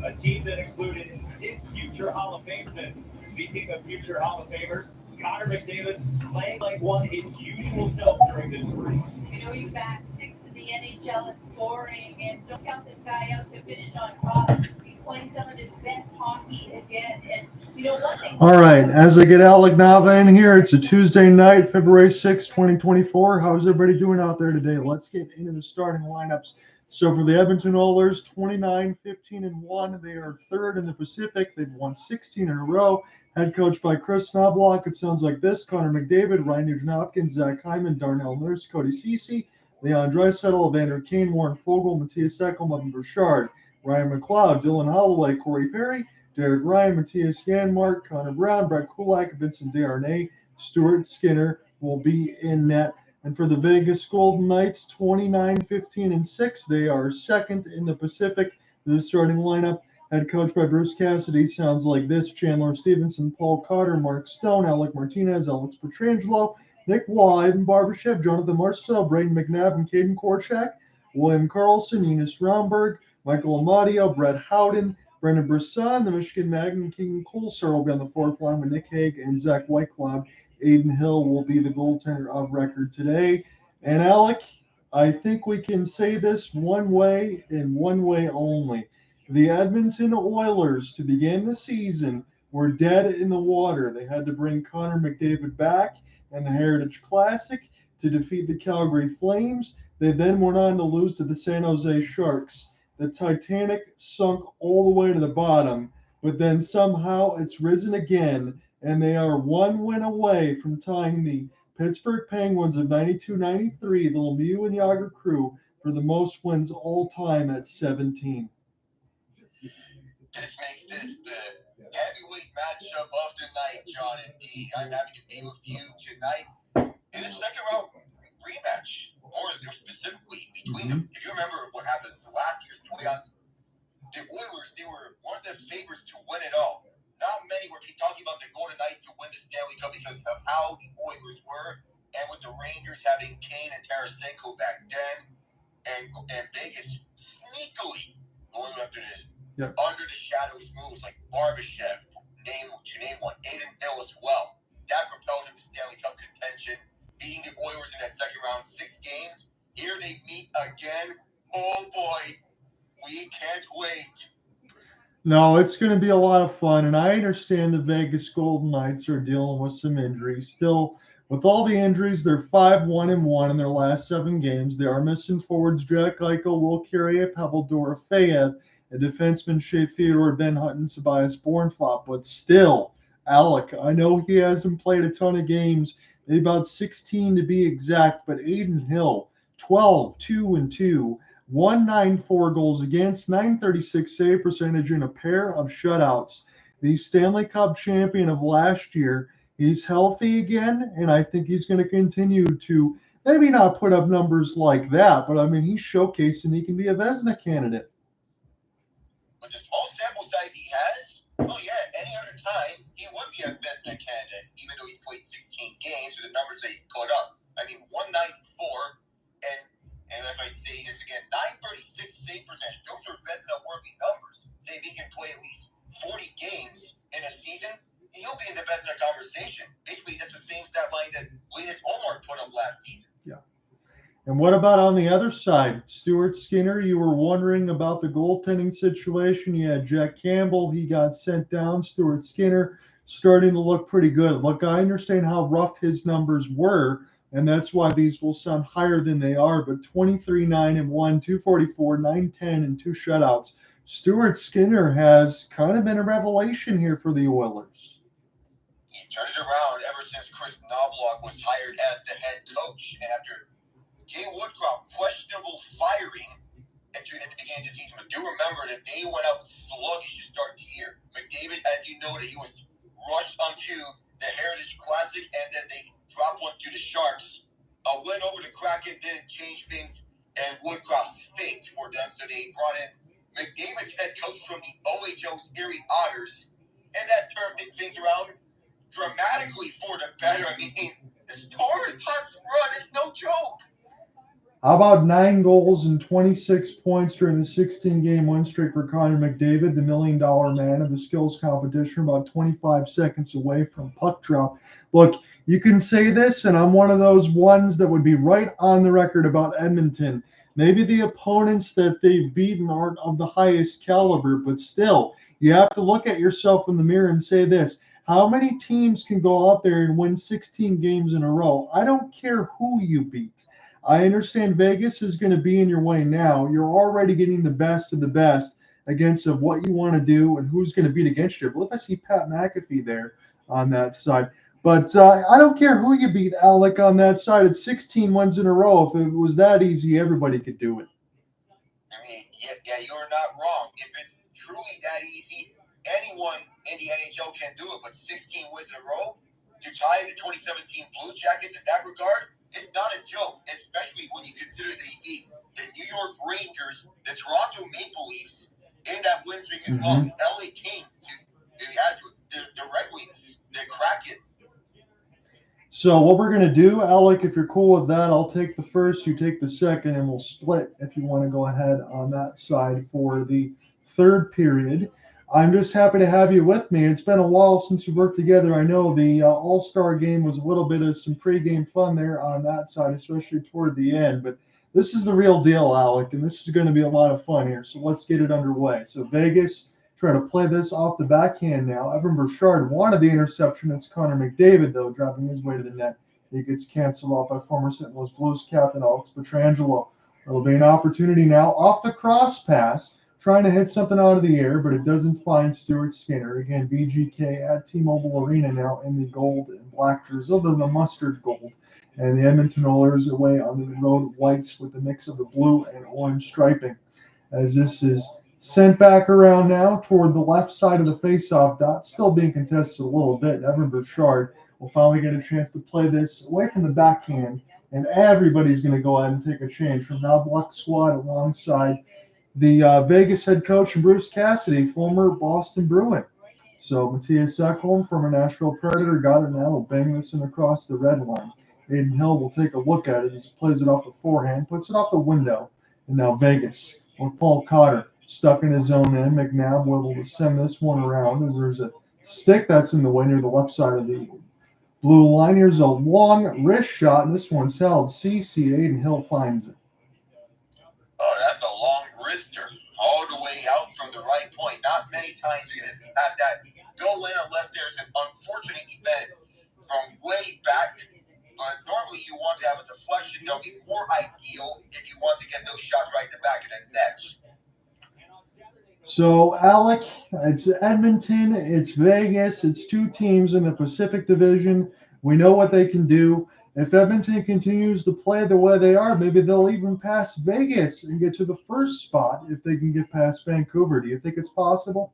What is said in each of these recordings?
a team that included 6 future Hall of Famers. Speaking of future Hall of Famers, Connor McDavid playing like one his usual self during this break. You know, he's back 6th in the NHL in scoring, and don't count this guy out to finish on top. He's playing some of his best hockey again, and you know one thing. All right, as I get Alec Nava in here, it's a Tuesday night, February 6, 2024. How's everybody doing out there today? Let's get into the starting lineups. So for the Edmonton Oilers, 29, 15, and 1. They are third in the Pacific. They've won 16 in a row. Head coached by Kris. Knoblauch. It sounds like this: Connor McDavid, Ryan Nugent-Hopkins, Zach Hyman, Darnell Nurse, Cody Ceci, Leon Draisaitl, Evander, Kane, Warren Foegele, Mattias, Ekholm, and Bouchard, Ryan McLeod, Dylan Holloway, Corey Perry, Derek Ryan, Mattias Janmark, Connor Brown, Brett Kulak, Vincent Desharnais, Stuart Skinner will be in net. And for the Vegas Golden Knights, 29, 15, and 6, they are second in the Pacific. The starting lineup, head coached by Bruce Cassidy, sounds like this: Chandler Stevenson, Paul Cotter, Mark Stone, Alec Martinez, Alex Pietrangelo, Nick Waugh, Ivan Barbashev, Jonathan Marcel, Braden McNabb, and Caden Korchak, William Karlsson, Enos Romberg, Michael Amadio, Brett Howden, Brendan Brisson, the Michigan Magnet, King Coulsar will be on the fourth line with Nick Hague and Zach Whitecloud. Aiden Hill will be the goaltender of record today. And Alec, I think we can say this one way and one way only. The Edmonton Oilers, to begin the season, were dead in the water. They had to bring Connor McDavid back in the Heritage Classic to defeat the Calgary Flames. They then went on to lose to the San Jose Sharks. The Titanic sunk all the way to the bottom, but then somehow it's risen again, and they are one win away from tying the Pittsburgh Penguins of 92-93, the Lemieux and Yager crew, for the most wins all time at 17. This makes this the heavyweight matchup of the night, John and D. I'm happy to be with you tonight in the second round rematch, or specifically between them. If you remember what happened for last year's playoffs, the Oilers, they were one of the favorites to win it all. Not many were talking about the Golden Knights to win the Stanley Cup because of how the Oilers were, and with the Rangers having Kane and Tarasenko back then, and Vegas sneakily going after this under the shadows moves like Barbashev, to name one, Aiden Hill as well. That propelled them to Stanley Cup contention, beating the Oilers in that second round, 6 games. Here they meet again. Oh boy, we can't wait. No, it's going to be a lot of fun, and I understand the Vegas Golden Knights are dealing with some injuries. Still, with all the injuries, they're 5-1-1 in their last 7 games. They are missing forwards Jack Eichel, Will Carrier, Pavel Dorofeyev, a defenseman Shea Theodore, Ben Hutton, Tobias Bornfot. But still, Alec, I know he hasn't played a ton of games, maybe about 16 to be exact, but Aiden Hill, 12, 2-2. 194 goals against, 936 save percentage, and a pair of shutouts. The Stanley Cup champion of last year, he's healthy again, and I think he's going to continue to maybe not put up numbers like that, but I mean, he's showcasing he can be a Vezina candidate. With the small sample size he has, oh yeah, any other time he would be a Vezina candidate, even though he's played 16 games, so the numbers that he's put up. I mean, 194, and if I say this again, 936 save percentage. Those are Vezina-worthy numbers. Say if he can play at least 40 games in a season, he'll be in the Vezina conversation. Basically, that's the same stat line that Linus Ullmark put up last season. Yeah. And what about on the other side? Stuart Skinner, you were wondering about the goaltending situation. You had Jack Campbell. He got sent down. Stuart Skinner starting to look pretty good. Look, I understand how rough his numbers were, and that's why these will sound higher than they are, but 23-9-1, 244, 9-10, and 2 shutouts. Stuart Skinner has kind of been a revelation here for the Oilers. He's turned it around ever since Kris Knoblauch was hired as the head coach. And after Jay Woodcroft questionable firing at the beginning of the season, but do remember that they went out sluggish to start the year. McDavid, as you noted, he was rushed onto the Heritage Classic, and then they dropped one to the Sharks. A win over the Kraken didn't change things, and Woodcroft's fate for them, so they brought in McDavid's head coach from the OHL Erie Otters, and that turned things around dramatically for the better. I mean, this Torres Hunt's run is no joke. How about 9 goals and 26 points during the 16-game win streak for Connor McDavid, the $1 million man of the skills competition, about 25 seconds away from puck drop. Look, you can say this, and I'm one of those ones that would be right on the record about Edmonton. Maybe the opponents that they've beaten aren't of the highest caliber, but still, you have to look at yourself in the mirror and say this. How many teams can go out there and win 16 games in a row? I don't care who you beat. I understand Vegas is going to be in your way now. You're already getting the best of the best against of what you want to do and who's going to beat against you. I believe I see Pat McAfee there on that side. But I don't care who you beat, Alec, on that side. It's 16 wins in a row. If it was that easy, everybody could do it. I mean, yeah, you're not wrong. If it's truly that easy, anyone in the NHL can do it. But 16 wins in a row to tie the 2017 Blue Jackets in that regard, it's not a joke, especially when you consider they beat the New York Rangers, the Toronto Maple Leafs in that win streak as well, the LA Kings, the Red Wings, the Kraken. So what we're going to do, Alec, if you're cool with that, I'll take the first, you take the second, and we'll split if you want to go ahead on that side for the third period. I'm just happy to have you with me. It's been a while since we worked together. I know the All-Star game was a little bit of some pregame fun there on that side, especially toward the end. But this is the real deal, Alec, and this is going to be a lot of fun here. So let's get it underway. So Vegas, try to play this off the backhand now. Evander Bouchard wanted the interception. It's Connor McDavid, though, driving his way to the net. He gets canceled off by former St. Louis Blues captain Alex Pietrangelo. There'll be an opportunity now off the cross pass, trying to hit something out of the air, but it doesn't find Stuart Skinner. Again, VGK at T-Mobile Arena now in the gold and black jersey, other than the mustard gold. And the Edmonton Oilers away on the road whites with the mix of the blue and orange striping. As this is sent back around now toward the left side of the faceoff dot, still being contested a little bit. Evander Bouchard will finally get a chance to play this away from the backhand, and everybody's going to go ahead and take a change from Knoblauch squad alongside the Vegas head coach Bruce Cassidy, former Boston Bruin. So Mattias Ekholm, former Nashville Predator, got it now. Will bang this in across the red line. Aiden Hill will take a look at it as he plays it off the forehand, puts it off the window, and now Vegas with Paul Cotter stuck in his own end. McNabb will able to send this one around as there's a stick that's in the way near the left side of the blue line. Here's a long wrist shot, and this one's held. CC Aiden Hill finds it. Oh, that's a long wrister all the way out from the right point. Not many times you're going to have that go in unless there's an unfortunate event from way back. But normally you want to have a deflection. They'll be more ideal if you want to get those shots right in the back of the net. So, Alec, it's Edmonton, it's Vegas, it's two teams in the Pacific Division. We know what they can do. If Edmonton continues to play the way they are, maybe they'll even pass Vegas and get to the first spot if they can get past Vancouver. Do you think it's possible?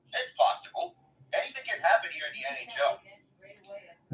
It's possible. Anything can happen here in the NHL.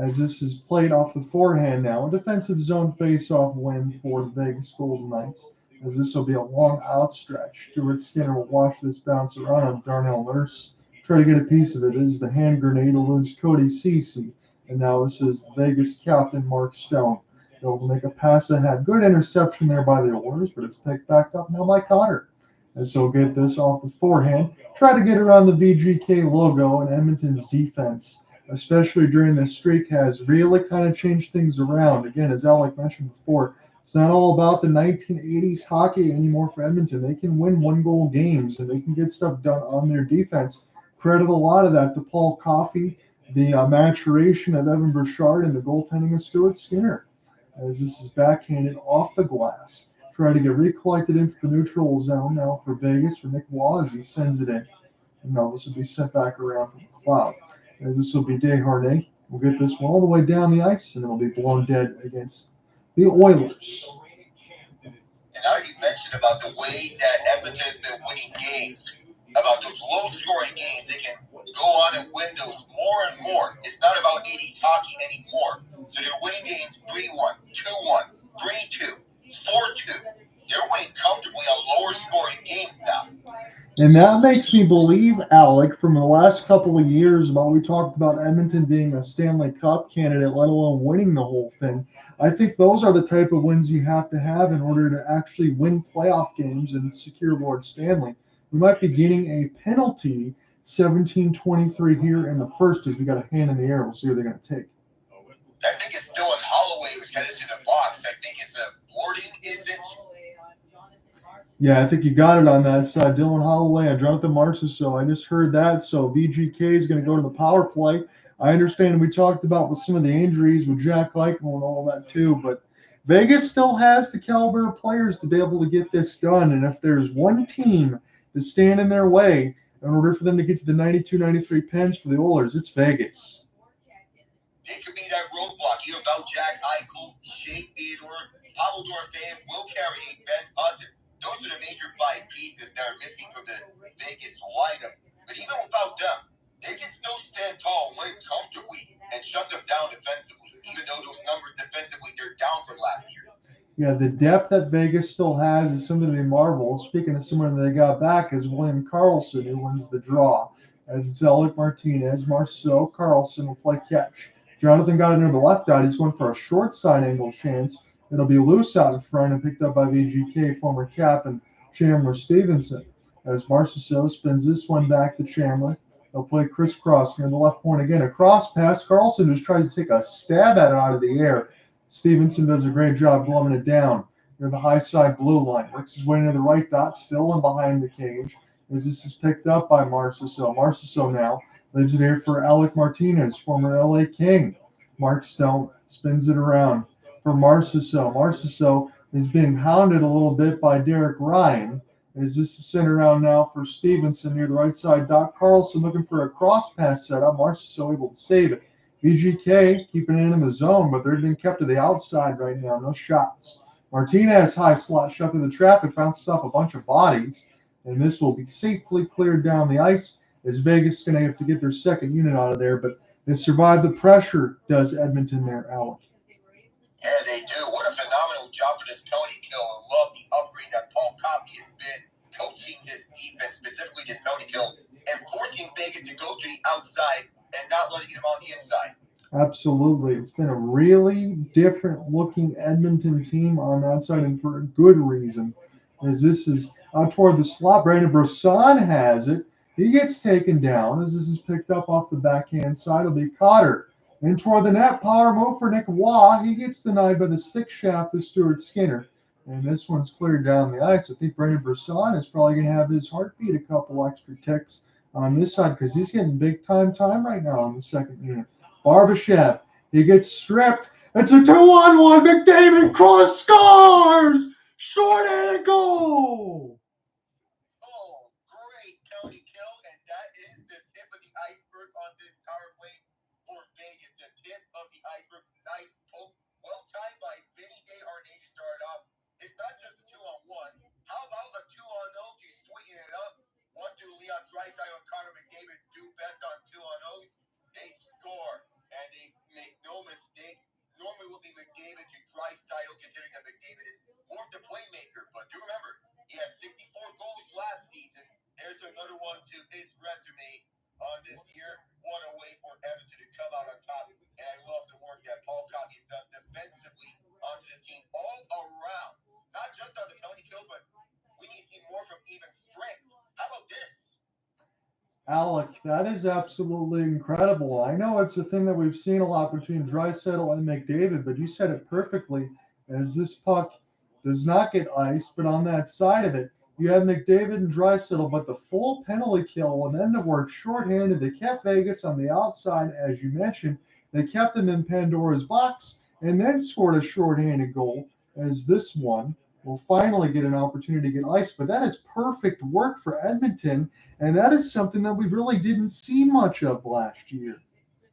As this is played off the forehand now, a defensive zone face-off win for the Vegas Golden Knights. As this will be a long outstretch. Stuart Skinner will watch this bounce around on Darnell Nurse. Try to get a piece of it. This is the hand grenade. It'll lose Cody Ceci. And now this is Vegas captain Mark Stone. They'll make a pass ahead. Good interception there by the Oilers, but it's picked back up now by Cotter. As he'll get this off the forehand. Try to get around the VGK logo, and Edmonton's defense, especially during this streak, has really kind of changed things around. Again, as Alec mentioned before, it's not all about the 1980s hockey anymore for Edmonton. They can win one-goal games, and they can get stuff done on their defense. Credit a lot of that to Paul Coffey, the maturation of Evander Bouchard, and the goaltending of Stuart Skinner. As this is backhanded off the glass. Try to get recollected into the neutral zone now for Vegas for Nick Waugh as he sends it in. And now this will be sent back around from McLeod. As this will be Desharnais. We'll get this one all the way down the ice, and it'll be blown dead against the Oilers. And now you mentioned about the way that Edmonton has been winning games, about those low-scoring games. They can go on and win those more and more. It's not about 80s hockey anymore. So they're winning games 3-1, 2-1, 3-2, 4-2. They're winning comfortably on lower-scoring games now. And that makes me believe, Alec, from the last couple of years about we talked about Edmonton being a Stanley Cup candidate, let alone winning the whole thing. I think those are the type of wins you have to have in order to actually win playoff games and secure Lord Stanley. We might be getting a penalty 17-23 here in the first as we got a hand in the air. We'll see what they're going to take. I think it's still in Holloway who's headed to the box. I think it's a boarding, is it? Yeah, I think you got it on that side. Dylan Holloway and Jonathan Marchessault. I just heard that. So VGK is going to go to the power play. I understand we talked about with some of the injuries with Jack Eichel and all that too, but Vegas still has the caliber of players to be able to get this done. And if there's one team to stand in their way in order for them to get to the 92-93 pens for the Oilers, it's Vegas. It could be that roadblock. You about Jack Eichel, Shea Theodore, Pavel Dorofeyev, Will Carrier, Ben Hudson. Those are the major five pieces that are missing from the Vegas lineup. But even without them, they can still stand tall and win comfortably and shut them down defensively, even though those numbers defensively, they're down from last year. Yeah, the depth that Vegas still has is something to be marveled. Speaking of someone that they got back is William Karlsson, who wins the draw. As it's Alec Martinez, Marceau, Karlsson will play catch. Jonathan got into the left out. He's going for a short side angle chance. It'll be loose out in front and picked up by VGK, former cap, and Chandler Stevenson. As Marceau spins this one back to Chandler. They'll play crisscross near the left point again. A cross pass. Karlsson just tries to take a stab at it out of the air. Stevenson does a great job gloving it down near the high side blue line. Works his way to the right dot, still in behind the cage. As this is picked up by Marceau. Marceau now leaves it here for Alec Martinez, former LA King. Mark Stone spins it around for Marceau. Marceau is being hounded a little bit by Derek Ryan. As this is sent around now for Stevenson near the right side dot. Karlsson looking for a cross pass setup. Marceau able to save it. VGK keeping it in the zone, but they're being kept to the outside right now. No shots. Martinez high slot shut through the traffic, bounces off a bunch of bodies, and this will be safely cleared down the ice as Vegas is going to have to get their second unit out of there, but they survived the pressure, does Edmonton there, Alec. Yeah, they do. What a phenomenal job for this penalty kill. I love the upgrade that Paul Coffey has been coaching this defense, specifically this penalty kill, and forcing Vegas to go to the outside and not letting him on the inside. Absolutely. It's been a really different looking Edmonton team on that side, and for a good reason. As this is out toward the slot, Brandon Brisson has it. He gets taken down as this is picked up off the backhand side. It'll be Cotter. In toward the net, power move for Nick Waugh. He gets denied by the stick shaft of Stuart Skinner. And this one's cleared down the ice. I think Brandon Brisson is probably going to have his heartbeat a couple extra ticks on this side because he's getting big time right now on the second unit. Barbashev, he gets stripped. It's a 2-on-1. McDavid cross scores. Short and goal. Oh, great penalty kill, and that is the tip of the iceberg on this power play for Vegas. The tip of the iceberg. Nice poke. Well timed by Vinny Day Arnay to start off. It's not just a 2-on-1. How about a 2-on-0 to sweeten it up? What do Leon Draisaitl and Connor McDavid do best on 2-on-0s? They score, and they make no mistake. Normally will be McDavid to Draisaitl, considering that McDavid is more of the playmaker. But do remember, he had 64 goals last season. There's another one to his resume on this year. What a way for Edmonton to come out on top. And I love the work that Paul Coffey has done defensively onto this team all around. Not just on the penalty kill, but we need to see more from even strength. How about this? Alec, that is absolutely incredible. I know it's a thing that we've seen a lot between Draisaitl and McDavid, but you said it perfectly. As this puck does not get iced, but on that side of it, you have McDavid and Draisaitl, but the full penalty kill and then the work shorthanded. They kept Vegas on the outside, as you mentioned. They kept them in Pandora's box and then scored a shorthanded goal, as this one will finally get an opportunity to get iced. But that is perfect work for Edmonton. And that is something that we really didn't see much of last year.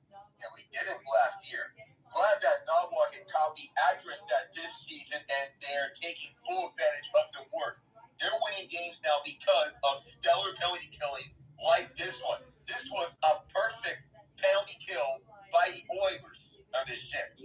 Yeah, we didn't last year. Glad that Knoblauch and Coffey addressed that this season, and they're taking full advantage of the work. They're winning games now because of stellar penalty killing like this one. This was a perfect penalty kill by the Oilers on this shift.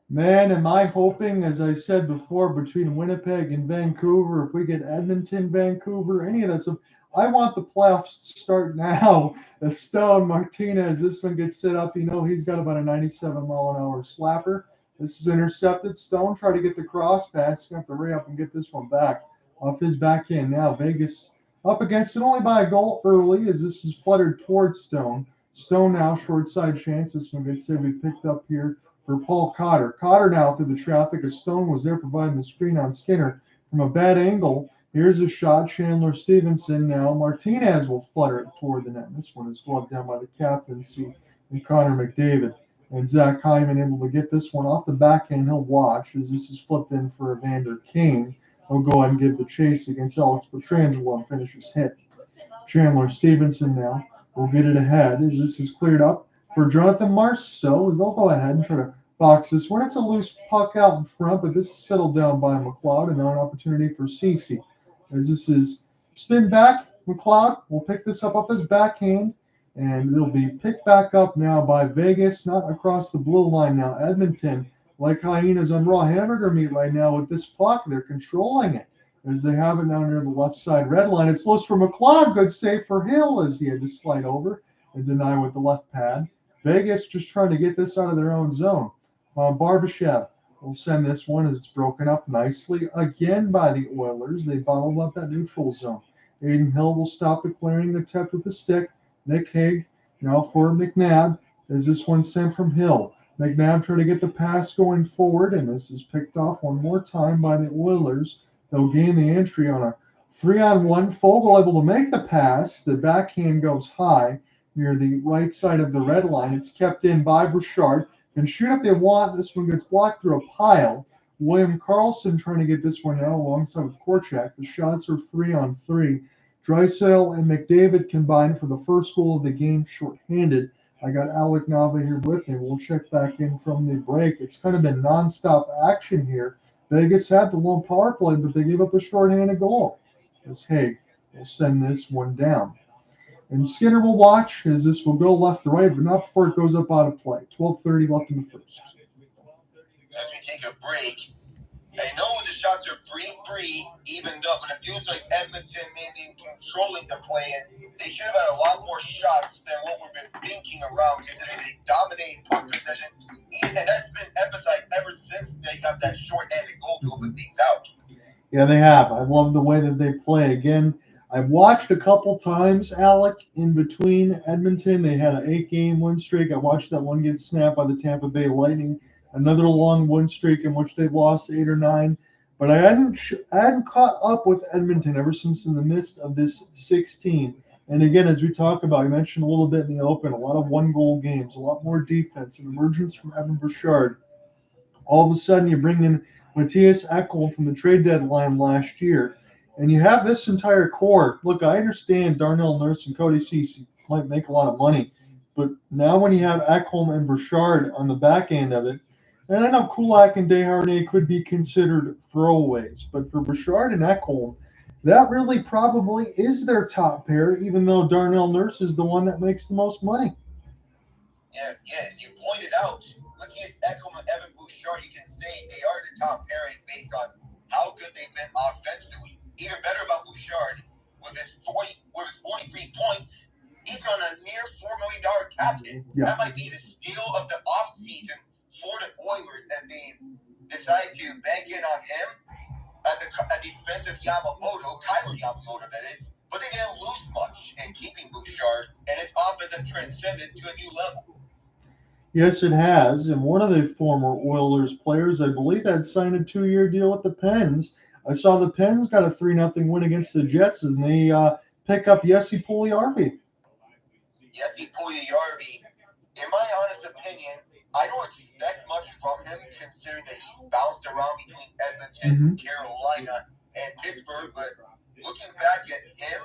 Man, am I hoping, as I said before, between Winnipeg and Vancouver, if we get Edmonton, Vancouver, any of that stuff, I want the playoffs to start now. As Stone Martinez, this one gets set up. You know he's got about a 97-mile-an-hour slapper. This is intercepted. Stone try to get the cross pass. He's going to have to hurry up and get this one back off his backhand now. Vegas up against it only by a goal early as this is fluttered towards Stone. Stone now short side chance. This one gets to be picked up here for Paul Cotter. Cotter now through the traffic as Stone was there providing the screen on Skinner from a bad angle. Here's a shot. Chandler Stevenson now. Martinez will flutter it toward the net. This one is gloved down by the captaincy and Connor McDavid. And Zach Hyman able to get this one off the backhand. He'll watch as this is flipped in for Evander Kane. He'll go ahead and give the chase against Alex Pietrangelo and finish his hit. Chandler Stevenson now will get it ahead as this is cleared up for Jonathan Marceau. They'll go ahead and try to box this one. It's a loose puck out in front, but this is settled down by McLeod and now an opportunity for Cece. As this is spin back, McLeod will pick this up off his backhand, and it'll be picked back up now by Vegas, not across the blue line now. Edmonton, like hyenas on raw hamburger meat right now with this puck, they're controlling it as they have it now near the left side red line. It's loose for McLeod. Good save for Hill as he had to slide over and deny with the left pad. Vegas just trying to get this out of their own zone. Barbashev will send this one as it's broken up nicely again by the Oilers. They bottled up that neutral zone. Aiden Hill will stop the clearing the tip with the stick. Nick Hague now for McNabb as this one sent from Hill. McNabb trying to get the pass going forward, and this is picked off one more time by the Oilers. They'll gain the entry on a 3-on-1. Foegele able to make the pass. The backhand goes high near the right side of the red line. It's kept in by Bouchard. And shoot if they want. This one gets blocked through a pile. William Karlsson trying to get this one now alongside with Korchak. The shots are 3-on-3. Draisaitl and McDavid combined for the first goal of the game shorthanded. I got Alec Nava here with me. We'll check back in from the break. It's kind of been nonstop action here. Vegas had the lone power play, but they gave up a shorthanded goal. As Hague will send this one down. And Skinner will watch as this will go left to right, but not before it goes up out of play. 12:30 left in the first. As we take a break, I know the shots are free, evened up, but it feels like Edmonton may be controlling the play, and they should have had a lot more shots than what we've been thinking around, considering they dominate puck possession, and that's been emphasized ever since they got that short-handed goal to open things out. Yeah, they have. I love the way that they play. Again, I've watched a couple times, Alec, in between Edmonton. They had an 8-game win streak. I watched that one get snapped by the Tampa Bay Lightning. Another long win streak in which they lost 8 or 9. But I hadn't caught up with Edmonton ever since in the midst of this 16. And again, as we talk about, I mentioned a little bit in the open, a lot of one-goal games, a lot more defense, an emergence from Evan Bouchard. All of a sudden, you bring in Mattias Ekholm from the trade deadline last year. And you have this entire core. Look, I understand Darnell Nurse and Cody Cece might make a lot of money, but now when you have Ekholm and Bouchard on the back end of it, and I know Kulak and Desharnais could be considered throwaways, but for Bouchard and Ekholm, that really probably is their top pair, even though Darnell Nurse is the one that makes the most money. Yeah, as you pointed out, Mattias Ekholm and Evan Bouchard, you can say they are the top pairing based on how good they've been offensively. Even better about Bouchard, with his 43 points, he's on a near $4 million cap hit. Yeah. That might be the steal of the offseason for the Oilers as they decide to bank in on him at the expense of Kyler Yamamoto, that is. But they didn't lose much in keeping Bouchard, and his offense has transcended to a new level. Yes, it has. And one of the former Oilers players, I believe, had signed a 2-year deal with the Pens. I saw the Pens got a 3-0 win against the Jets, and they pick up Jesse Puljujärvi. Jesse Puljujärvi, in my honest opinion, I don't expect much from him, considering that he's bounced around between Edmonton, Carolina, and Pittsburgh. But looking back at him,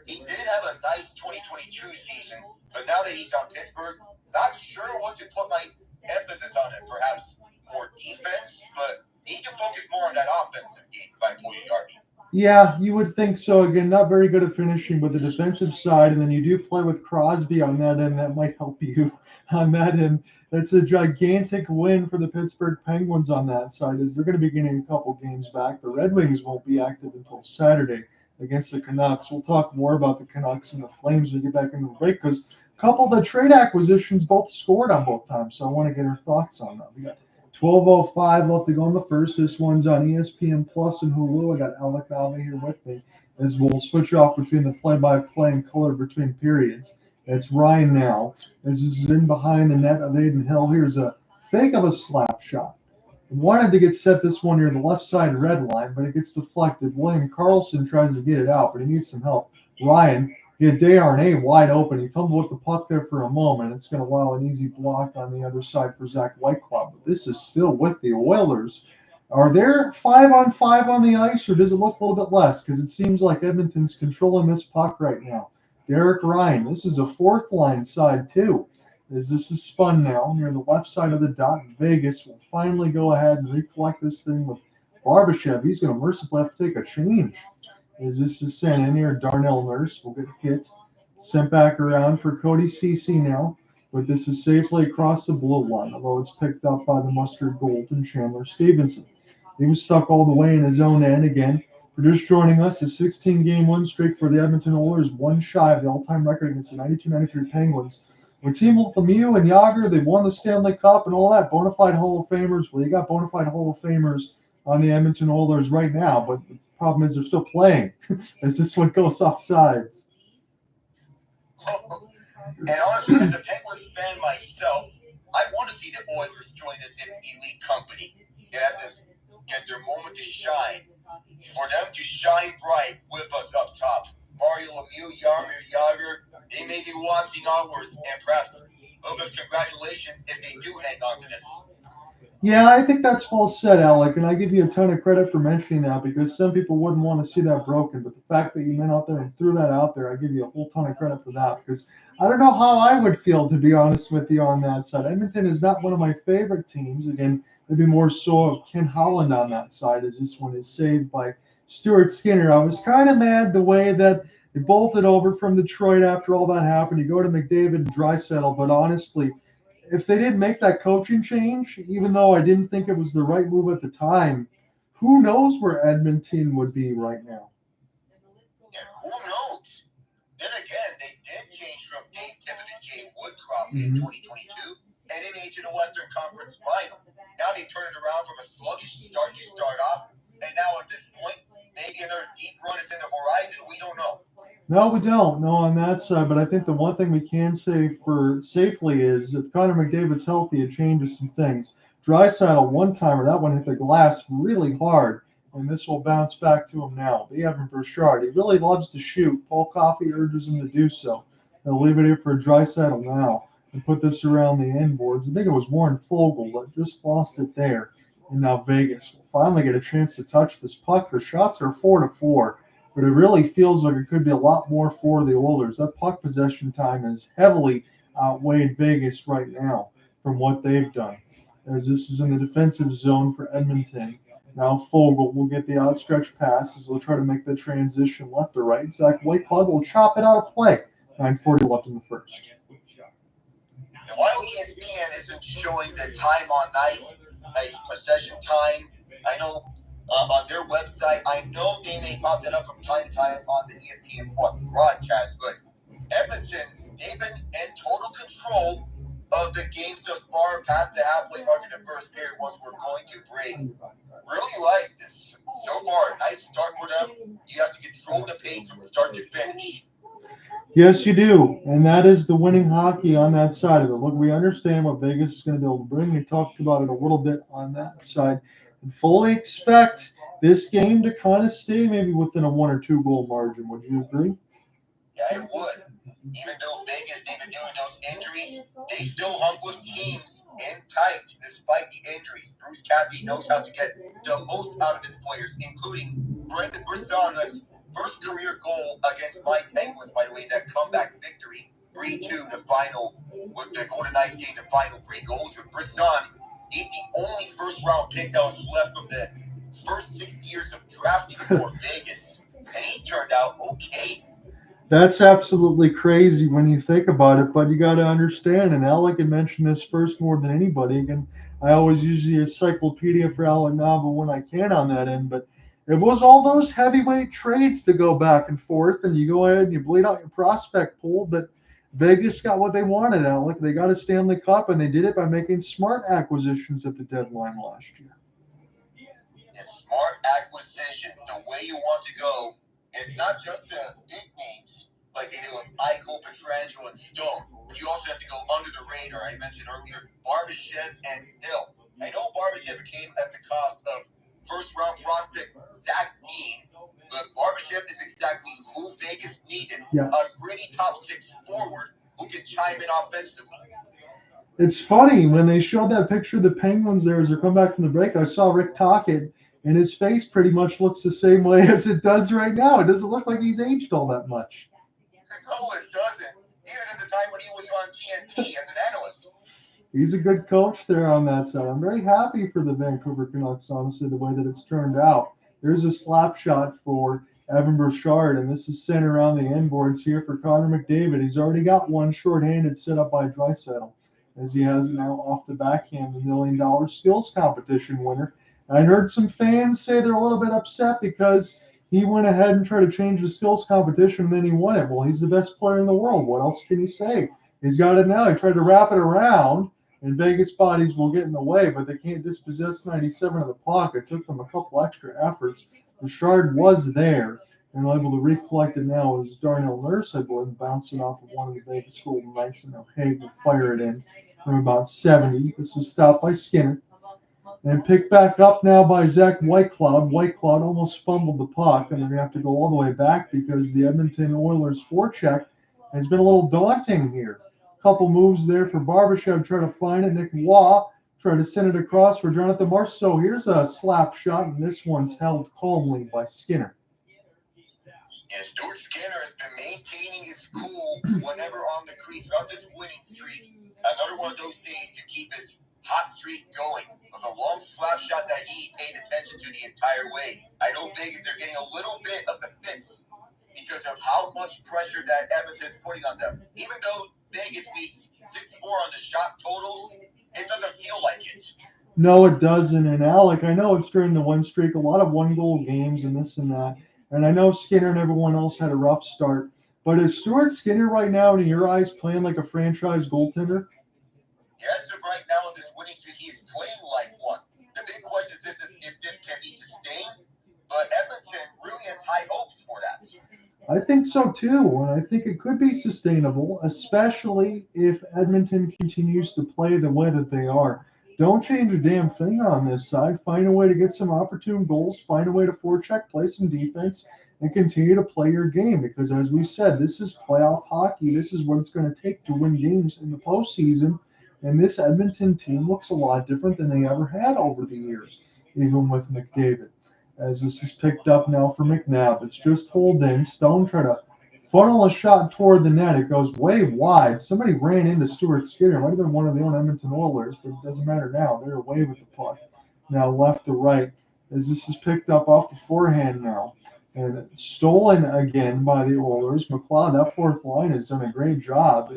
he did have a nice 2022 season. But now that he's on Pittsburgh, not sure what to put my emphasis on it. Perhaps more defense, but need to focus more on that offensive game by Puljujärvi. Yeah, you would think so. Again, not very good at finishing, but the defensive side, and then you do play with Crosby on that end. That might help you on that end. That's a gigantic win for the Pittsburgh Penguins on that side, as they're going to be getting a couple games back. The Red Wings won't be active until Saturday against the Canucks. We'll talk more about the Canucks and the Flames when we get back into the break because a couple of the trade acquisitions both scored on both times, so I want to get her thoughts on that. We got 12:05 left to go in the first. This one's on ESPN Plus and Hulu. I got Alec Nava here with me as we'll switch off between the play-by-play and color between periods. It's Ryan now. As this is in behind the net of Aiden Hill. Here's a fake of a slap shot. Wanted to get set this one near the left side red line, but it gets deflected. William Karlsson tries to get it out, but he needs some help. Ryan, he had Desharnais wide open. He fumbled with the puck there for a moment. It's going to allow an easy block on the other side for Zach Whitecloud. But this is still with the Oilers. Are there 5-on-5 on the ice, or does it look a little bit less? Because it seems like Edmonton's controlling this puck right now. Derek Ryan, this is a fourth line side too. As this is spun now near the left side of the dot, Vegas will finally go ahead and recollect this thing with Barbashev. He's going to mercifully have to take a change. As this is sent in here, Darnell Nurse will get hit. Sent back around for Cody Ceci now. But this is safely across the blue line, although it's picked up by the mustard gold and Chandler Stevenson. He was stuck all the way in his own end again. For just joining us, a 16-game win streak for the Edmonton Oilers, one shy of the all-time record against the 92-93 Penguins. When team with Lemieux and Yager, they won the Stanley Cup and all that. Bona fide Hall of Famers. Well, you got bona fide Hall of Famers on the Edmonton Oilers right now, but the problem is they're still playing as this one goes off sides. And honestly, as a Penguins fan myself, I want to see the Oilers join us in elite company. They have to get their moment to shine. For them to shine bright with us up top. Mario Lemieux, Jaromir Jagr, they may be watching ours, and perhaps a little bit of congratulations if they do hang on to this. Yeah, I think that's well said, Alec, and I give you a ton of credit for mentioning that because some people wouldn't want to see that broken, but the fact that you went out there and threw that out there, I give you a whole ton of credit for that because I don't know how I would feel, to be honest with you, on that side. Edmonton is not one of my favorite teams. Again, maybe more so of Ken Holland on that side as this one is saved by Stuart Skinner. I was kind of mad the way that they bolted over from Detroit after all that happened. You go to McDavid and Draisaitl, but honestly, if they didn't make that coaching change, even though I didn't think it was the right move at the time, who knows where Edmonton would be right now? Yeah, who knows? Then again, they did change from Dave Tippett and Jay Woodcroft in 2022, and they made it to the Western Conference Final. Now they turned it around from a sluggish start to start off, and now at this point, maybe another deep run is in the horizon. We don't know. No, we don't. No, on that side. But I think the one thing we can say for safely is if Connor McDavid's healthy, it changes some things. Draisaitl, one-timer, that one hit the glass really hard, and this will bounce back to him now. But Evander Bouchard, he really loves to shoot. Paul Coffey urges him to do so. They'll leave it here for Draisaitl now and put this around the end boards. I think it was Warren Foegele that just lost it there. And now Vegas will finally get a chance to touch this puck. The shots are 4-4. But it really feels like it could be a lot more for the Oilers. That puck possession time is heavily outweighed Vegas right now from what they've done. As this is in the defensive zone for Edmonton. Now Foegele will get the outstretched pass as they'll try to make the transition left to right. Zach Whitecloud will chop it out of play. 9:40 left in the first. Now, while ESPN isn't showing the time on ice possession time, I know on their website, I know they may pop that up from time to time on the ESPN Plus broadcast, but Edmonton, they've been in total control of the game so far past the halfway mark in the first period once we're going to break. Really like this. So far, nice start for them. You have to control the pace from start to finish. Yes, you do. And that is the winning hockey on that side of it. Look, we understand what Vegas is going to be able to bring. We talked about it a little bit on that side. And fully expect this game to kind of stay maybe within a 1 or 2 goal margin. Would you agree? Yeah, I would. Even though Vegas, they've been doing those injuries, they still hung with teams in tight despite the injuries. Bruce Cassidy knows how to get the most out of his players, including Brendan Brison's first career goal against my Penguins, by the way, that comeback victory, 3-2 the final, with the Golden Knights getting the final 3 goals. With Brisson, he's the only first-round pick that was left from the first 6 years of drafting for Vegas, and he turned out okay. That's absolutely crazy when you think about it, but you got to understand, and Alec had mentioned this first more than anybody, and I always use the encyclopedia for Alec Nava when I can on that end, but It was all those heavyweight trades to go back and forth, and you go ahead and you bleed out your prospect pool. But Vegas got what they wanted, Alec. They got a Stanley Cup, and they did it by making smart acquisitions at the deadline last year. And smart acquisitions, the way you want to go, is not just the big names like they do with Ekholm, Pietrangelo, and Stone. But you also have to go under the radar. I mentioned earlier, Barbashev and Hill. I know Barbashev came at the cost of first-round prospect Zach Dean, but Barbashev is exactly who Vegas needed. Yeah. A gritty top six forward who can chime in offensively. It's funny, when they showed that picture of the Penguins there as they come back from the break, I saw Rick Tocchet, and his face pretty much looks the same way as it does right now. It doesn't look like he's aged all that much. No, it doesn't. Even at the time when he was on TNT as an analyst. He's a good coach there on that side. I'm very happy for the Vancouver Canucks, honestly, the way that it's turned out. There's a slap shot for Evan Bouchard, and this is centered around the end boards here for Connor McDavid. He's already got one shorthanded set up by Draisaitl, as he has now off the backhand, the $1 million skills competition winner. I heard some fans say they're a little bit upset because he went ahead and tried to change the skills competition, and then he won it. Well, he's the best player in the world. What else can he say? He's got it now. He tried to wrap it around, and Vegas bodies will get in the way, but they can't dispossess 97 of the puck. It took them a couple extra efforts. Bouchard was there and able to recollect it now as Darnell Nurse, I believe, bouncing off of one of the Vegas Golden Knights, and O'Hagan will fire it in from about 70. This is stopped by Skinner. And picked back up now by Zach Whitecloud. Whitecloud almost fumbled the puck, and they're going to have to go all the way back because the Edmonton Oilers forecheck has been a little daunting here. A couple moves there for Barbashev, try to find it. Nick Waugh try to send it across for Jonathan Marchessault. Here's a slap shot, and this one's held calmly by Skinner. Yeah, Stuart Skinner has been maintaining his cool whenever on the crease throughout this winning streak. Another one of those things to keep his hot streak going. It was a long slap shot that he paid attention to the entire way. I know Vegas, they're getting a little bit of the fits because of how much pressure that Edmonton's putting on them. Even though Vegas beats 6-4 on the shot totals, it doesn't feel like it. No, it doesn't. And Alec, I know it's during the win streak, a lot of one-goal games and this and that. And I know Skinner and everyone else had a rough start. But is Stuart Skinner right now, in your eyes, playing like a franchise goaltender? Yes, right now in this winning streak, he is playing like one. The big question is if this can be sustained, but Edmonton really has high hopes for that. I think so too, and I think it could be sustainable, especially if Edmonton continues to play the way that they are. Don't change a damn thing on this side. Find a way to get some opportune goals, find a way to forecheck, play some defense, and continue to play your game because, as we said, this is playoff hockey. This is what it's going to take to win games in the postseason. And this Edmonton team looks a lot different than they ever had over the years, even with McDavid. As this is picked up now for McNabb, it's just hold in. Stone try to funnel a shot toward the net. It goes way wide. Somebody ran into Stuart Skinner. It might have been one of the own Edmonton Oilers, but it doesn't matter now. They're away with the puck. Now left to right. As this is picked up off the forehand now. And stolen again by the Oilers. McLeod, that fourth line, has done a great job.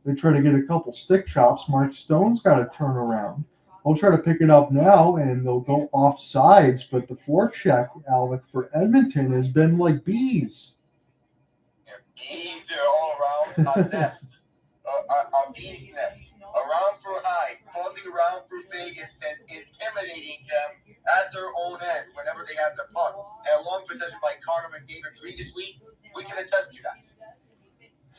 They try to get a couple stick chops. Mark Stone's got to turn around. They'll try to pick it up now, and they'll go off sides. But the forecheck, Alec, for Edmonton has been like bees. Yeah, bees are all around a nest, a bee's nest, around for high, buzzing around for Vegas and intimidating them at their own end whenever they have the puck. And a long possession by Connor McDavid previous week, we can attest to that.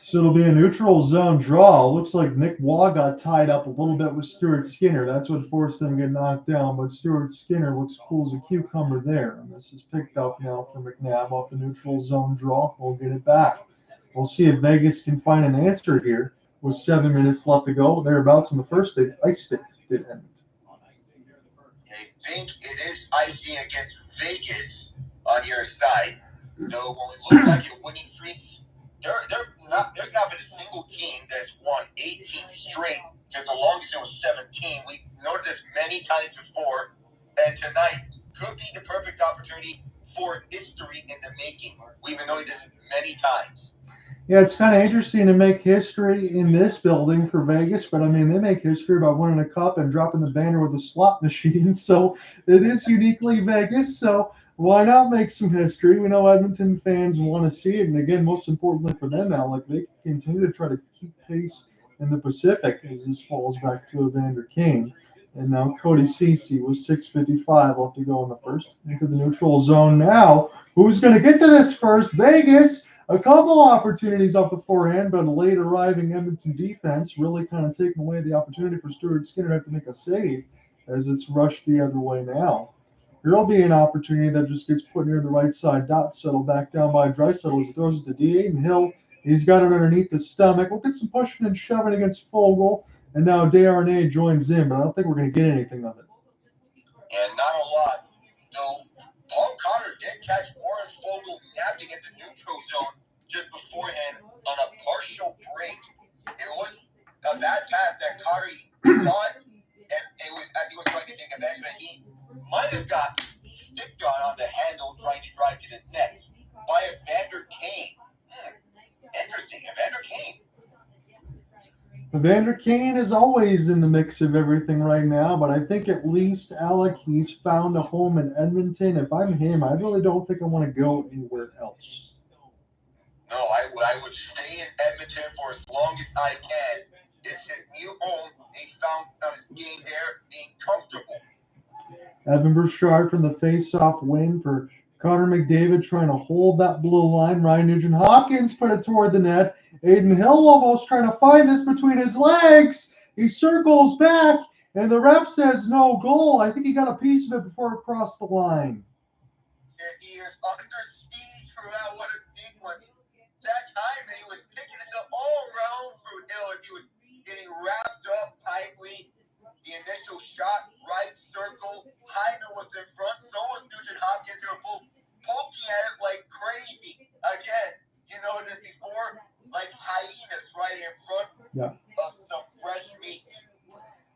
So it'll be a neutral zone draw. Looks like Nick Waugh got tied up a little bit with Stuart Skinner. That's what forced them to get knocked down. But Stuart Skinner looks cool as a cucumber there. And this is picked up now for McNabb off the neutral zone draw. We'll get it back. We'll see if Vegas can find an answer here with 7 minutes left to go. Thereabouts in the first, they iced it. I think it is icing against Vegas on your side. So when we look like your winning streaks, there's not been a single team that's won 18 straight, because the longest it was 17. We noticed this many times before, and tonight could be the perfect opportunity for history in the making. We've been noting this many times. Yeah, it's kind of interesting to make history in this building for Vegas, but I mean, they make history by winning a cup and dropping the banner with a slot machine, so it is uniquely Vegas. So Why not make some history? We know Edmonton fans want to see it, and again, most importantly for them, Alec, they continue to try to keep pace in the Pacific as this falls back to Evander Kane. And now Cody Ceci with 6:55 left to go in the first. Into the neutral zone now. Who's going to get to this first? Vegas. A couple opportunities off the forehand, but a late arriving Edmonton defense really kind of taking away the opportunity for Stuart Skinner to have to make a save as it's rushed the other way now. There'll be an opportunity that just gets put near the right side dot, settled back down by Draisaitl as he throws it to D8 and Hill. He's got it underneath the stomach. We'll get some pushing and shoving against Foegele, and now Desharnais joins in, but I don't think we're going to get anything of it. And not a lot. Though Paul Connor did catch Warren Foegele napping at the neutral zone just beforehand on a partial break. It was a bad pass that Connor saw it, and it was as he was trying to take advantage, but he might have got sticked on the handle trying to drive to the net by Evander Kane. Interesting, Evander Kane. Evander Kane is always in the mix of everything right now, but I think at least, Alec, he's found a home in Edmonton. If I'm him, I really don't think I want to go anywhere else. No, I would stay in Edmonton for as long as I can. It's his new home. He's found his game there, being comfortable. Evan Bouchard from the face-off win for Connor McDavid trying to hold that blue line. Ryan Nugent-Hopkins put it toward the net. Aiden Hill almost trying to find this between his legs. He circles back, and the ref says no goal. I think he got a piece of it before it crossed the line. He is under siege throughout. What a sequence. Zach Hyman, he was picking it up all around through Hill as he was getting wrapped up tightly. The initial shot, right circle. Hyman was in front, so was Nugent-Hopkins. They were both poking at it like crazy. Again, you noticed before, like hyenas right in front of some fresh meat.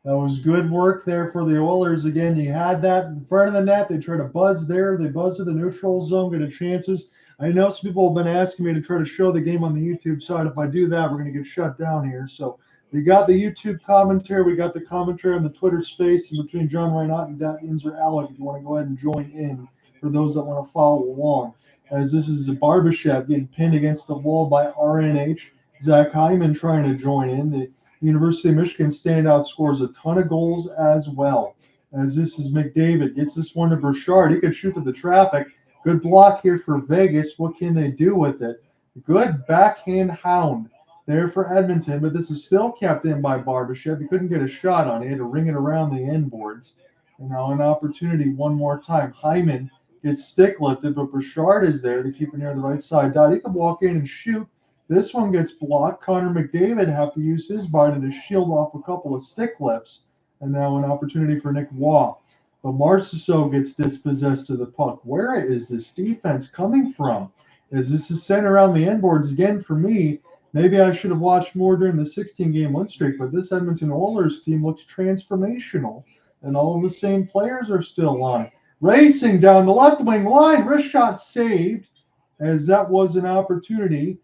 That was good work there for the Oilers. Again, you had that in front of the net. They try to buzz there. They buzz to the neutral zone, get a chances. I know some people have been asking me to try to show the game on the YouTube side. If I do that, we're going to get shut down here. So we got the YouTube commentary. We got the commentary on the Twitter space in between John Reinott and Inzer Alec. If you want to go ahead and join in for those that want to follow along. As this is Barbashev getting pinned against the wall by RNH. Zach Hyman trying to join in. The University of Michigan standout scores a ton of goals as well. As this is McDavid. Gets this one to Bouchard. He could shoot to the traffic. Good block here for Vegas. What can they do with it? Good backhand hound there for Edmonton, but this is still kept in by Barbashev. He couldn't get a shot on it. He had to ring it around the end boards. And now an opportunity one more time. Hyman gets stick lifted, but Bouchard is there to keep it near the right side dot. He can walk in and shoot. This one gets blocked. Connor McDavid have to use his body to shield off a couple of stick lifts. And now an opportunity for Nick Waugh. But Marchessault gets dispossessed of the puck. Where is this defense coming from? As this is sent around the end boards again for me. Maybe I should have watched more during the 16-game win streak, but this Edmonton Oilers team looks transformational, and all of the same players are still on. Racing down the left wing line, wrist shot saved, as that was an opportunity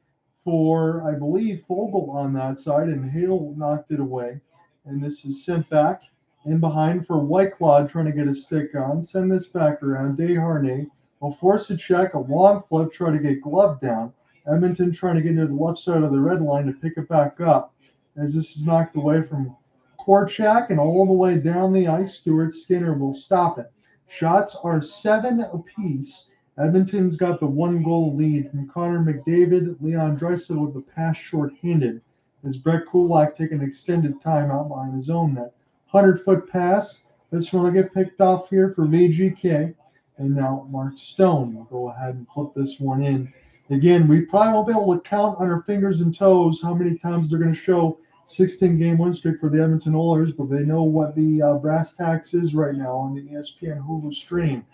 for, I believe, Foegele on that side, and Hill knocked it away. And this is sent back in behind for Whiteclaw trying to get a stick on. Send this back around. Desharnais will force a check, a long flip, try to get glove down. Edmonton trying to get to the left side of the red line to pick it back up. As this is knocked away from Korchak and all the way down the ice, Stuart Skinner will stop it. Shots are 7 apiece. Edmonton's got the 1-goal lead from Connor McDavid. Leon Draisaitl with the pass short-handed as Brett Kulak taking an extended timeout behind his own net. 100-foot pass. This one will get picked off here for VGK. And now Mark Stone will go ahead and flip this one in. Again, we probably won't be able to count on our fingers and toes how many times they're going to show 16-game win streak for the Edmonton Oilers, but they know what the brass tacks is right now on the ESPN Hulu stream.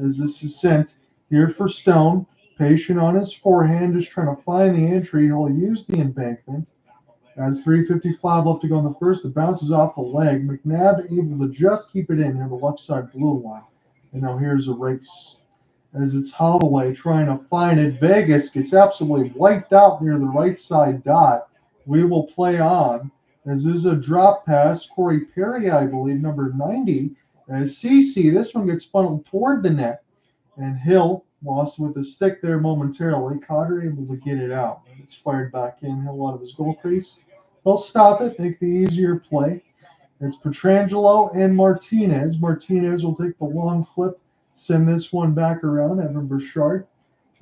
As this is sent here for Stone, patient on his forehand, just trying to find the entry. He'll use the embankment. At 3:55 left to go in the first, it bounces off the leg. McNabb able to just keep it in near the left side blue line. And now here's a race. As it's Holloway trying to find it. Vegas gets absolutely wiped out near the right side dot. We will play on. As there's a drop pass. Corey Perry, I believe, number 90. As CC, this one gets funneled toward the net. And Hill lost with the stick there momentarily. Cotter able to get it out. It's fired back in. Hill out of his goal crease. He'll stop it, make the easier play. It's Pietrangelo and Martinez. Martinez will take the long flip, send this one back around. Evan Bouchard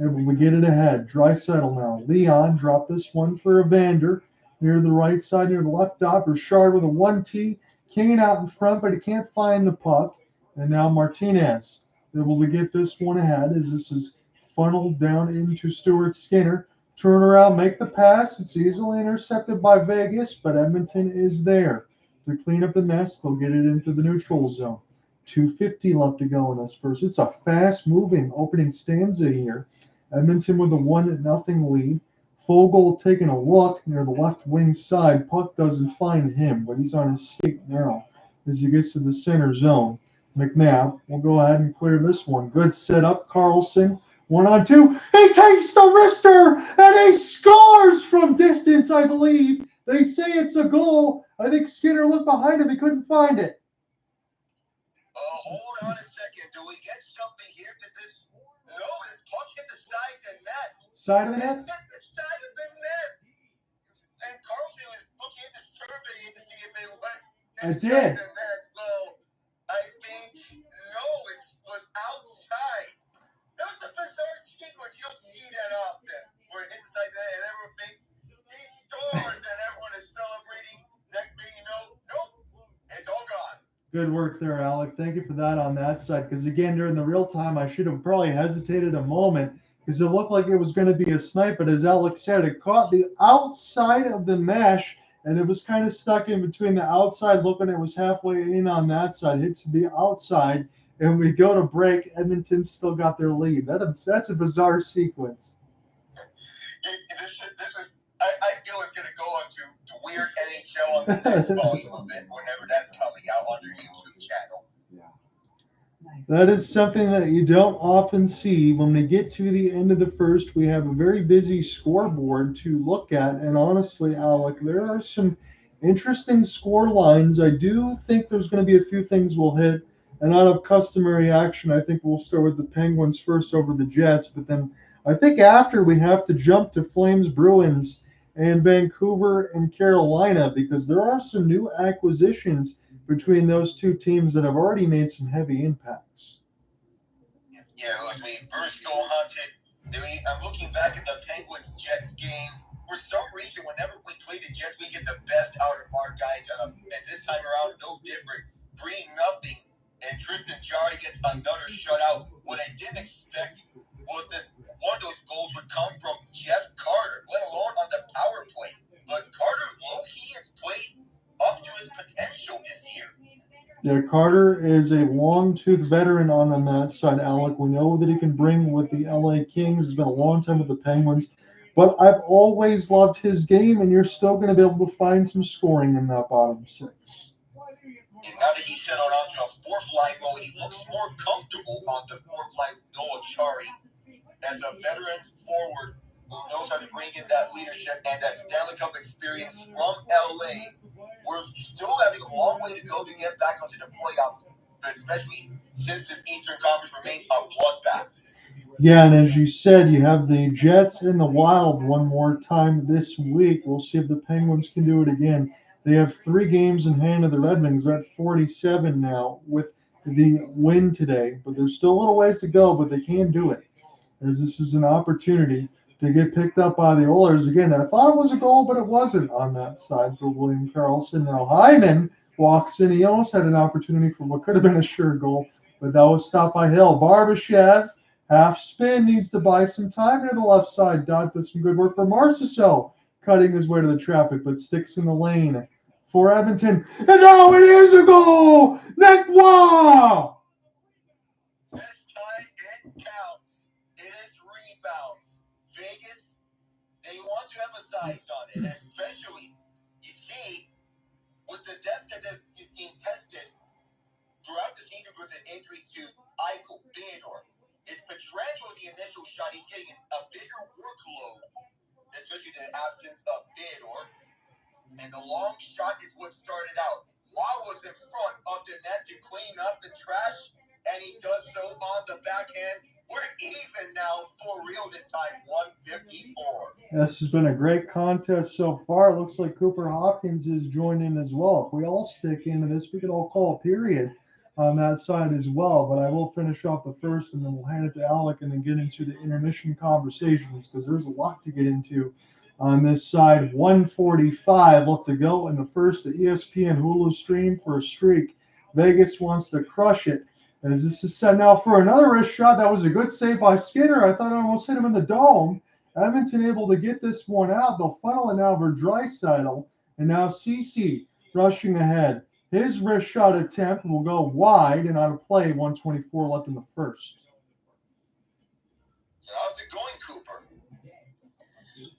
able to get it ahead. Draisaitl now. Leon dropped this one for Evander near the right side, near the left dot. Bouchard with a 1T. Kane out in front, but he can't find the puck. And now Martinez able to get this one ahead as this is funneled down into Stuart Skinner. Turn around, make the pass. It's easily intercepted by Vegas, but Edmonton is there to clean up the mess. They'll get it into the neutral zone. 2:50 left to go in this first. It's a fast-moving opening stanza here. Edmonton with a 1-0 lead. Foegele taking a look near the left wing side. Puck doesn't find him, but he's on his skate now as he gets to the center zone. McNabb will go ahead and clear this one. Good setup. Carlson, 1-on-2. He takes the wrister and he scores from distance, I believe. They say it's a goal. I think Skinner looked behind him. He couldn't find it. Hold on a second. Do we get something here? Did this? No, this puck hit the side of the net. Side of the net? It hit the side of the net. And Carlson was looking at the survey to see if it went inside the net. Well, I think no, it was outside. That was a bizarre sequence. You don't see that often. Where it hits inside the net and everyone thinks he scores and everyone is celebrating. Next thing you know, nope, it's all gone. Good work there, Alec. Thank you for that on that side. Because again, during the real time, I should have probably hesitated a moment because it looked like it was going to be a snipe. But as Alec said, it caught the outside of the mesh, and it was kind of stuck in between the outside. Looking, it was halfway in on that side. Hits the outside, and we go to break. Edmonton still got their lead. That's a bizarre sequence. I feel it's going to go on to the weird NHL on the next volume of it whenever that's coming out on your YouTube channel. That is something that you don't often see. When we get to the end of the first, we have a very busy scoreboard to look at. And honestly, Alec, there are some interesting score lines. I do think there's going to be a few things we'll hit. And out of customary action, I think we'll start with the Penguins first over the Jets. But then I think after we have to jump to Flames, Bruins, and Vancouver and Carolina, because there are some new acquisitions between those two teams that have already made some heavy impacts. Yeah, as we first go hunted, I'm looking back at the Penguins-Jets game. For some reason, whenever we play the Jets, we get the best out of our guys. And this time around, no different. 3-0. And Tristan Jarry gets another shutout. What I didn't expect was that one of those goals would come from Jeff Carter, let alone on the power play. But Carter, low-key, has played up to his potential this year. Yeah, Carter is a long-tooth veteran on that side, Alec. We know that he can bring with the LA Kings. He's been a long time with the Penguins. But I've always loved his game, and you're still going to be able to find some scoring in that bottom six. And now that he's settled onto a fourth line role, he looks more comfortable on the fourth line with Noah Chari as a veteran forward who knows how to bring in that leadership and that Stanley Cup experience from LA. We're still having a long way to go to get back onto the playoffs, especially since this Eastern Conference remains a bloodbath. Yeah, and as you said, you have the Jets and the Wild one more time this week. We'll see if the Penguins can do it again. They have 3 games in hand of the Red Wings. They're at 47 now with the win today. But there's still a little ways to go, but they can do it. As this is an opportunity to get picked up by the Oilers. Again, I thought it was a goal, but it wasn't on that side for William Karlsson. Now Hyman walks in. He almost had an opportunity for what could have been a sure goal, but that was stopped by Hill. Barbashev, half spin, needs to buy some time near the left side. Dot does some good work for Marchessault, cutting his way to the traffic, but sticks in the lane for Edmonton. And now it is a goal! Necwa! This time it counts. It is rebounds. Vegas, they want to emphasize on it, especially, you see, with the depth that is being tested throughout the season with the injuries to Ekholm, Theodore. It's Pietrangelo the initial shot. He's getting a bigger workload, especially the absence of Theodore. And the long shot is what started out. Law was in front of the net to clean up the trash, and he does so on the backhand We're even now for real this time, 154. This has been a great contest so far. It looks like Cooper Hopkins is joining as well. If we all stick into this, we could all call a period on that side as well. But I will finish off the first, and then we'll hand it to Alec and then get into the intermission conversations because there's a lot to get into on this side. 145 left to go in the first. The ESPN Hulu stream for a streak. Vegas wants to crush it. As this is set now for another wrist shot. That was a good save by Skinner. I thought I almost hit him in the dome. Edmonton able to get this one out. They'll funnel it now for Draisaitl. And now CC rushing ahead. His wrist shot attempt will go wide and out of play. 124 left in the first. So how's it going, Cooper?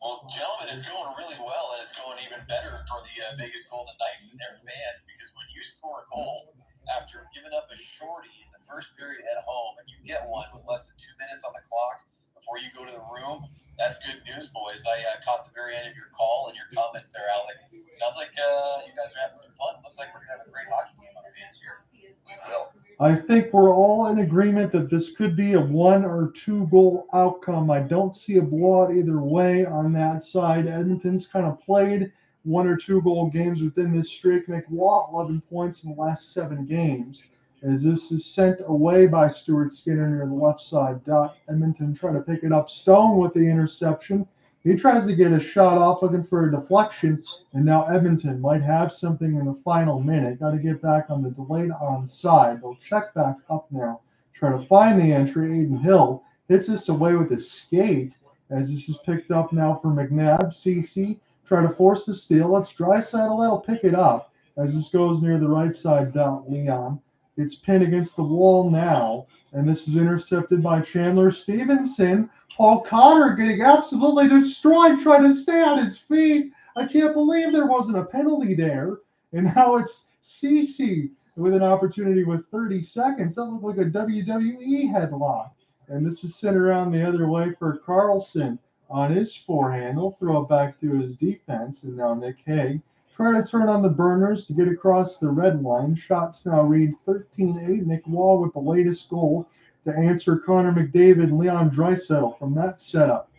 Well, gentlemen, it's going really well, and it's going even better for the Vegas Golden Knights and their fans, because when you score a goal after giving up a shorty in the first period at home, and you get one with less than 2 minutes on the clock before you go to the room, that's good news, boys. I caught the very end of your call and your comments there, Alec. Sounds like you guys are having some fun. Looks like we're going to have a great hockey game on our hands here. We will. I think we're all in agreement that this could be a 1 or 2 goal outcome. I don't see a blowout either way on that side. Edmonton's kind of played 1 or 2 goal games within this streak. They won 11 points in the last 7 games. As this is sent away by Stuart Skinner near the left side dot. Edmonton trying to pick it up. Stone with the interception. He tries to get a shot off, looking for a deflection, and now Edmonton might have something in the final minute. Got to get back on the delayed onside. They'll check back up now. Try to find the entry. Aiden Hill hits this away with his skate as this is picked up now for McNabb. CC try to force the steal. It's Draisaitl. They'll pick it up as this goes near the right side dot. Leon. It's pinned against the wall now, and this is intercepted by Chandler Stevenson. Paul Connor getting absolutely destroyed, trying to stay on his feet. I can't believe there wasn't a penalty there. And now it's CC with an opportunity with 30 seconds. That looked like a WWE headlock. And this is sent around the other way for Carlson on his forehand. He'll throw it back to his defense, and now Nick Hague. Try to turn on the burners to get across the red line. Shots now read 13-8. Nick Wall with the latest goal to answer Connor McDavid and Leon Draisaitl from that setup.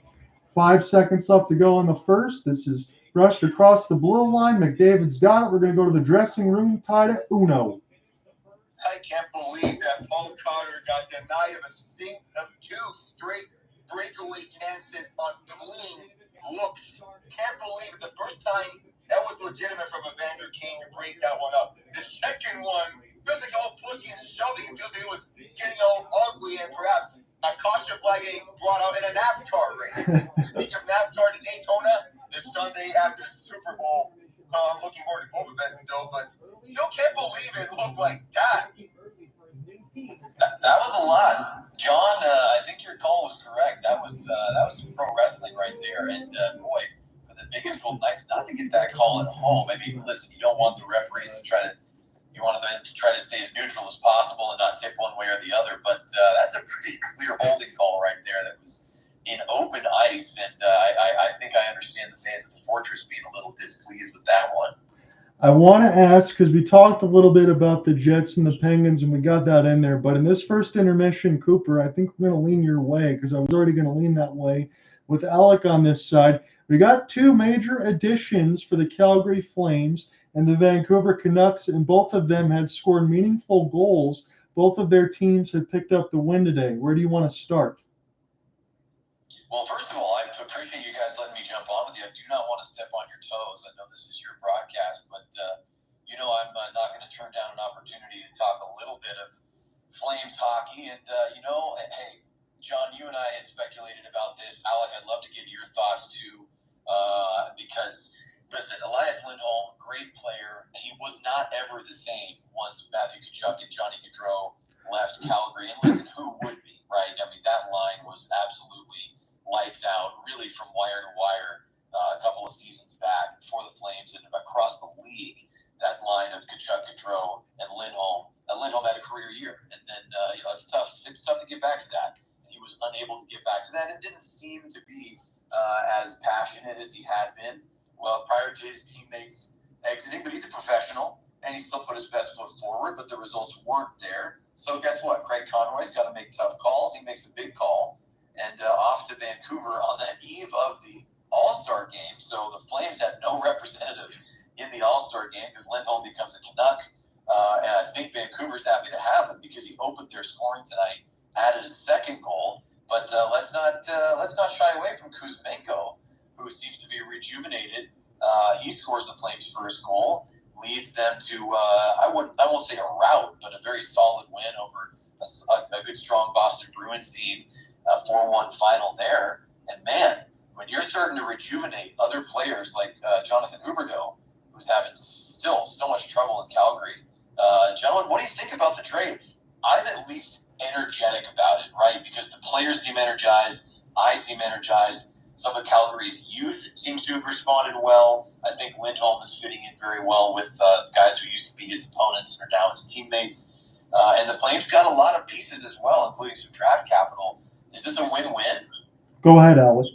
5 seconds left to go in the first. This is rushed across the blue line. McDavid's got it. We're going to go to the dressing room. Tied at uno. I can't believe that Paul Connor got denied of 2 straight breakaway chances on clean looks. Can't believe it. The first time, that was legitimate from Evander Kane to break that one up. The second one, feels like all pushing and shoving. It feels like it was getting all ugly, and perhaps a caution flag getting brought out in a NASCAR race. Speaking of NASCAR to Daytona, this Sunday after the Super Bowl. I'm looking forward to both events still, but still can't believe it looked like that. That was a lot. John, I think your call was correct. That was some pro wrestling right there. And boy, for the biggest Golden Knights not to get that call at home. I mean, listen, you don't want the referees you want them to try to stay as neutral as possible and not tip one way or the other. But that's a pretty clear holding call right there that was in open ice. And I think I understand the fans of the Fortress being a little displeased with that one. I want to ask, because we talked a little bit about the Jets and the Penguins, and we got that in there. But in this first intermission, Cooper, I think we're going to lean your way, because I was already going to lean that way with Alec on this side. We got 2 major additions for the Calgary Flames and the Vancouver Canucks, and both of them had scored meaningful goals. Both of their teams had picked up the win today. Where do you want to start? Well, first of all, I appreciate you guys letting me jump on with you. I do not want to step on your toes. I know this is your broadcast, but I'm not going to turn down an opportunity to talk a little bit of Flames hockey. And, hey, John, you and I had speculated about this. Alec, I'd love to get your thoughts too, because, listen, Elias Lindholm, great player. He was not ever the same once Matthew Tkachuk and Johnny Gaudreau left Calgary. And listen, who would be, right? I mean, that line was absolutely lights out, really from wire to wire a couple of seasons back for the Flames and across the league. That line of Tkachuk, Gaudreau, and Lindholm. Lindholm had a career year, and then it's tough. It's tough to get back to that. And he was unable to get back to that. It didn't seem to be as passionate as he had been prior to his teammates exiting. But he's a professional, and he still put his best foot forward. But the results weren't there. So guess what? Craig Conroy's got to make tough calls. He makes a big call, and off to Vancouver on the eve of the All-Star game. So the Flames had no representative in the All-Star game because Lindholm becomes a Canuck. And I think Vancouver's happy to have him because he opened their scoring tonight, added a second goal. But let's not shy away from Kuzmenko, who seems to be rejuvenated. He scores the Flames' first goal, leads them to I won't say a rout, but a very solid win over a good, strong Boston Bruins team, 4-1 final there. And man, when you're starting to rejuvenate other players like Jonathan Huberdeau, who's having still so much trouble in Calgary. Gentlemen, what do you think about the trade? I'm at least energetic about it, right? Because the players seem energized. I seem energized. Some of Calgary's youth seems to have responded well. I think Lindholm is fitting in very well with guys who used to be his opponents and are now his teammates. And the Flames got a lot of pieces as well, including some draft capital. Is this a win-win? Go ahead, Alex.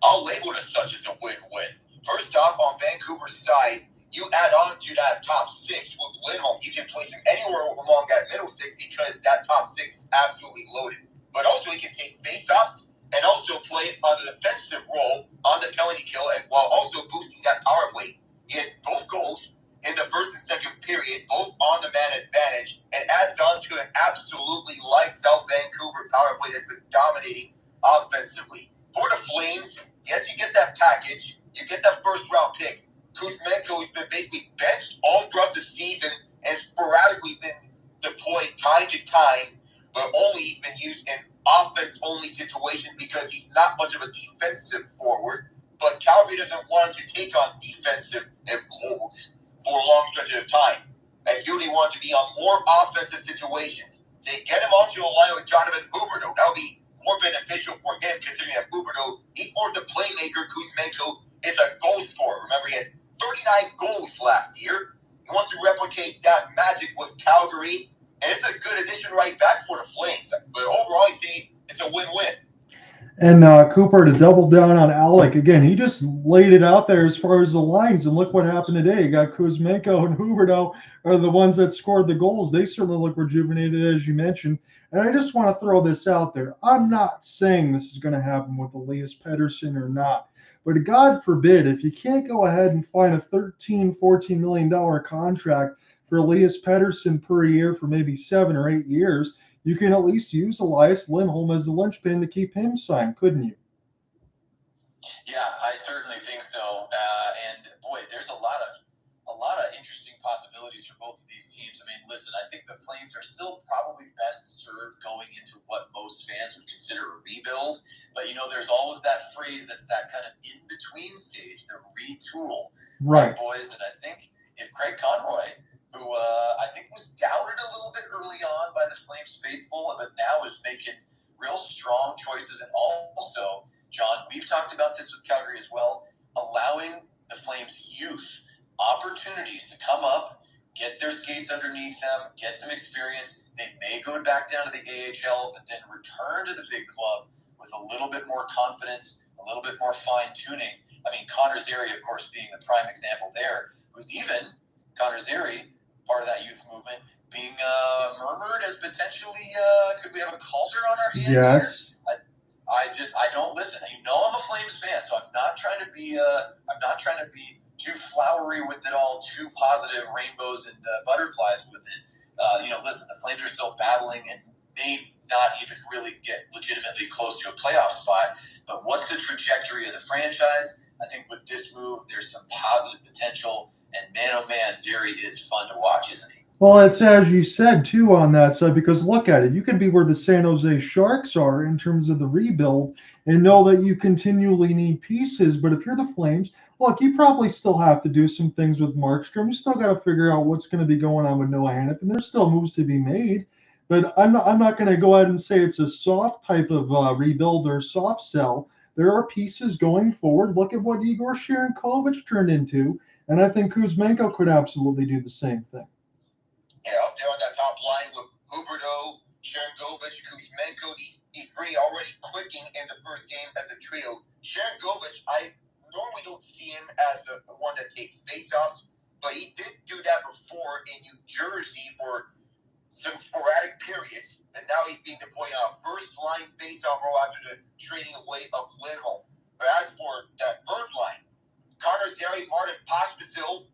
I'll label it as such as a win-win. First off, on Vancouver's side, you add on to that top six with Lindholm. You can place him anywhere along that middle six because that top six is absolutely loaded. But also he can take face-offs and also play on the defensive role on the penalty kill, and while also boosting that power play. He has both goals in the first and second period, both on the man advantage, and adds on to an absolutely lights-out Vancouver power play that's been dominating offensively. For the Flames, yes, you get that package. You get that first-round pick. Kuzmenko has been basically benched all throughout the season and sporadically been deployed time to time, but only he's been used in offense-only situations because he's not much of a defensive forward. But Calgary doesn't want him to take on defensive holds for a long stretch of time. And he really wants to be on more offensive situations. So get him onto a line with Jonathan Huberdeau. That would be more beneficial for him, considering that Huberdeau, he's more the playmaker. Kuzmenko is a goal scorer. Remember, he had 39 goals last year. He wants to replicate that magic with Calgary, and it's a good addition right back for the Flames. But overall, you see, it's a win-win. And Cooper, to double down on Alec again, he just laid it out there as far as the lines, and look what happened today. You got Kuzmenko and Huberdeau are the ones that scored the goals. They certainly look rejuvenated, as you mentioned. And I just want to throw this out there. I'm not saying this is going to happen with Elias Pettersson or not. But God forbid, if you can't go ahead and find a $13-14 million contract for Elias Pettersson per year for maybe 7 or 8 years, you can at least use Elias Lindholm as the linchpin to keep him signed, couldn't you? Yeah, I certainly think so. And boy, there's a lot of interesting possibilities for both of these teams. I mean, listen, I think the Flames are still probably best served going into what most fans would consider a rebuild. But there's always that phrase that's that kind of in-between stage, the retool, right, boys? And I think if Craig Conroy, who I think was doubted a little bit early on by the Flames faithful, but now is making real strong choices, and also, John, we've talked about this with Calgary as well, allowing the Flames youth opportunities to come up, get their skates underneath them, get some experience. They may go back down to the AHL, but then return to the big club with a little bit more confidence, a little bit more fine-tuning. I mean, Connor Zary, of course, being the prime example there, who's even, Connor Zary, part of that youth movement, being murmured as potentially, could we have a Calder on our hands yes. here? I don't listen. I'm a Flames fan, so I'm not trying to be too flowery with it all, too positive, rainbows and butterflies with it. Listen, the Flames are still battling and may not even really get legitimately close to a playoff spot. But what's the trajectory of the franchise? I think with this move, there's some positive potential. And man, oh man, Zary is fun to watch, isn't he? Well, it's as you said, too, on that side, because look at it. You can be where the San Jose Sharks are in terms of the rebuild and know that you continually need pieces. But if you're the Flames, look, you probably still have to do some things with Markstrom. You still got to figure out what's going to be going on with Noah Hanifin, and there's still moves to be made. But I'm not going to go ahead and say it's a soft type of rebuild or soft sell. There are pieces going forward. Look at what Igor Sharangovich turned into, and I think Kuzmenko could absolutely do the same thing. Yeah, up there on that top line with Huberdeau, Sharangovich, Kuzmenko, these three already clicking in the first game as a trio. Sharangovich, I normally don't see him as the one that takes faceoffs, but he did do that before in New Jersey for some sporadic periods, and now he's being deployed on a first-line face-off role after the trading away of Lindholm. But as for that third line, Connor Zary, Martin Pospisil,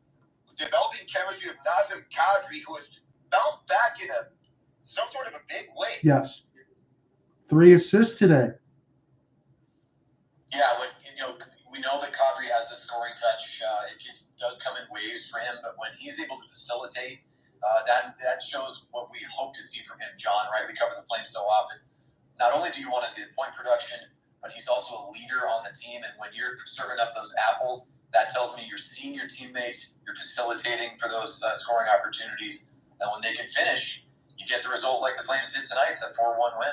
developing chemistry with Nazem Kadri, who has bounced back in some sort of a big way. Yes. 3 assists today. Yeah, we know that Coffey has the scoring touch. It does come in waves for him, but when he's able to facilitate, that shows what we hope to see from him, John, right? We cover the Flames so often. Not only do you want to see the point production, but he's also a leader on the team, and when you're serving up those apples, that tells me you're seeing your teammates, you're facilitating for those scoring opportunities, and when they can finish, you get the result like the Flames did tonight. It's a 4-1 win.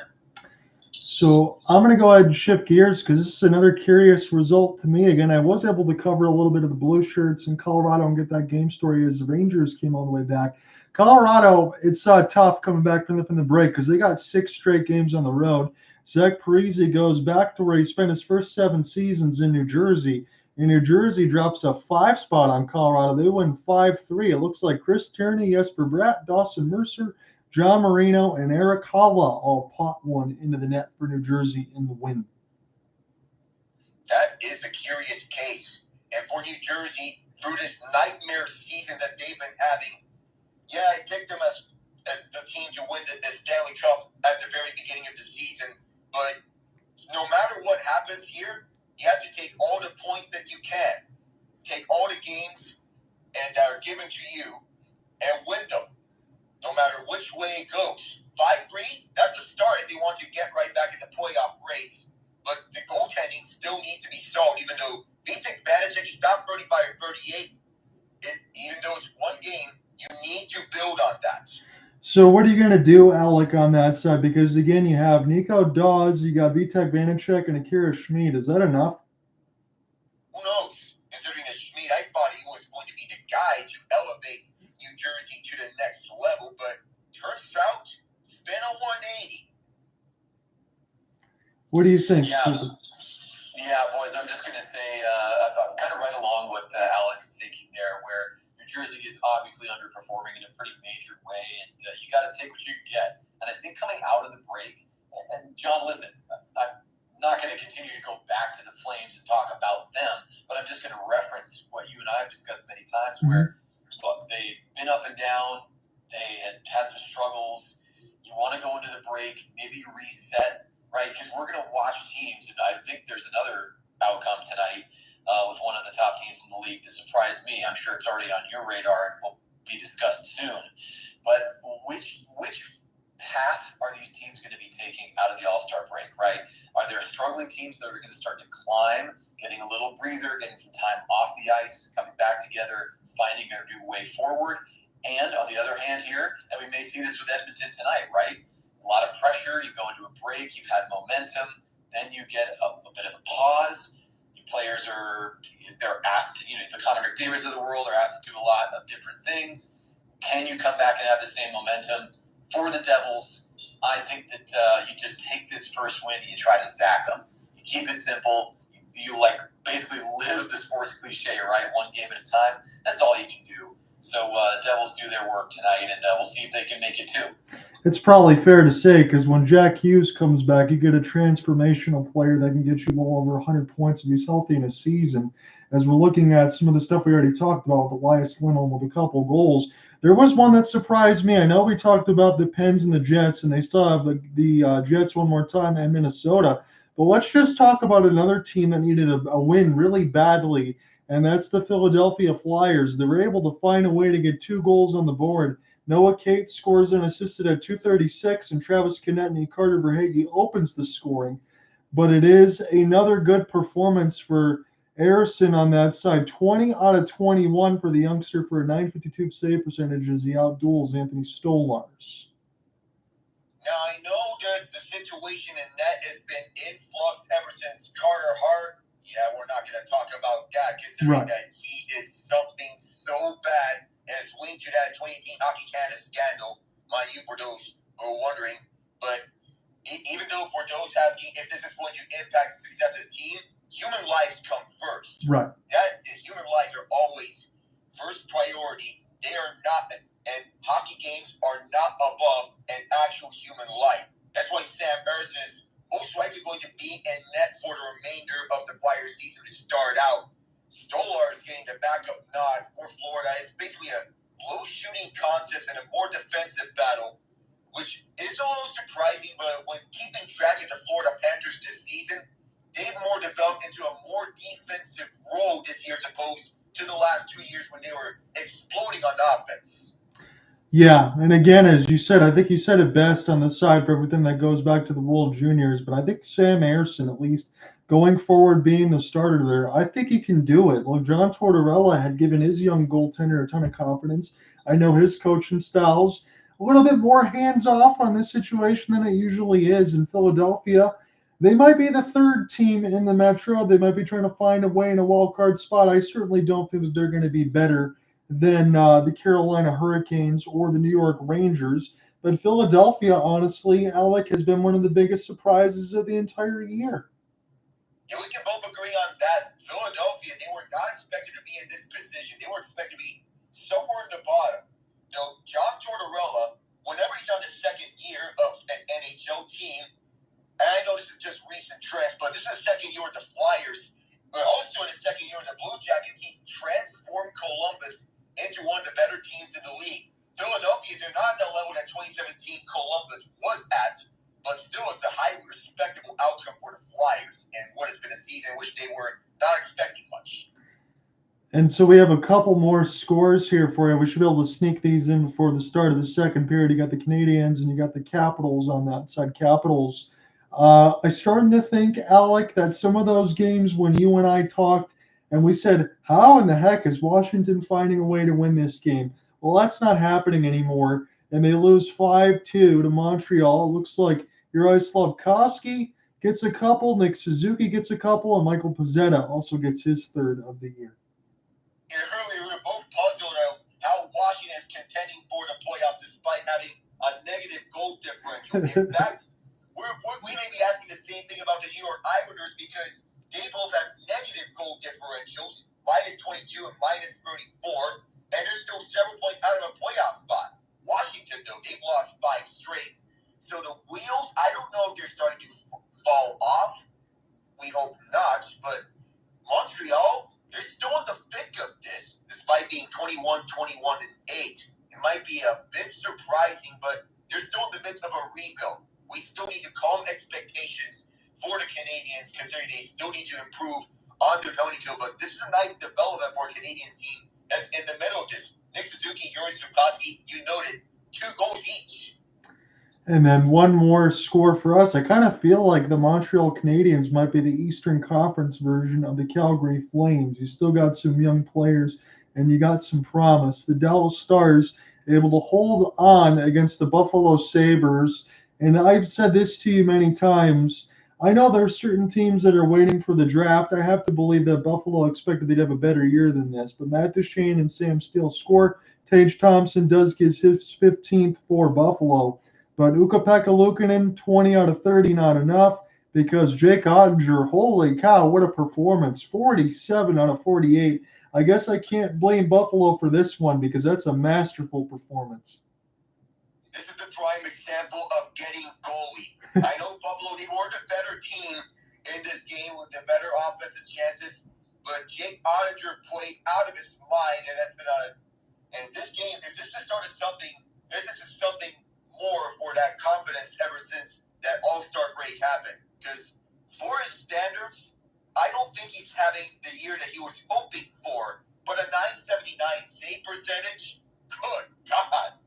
So I'm going to go ahead and shift gears because this is another curious result to me. Again, I was able to cover a little bit of the blue shirts in Colorado and get that game story as the Rangers came all the way back. Colorado, it's tough coming back from the break because they got 6 straight games on the road. Zach Parise goes back to where he spent his first 7 seasons in New Jersey. And New Jersey drops a 5 spot on Colorado. They win 5-3. It looks like Chris Tierney, Jesper Bratt, Dawson Mercer, John Marino, and Eric Halla all pot one into the net for New Jersey in the win. That is a curious case. And for New Jersey, through this nightmare season that they've been having, yeah, I picked them as the team to win the Stanley Cup at the very beginning of the season. But no matter what happens here, you have to take all the points that you can. Take all the games and that are given to you and win them. No matter which way it goes. 5-3, that's a start if they want to get right back in the playoff race. But the goaltending still needs to be solved, even though Vitek Vanacek, he stopped 35 or 38. Even though it's one game, you need to build on that. So what are you going to do, Alec, on that side? Because, again, you have Nico Dawes, you got Vitek Vanacek, and Akira Schmid. Is that enough? Who knows? Considering that Schmid, I thought he was going to be the guy to elevate New Jersey to the next level, but turns out it's been a 180. What do you think? Yeah, boys, I'm just going to say I'm kind of right along what Alex is thinking there, where New Jersey is obviously underperforming in a pretty major way, and you got to take what you can get. And I think coming out of the break, and John, listen, I'm not going to continue to go back to the Flames and talk about them, but I'm just going to reference what you and I have discussed many times, where look, they've been up and down, they had some struggles. You want to go into the break, maybe reset, right? Because we're going to watch teams, and I think there's another outcome tonight with one of the top teams in the league that surprised me. I'm sure it's already on your radar and will be discussed soon. But which path are these teams going to be taking out of the All-Star break, right? Are there struggling teams that are going to start to climb, getting a little breather, getting some time off the ice, coming back together, finding their new way forward? And on the other hand here, and we may see this with Edmonton tonight, right? A lot of pressure, you go into a break, you've had momentum, then you get a bit of a pause. The players they're asked, the Connor McDavids of the world are asked to do a lot of different things. Can you come back and have the same momentum? For the Devils, I think that you just take this first win and you try to sack them. You keep it simple. You basically live the sports cliche, right? One game at a time. That's all you can do. So Devils do their work tonight, and we'll see if they can make it too. It's probably fair to say, because when Jack Hughes comes back, you get a transformational player that can get you well over 100 points if he's healthy in a season. As we're looking at some of the stuff we already talked about with Elias Lindholm with a couple goals, there was one that surprised me. I know we talked about the Pens and the Jets, and they still have the Jets one more time in Minnesota. But let's just talk about another team that needed a win really badly, and that's the Philadelphia Flyers. They were able to find a way to get 2 goals on the board. Noah Cates scores unassisted at 2:36, and Travis Konecny, Carter Verhaeghe opens the scoring. But it is another good performance for Ersson on that side. 20 out of 21 for the youngster for a .952 save percentage as he outduels Anthony Stolarz. Now, I know that the situation in net has been in flux ever since Carter Hart. Yeah, we're not going to talk about that, considering that he did something so bad and is linked to that 2018 Hockey Canada scandal, mind you, for those who are wondering. But even though for those asking if this is going to impact the success of the team, human lives come first. Right. Human lives are always first priority. They are not, and hockey games are not above were exploding on offense. Yeah, and again, as you said, I think you said it best on the side for everything that goes back to the World Juniors, but I think Sam Ayerson, at least going forward being the starter there, I think he can do it. Well, John Tortorella had given his young goaltender a ton of confidence. I know his coaching style's a little bit more hands-off on this situation than it usually is in Philadelphia. They might be the third team in the Metro. They might be trying to find a way in a wild card spot. I certainly don't think that they're going to be better than the Carolina Hurricanes or the New York Rangers. But Philadelphia, honestly, Alec, has been one of the biggest surprises of the entire year. Yeah, we can both agree on that. Philadelphia, they were not expected to be in this position. They were expected to be somewhere in the bottom. You know, John Tortorella, whenever he's on his second year of an NHL team, and I know this is just recent trends, but this is the second year with the Flyers, but also in his second year with the Blue Jackets, he's transformed Columbus into one of the better teams in the league. Philadelphia, they're not at the level that 2017 Columbus was at, but still it's a highly respectable outcome for the Flyers and what has been a season in which they were not expecting much. And so we have a couple more scores here for you. We should be able to sneak these in before the start of the second period. You got the Canadiens and you got the Capitals on that side. Capitals. I started to think, Alec, that some of those games when you and I talked and we said, how in the heck is Washington finding a way to win this game? Well, that's not happening anymore. And they lose 5-2 to Montreal. It looks like Juraj Slafkovsky gets a couple, Nick Suzuki gets a couple, and Michael Pezzetta also gets his third of the year. And earlier, we were both puzzled at how Washington is contending for the playoffs despite having a negative goal differential. In fact, we may be asking the same thing about the New York Islanders because they both have negative goal differentials, -22 and -34, and they're still several points out of a playoff spot. Washington, though, they've lost 5 straight. So the wheels, I don't know if they're starting to fall off. We hope not, but Montreal, they're still in the thick of this, despite being 21-21-8. It might be a bit surprising, but they're still in the midst of a rebuild. We still need to calm expectations for the Canadiens because they still need to improve on their penalty kill. But this is a nice development for a Canadian team that's in the middle of this. Nick Suzuki, Juraj Slafkovsky, you noted 2 goals each. And then one more score for us. I kind of feel like the Montreal Canadiens might be the Eastern Conference version of the Calgary Flames. You still got some young players and you got some promise. The Dallas Stars able to hold on against the Buffalo Sabres. And I've said this to you many times. I know there are certain teams that are waiting for the draft. I have to believe that Buffalo expected they'd have a better year than this. But Matt Duchene and Sam Steele score. Tage Thompson does get his 15th for Buffalo. But Ukko-Pekka Luukkonen, 20 out of 30, not enough. Because Jake Ottinger, holy cow, what a performance. 47 out of 48. I guess I can't blame Buffalo for this one because that's a masterful performance. This is the prime example of getting goalie. I know Buffalo, they were the better team in this game with the better offensive chances, but Jake Ottinger played out of his mind, and that's been on it. And this game, if this is the start of something, this is something more for that confidence ever since that All-Star break happened. Because for his standards, I don't think he's having the year that he was hoping for. But a 979 save percentage, good God.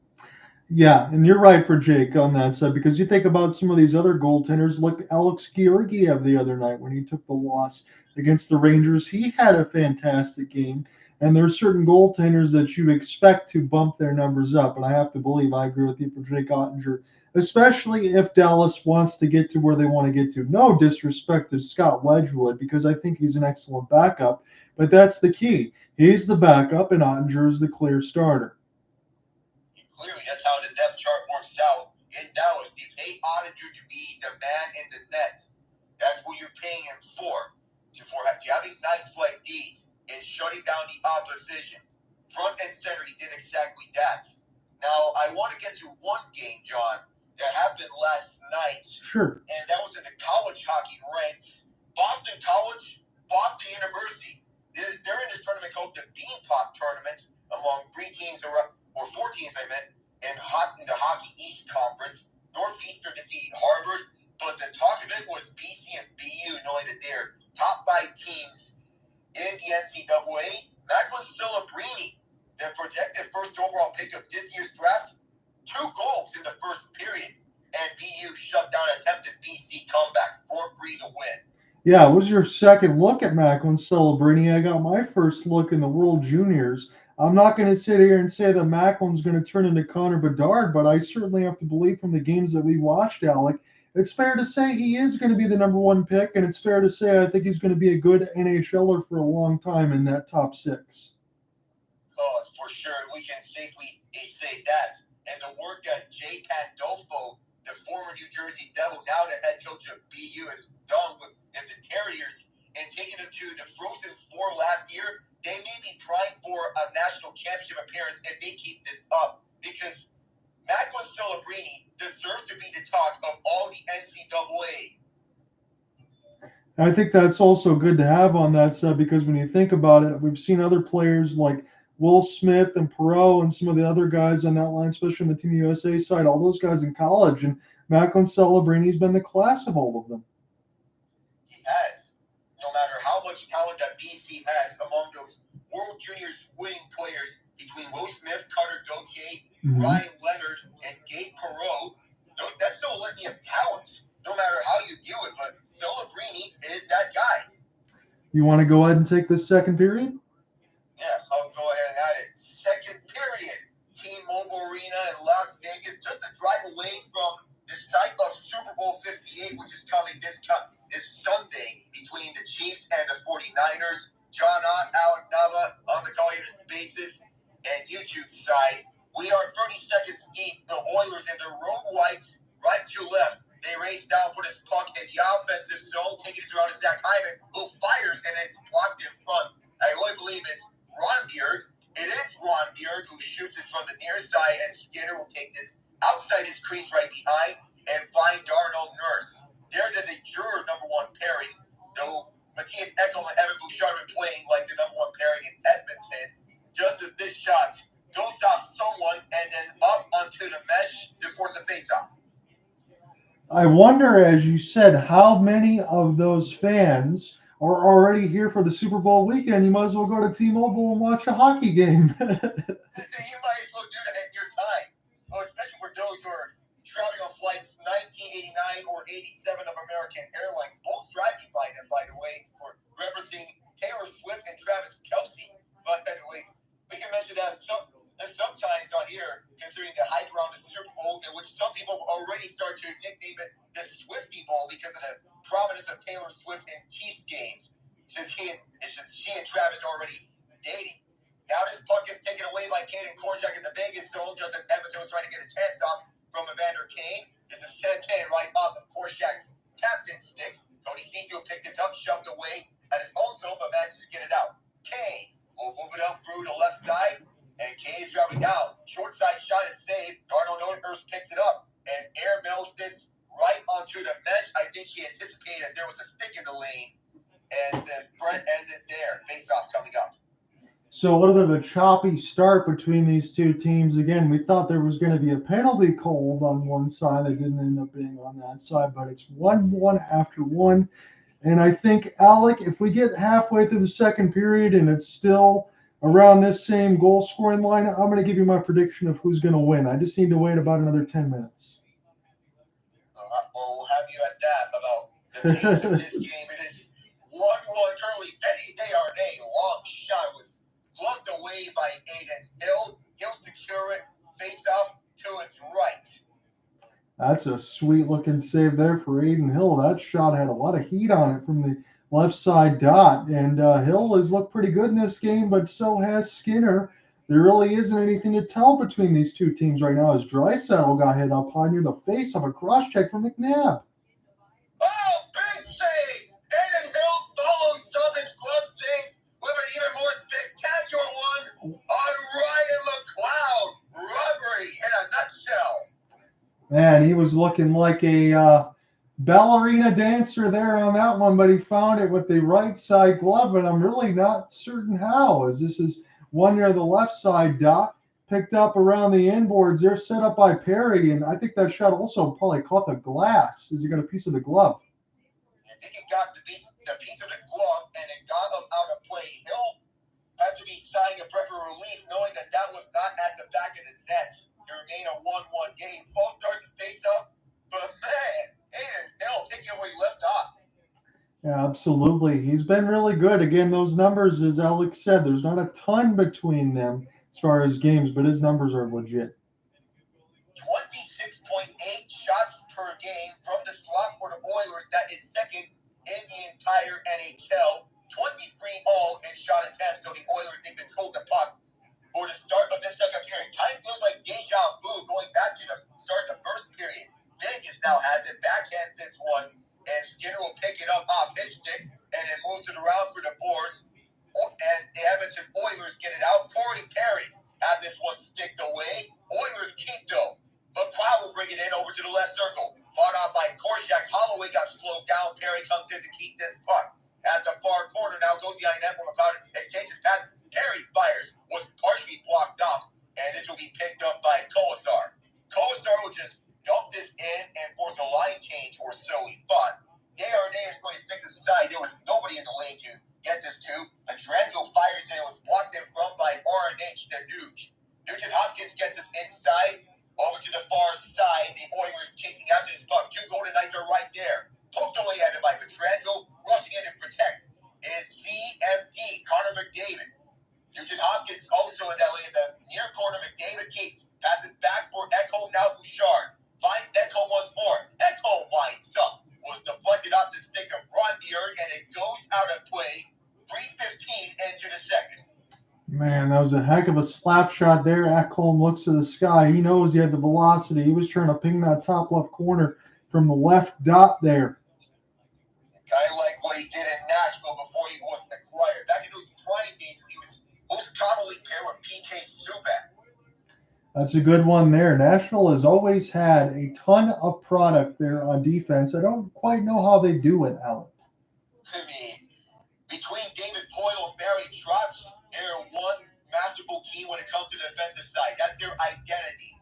Yeah, and you're right for Jake on that side because you think about some of these other goaltenders. Look, Alex Georgiev the other night when he took the loss against the Rangers. He had a fantastic game. And there's certain goaltenders that you expect to bump their numbers up. And I have to believe I agree with you for Jake Ottinger, especially if Dallas wants to get to where they want to get to. No disrespect to Scott Wedgwood because I think he's an excellent backup. But that's the key. He's the backup and Ottinger is the clear starter. Clearly, that's how the depth chart works out in Dallas. They pay Ottinger to be the man in the net. That's what you're paying him for. For having nights like these and shutting down the opposition. Front and center, he did exactly that. Now, I want to get to one game, John, that happened last night. Sure. And that was in the college hockey ranks. Boston College, Boston University. They're in this tournament called the Beanpot Tournament among 3 teams, or 4 teams, I meant, in the Hockey East Conference. Northeastern defeated Harvard, but the talk of it was BC and BU knowing that they're top 5 teams in the NCAA. Macklin Celebrini the projected first overall pick of this year's draft, 2 goals in the first period, and BU shut down an attempted BC comeback, 4-3 to win. Yeah, it was your second look at Macklin Celebrini. I got my first look in the World Juniors. I'm not going to sit here and say that Macklin's going to turn into Connor Bedard, but I certainly have to believe from the games that we watched, Alec, it's fair to say he is going to be the number 1 pick, and it's fair to say I think he's going to be a good NHLer for a long time in that top 6. Oh, for sure. We can safely say that. And the work that Jay Pandolfo, the former New Jersey Devil, now the head coach of BU, has done with the Terriers and taking them to the Frozen Four last year, they may be primed for a national championship appearance if they keep this up. Because Macklin Celebrini deserves to be the talk of all the NCAA. I think that's also good to have on that side because when you think about it, we've seen other players like Will Smith and Perreault and some of the other guys on that line, especially on the Team USA side, all those guys in college. And Macklin Celebrini's been the class of all of them. He has. No matter how much talent that BC has among those World Juniors winning players between Will Smith, Carter Gauthier, Ryan Leonard, and Gabe Perreault, that's still a litany of talent, no matter how you view it. But Celebrini is that guy. You want to go ahead and take this second period? Yeah, I'll go ahead and add it. Second period, T-Mobile Arena in Las Vegas, just a drive away from the site of Super Bowl 58, which is coming this Sunday between the Chiefs and the 49ers. John Ott, Alec Nava on the Call Your Spaces and YouTube side. We are 30 seconds deep. The Oilers in their road whites, right to left. They race down for this puck in the offensive zone, taking it around to Zach Hyman, who fires and is blocked in front. I really believe it's Ron Bjerg. It is Ron Bjerg who shoots it from the near side, and Skinner will take this outside his crease right behind and find Darnell Nurse. They're the juror number 1 pairing, though Mattias Ekholm and Evan Bouchard are playing like the number 1 pairing in Edmonton. Just as this shot goes off someone and then up onto the mesh to force a face-off. I wonder, as you said, how many of those fans are already here for the Super Bowl weekend. You might as well go to T-Mobile and watch a hockey game. You might as well do that at your time. Well, especially for those who are traveling on flights 1989 or 87 of American Airlines. Both driving by them, by the way, for referencing Taylor Swift and Travis Kelce. But anyways, we can mention that sometimes on here, considering the hype around the Super Bowl, in which some people already start to nickname it the Swiftie Bowl because of the prominence of Taylor Swift in Chiefs games, since she and Travis are already dating. Now this puck is taken away by Kane and Korczak in the Vegas zone, just as Edmonton was trying to get a chance off from Evander Kane. This is sent in right off of Korczak's captain stick. Cody Cecil picked this up, shoved away at his own zone, but manages to get it out. Kane will move it up through the left side, and Kane is driving down. Short side shot is saved. Darnell Nurse picks it up and air mails this right onto the mesh. I think he anticipated there was a stick in the lane, and then Brett ended there. Face-off coming up. So a little bit of a choppy start between these two teams. Again, we thought there was going to be a penalty called on one side. It didn't end up being on that side, but it's 1-1 after 1. And I think, Alec, if we get halfway through the second period and it's still around this same goal scoring line, I'm going to give you my prediction of who's going to win. I just need to wait about another 10 minutes. Well, we'll have you at that about the pace of this game. It is 1-1 currently. Eddie Desharnais, long shot was gloved away by Aiden Hill. He'll secure it. Face off to his right. That's a sweet-looking save there for Aiden Hill. That shot had a lot of heat on it from the left side dot. And Hill has looked pretty good in this game, but so has Skinner. There really isn't anything to tell between these two teams right now as Draisaitl got hit up high near the face of a cross-check from McNabb. Oh, big save! Aiden Hill follows up his glove save with an even more spectacular one on Ryan McLeod. Robbery in a nutshell. Man, he was looking like a ballerina dancer there on that one, but he found it with the right side glove, and I'm really not certain how, as this is one near the left side dot, picked up around the inboards. They're set up by Perry, and I think that shot also probably caught the glass as he got a piece of the glove. I think it got the piece of the glove, and it got him out of play. Hill has to be sighing a breath of relief knowing that that was not at the back of the net to remain a 1-1 game. False start to face up, but man, Aiden Hill picking where he left off. Yeah, absolutely. He's been really good. Again, those numbers, as Alex said, there's not a ton between them as far as games, but his numbers are legit. 26.8 shots per game from the slot for the Oilers. That is second in the entire NHL. 23 all in shot attempts, so the Oilers, they controlled the puck for the start of this second period. Kind of feels like deja vu going back to the start of the first period. Vegas now has it, backhands this one, and Skinner will pick it up off his stick, and it moves it around for the boards. And the Edmonton Oilers get it out. Corey Perry had this one sticked away. Oilers keep though. But Cloud will bring it in over to the left circle. Fought off by Korshak. Holloway got slowed down. Perry comes in to keep this puck. At the far corner now, goes behind that from McLeod. Exchanges passes. Perry fires. Was partially blocked off. And this will be picked up by Colasar. Colasar will just dump this in and force a line change, or so he thought. Desharnais is going to stick this aside. There was nobody in the lane to get this to. Draisaitl fires in. It was blocked in front by RNH, the Nuge. Nugent-Hopkins gets this inside. Over to the far side, the Oilers chasing after this puck. Two Golden Knights are right there. Poked away at it by Draisaitl. Rushing in to protect is CMD, Connor McDavid. Nugent-Hopkins also in that lane. The near corner, McDavid keeps. Passes back for Ekholm, now Bouchard. Finds Ekholm once more. Ekholm winds up. Was deflected off the stick of Rondier, and it goes out of play. 3:15 into the second. Man, that was a heck of a slap shot there. Ekholm looks to the sky. He knows he had the velocity. He was trying to ping that top left corner from the left dot there. Kind of like what he did in Nashville before he wasn't acquired. Back in those prime days when he was most commonly paired with PK Subban. That's a good one there. Nashville has always had a ton of product there on defense. I don't quite know how they do it, Alec. I mean, between David Poile and Barry Trotz, they're one masterful team when it comes to the defensive side. That's their identity,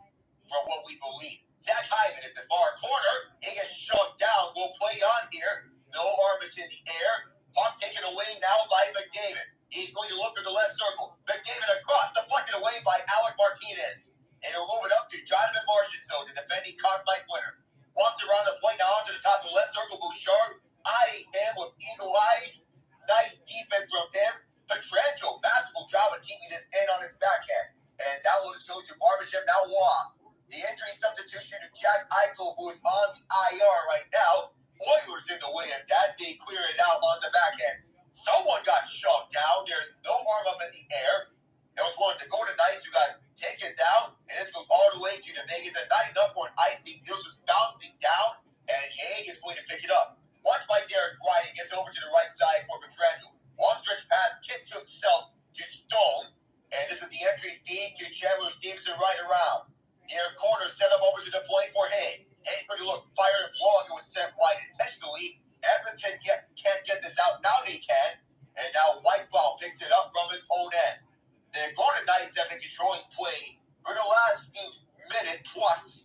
from what we believe. Zach Hyman at the far corner. He gets shoved down. We'll play on here. No arm is in the air. Puck taken away now by McDavid. He's going to look for the left circle. McDavid across, deflected away by Alec Martinez. And he'll move it up to Jonathan Marchessault, the defending Conn Smythe winner. Walks around the point now onto the top of the left circle. Bouchard eyeing him with eagle eyes. Nice defense from him. Pietrangelo, masterful job of keeping this in on his backhand. And that one just goes to Barbashev, now Wong. The injury substitution to Jack Eichel, who is on the IR right now. Oilers in the way of that. They clear it out on the backhand. Someone got shoved down. There's no arm up in the air. There was one of the Golden Knights who got taken down. And this goes all the way to the Vegas. And not enough for an icing. This was bouncing down. And Haig is going to pick it up. Watched by Derek Ryan. Gets over to the right side for Pietrangelo. Long stretch pass. Kick to himself to Stone. And this is the entry feed to Chandler Stevenson right around. Near corner set up over to the flank for Haig. Haig's going to look fired long. It was sent wide intentionally. Edmonton can't get this out. Now they can. And now Whitefall picks it up from his own end. The Golden Knights have been controlling play for the last few minute plus